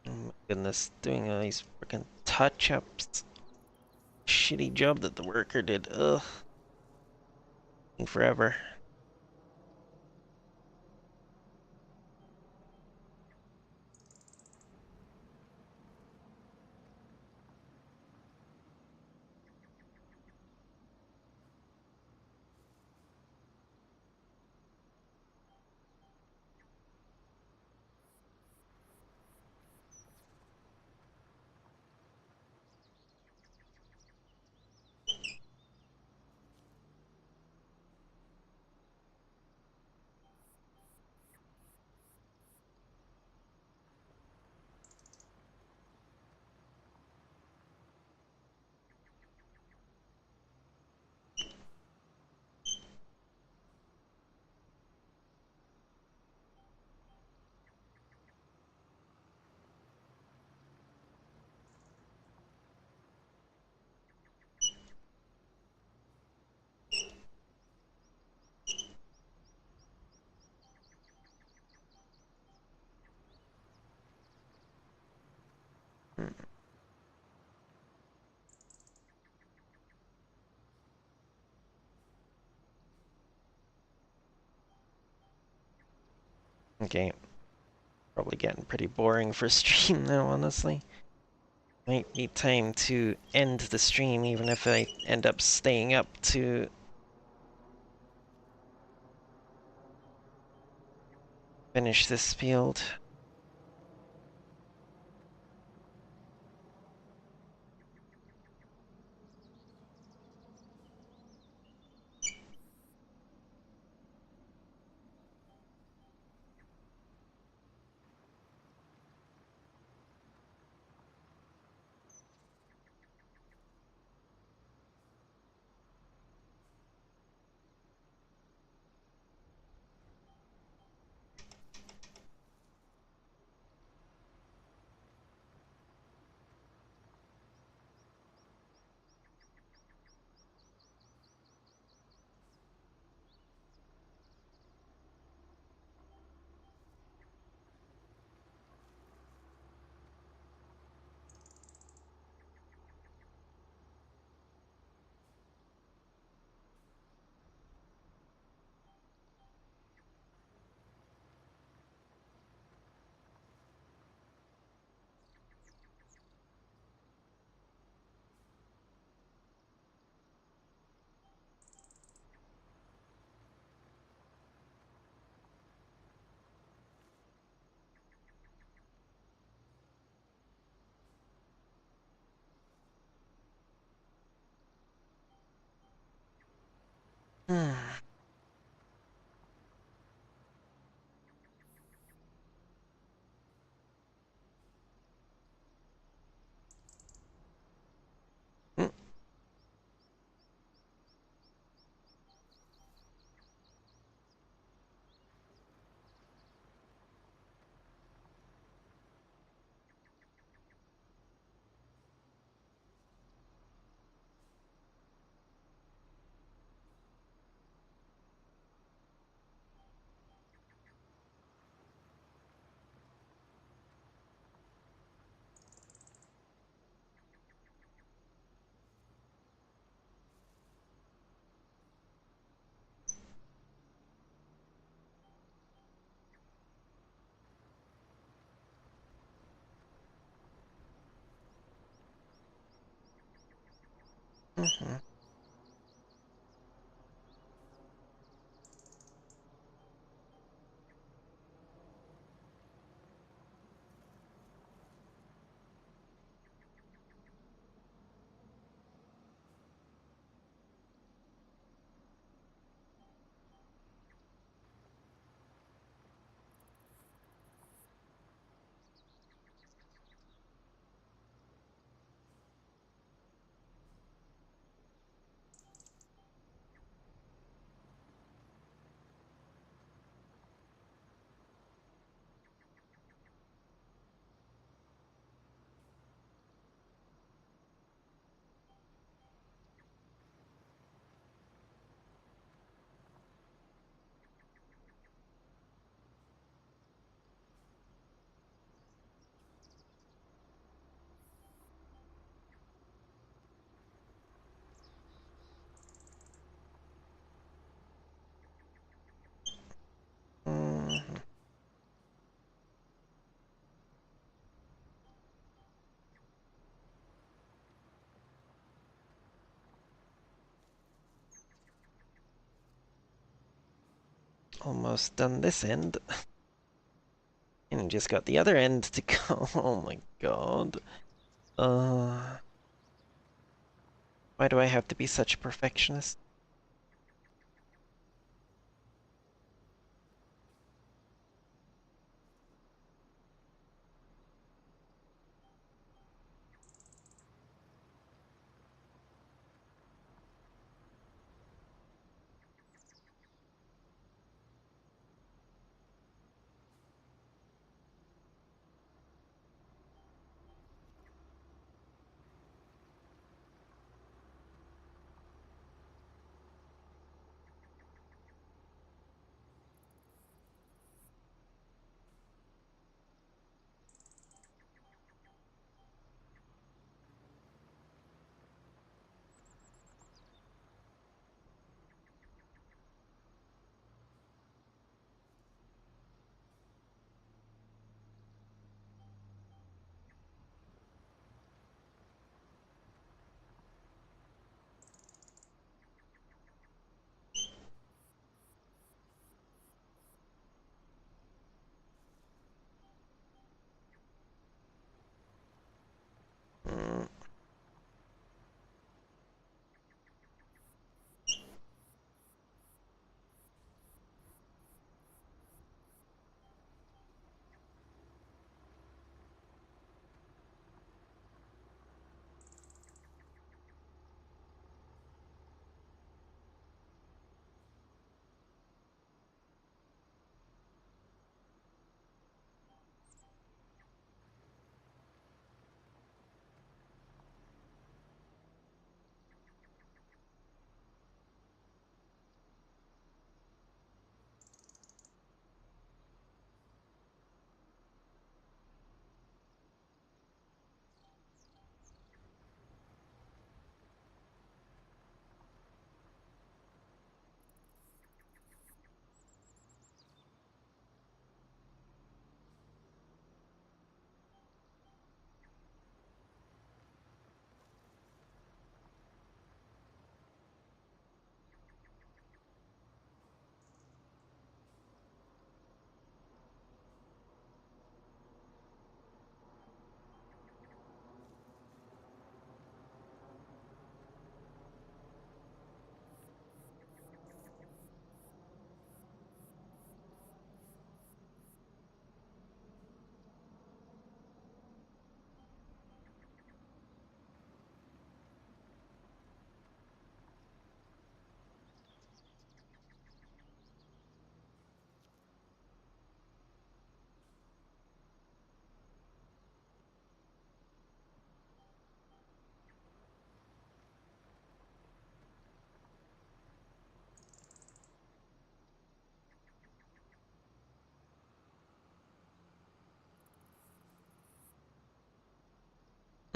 Oh my goodness, doing all these freaking touch-ups. Shitty job that the worker did. Ugh. Taking forever. Mm. Okay, probably getting pretty boring for stream now, honestly. Might be time to end the stream, even if I end up staying up to finish this field. Hmm. Mhm. Mhm. Almost done this end. And just got the other end to go. Oh my god. Uh, why do I have to be such a perfectionist?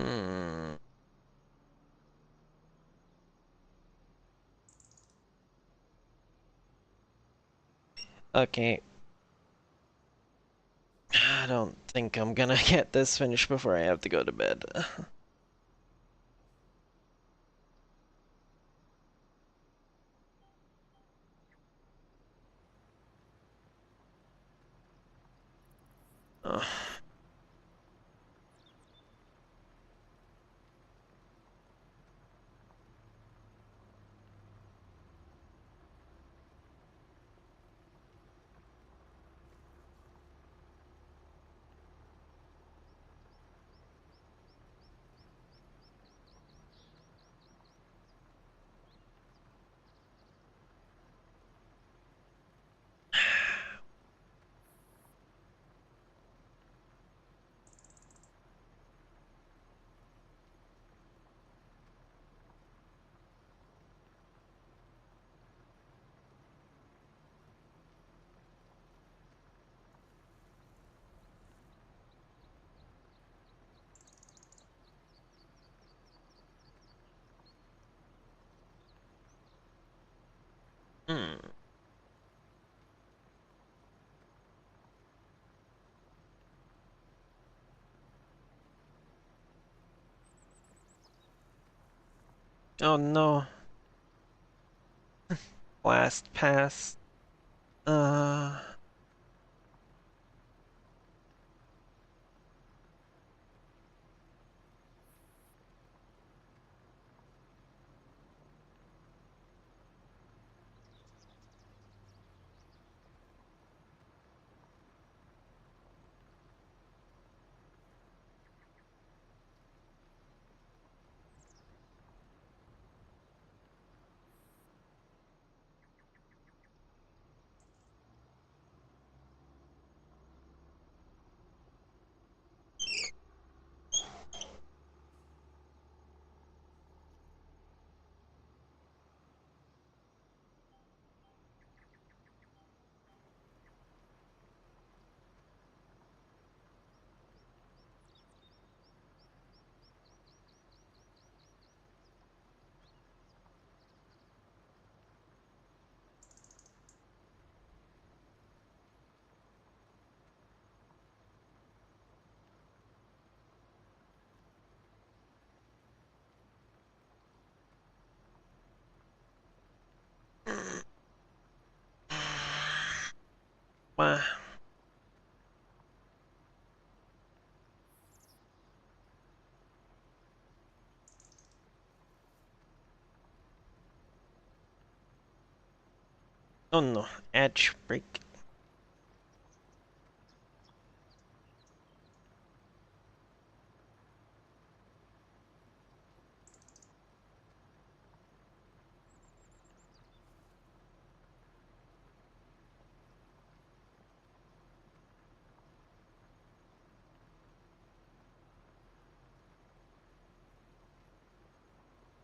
Hmm. Okay. I don't think I'm gonna get this finished before I have to go to bed. Oh. Hmm. Oh no. Last pass. Uh. Wah. Oh no. Edge break.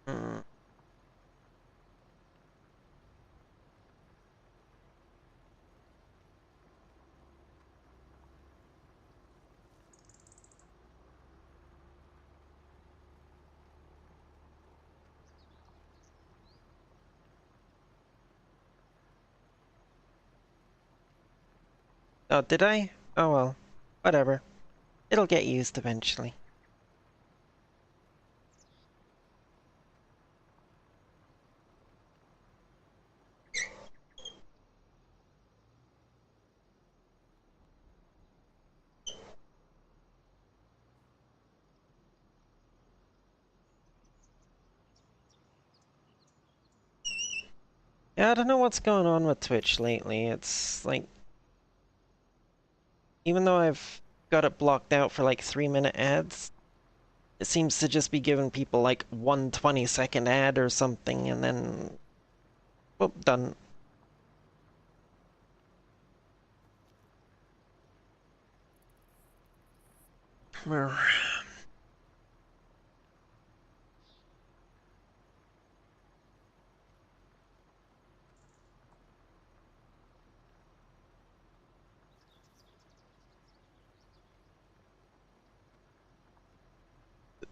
Hmm. Oh, did I? Oh well. Whatever. It'll get used eventually. Yeah, I don't know what's going on with Twitch lately. It's like, even though I've got it blocked out for like 3-minute ads, it seems to just be giving people like 1 20-second ad or something, and then, whoop, done.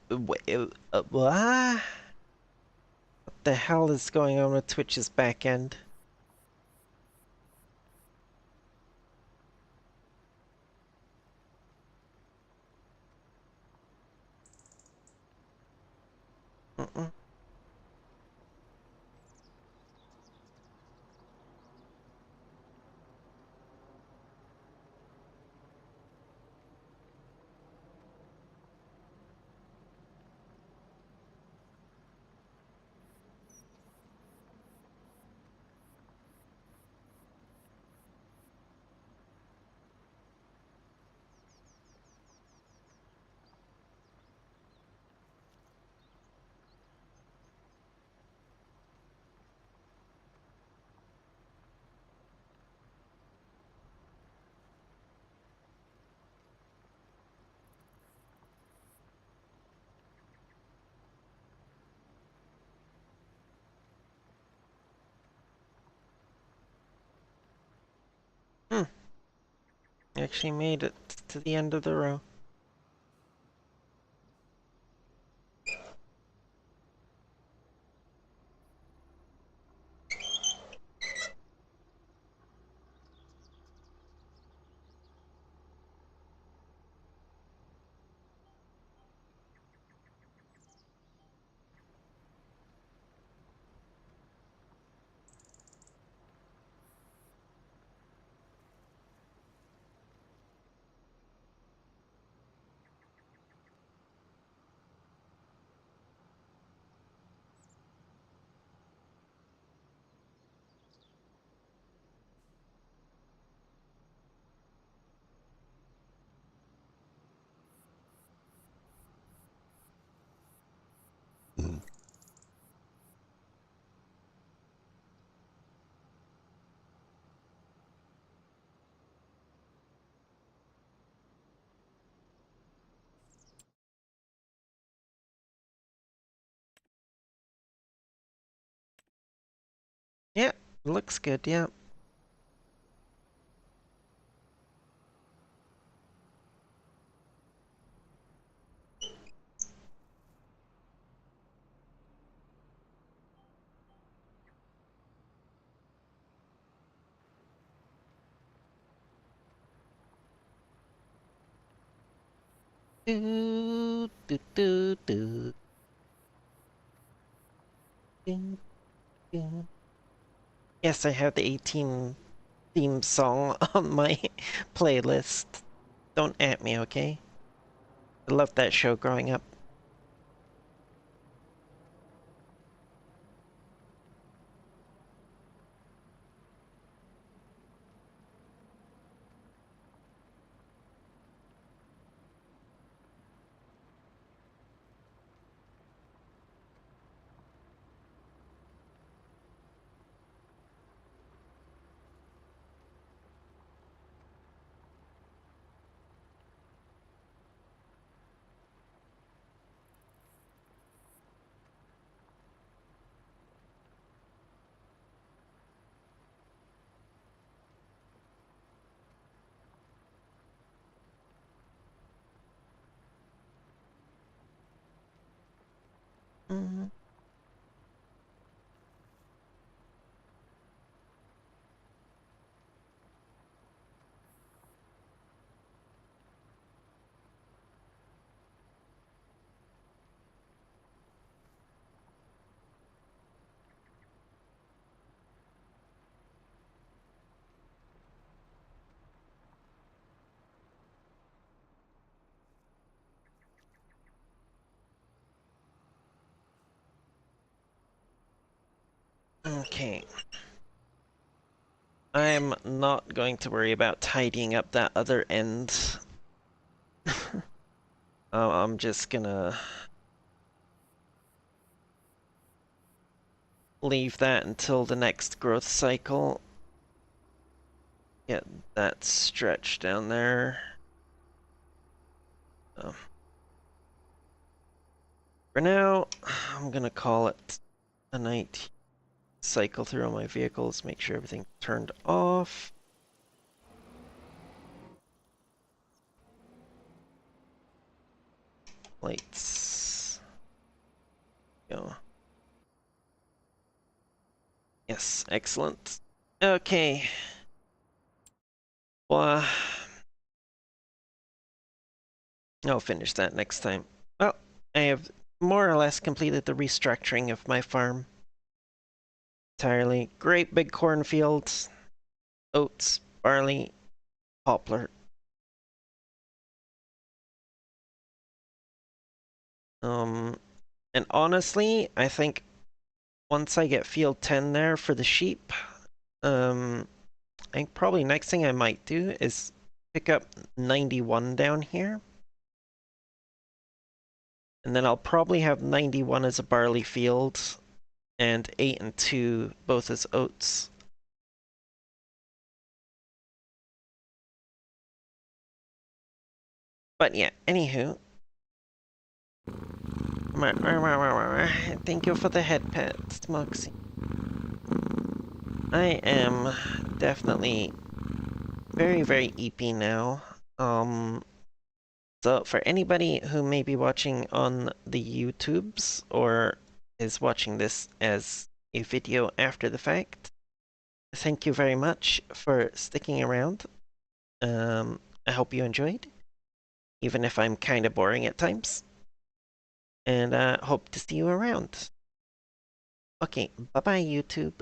What the hell is going on with Twitch's back end? Mm-mm. Hmm. Actually made it to the end of the row. Yeah, looks good, yeah. Do, do, do, do, do, do. Yes, I have the 18 theme song on my playlist. Don't at me, okay? I loved that show growing up. Mm, okay. I'm not going to worry about tidying up that other end. I'm just gonna leave that until the next growth cycle. Get that stretch down there. Oh. For now, I'm gonna call it a night. Cycle through all my vehicles, make sure everything's turned off. Lights. Go. Yes, excellent. Okay. Well, I'll finish that next time. Well, I have more or less completed the restructuring of my farm entirely. Great big cornfields, oats, barley, poplar. And honestly, I think once I get field 10 there for the sheep, I think probably next thing I might do is pick up 91 down here. And then I'll probably have 91 as a barley field and 8 and 2 both as oats. But yeah, anywho. Thank you for the head pet, Smoxy. I am definitely very, very eepy now. So for anybody who may be watching on the YouTubes or is watching this as a video after the fact, thank you very much for sticking around. I hope you enjoyed, even if I'm kind of boring at times. And hope to see you around. Okay, bye-bye YouTube.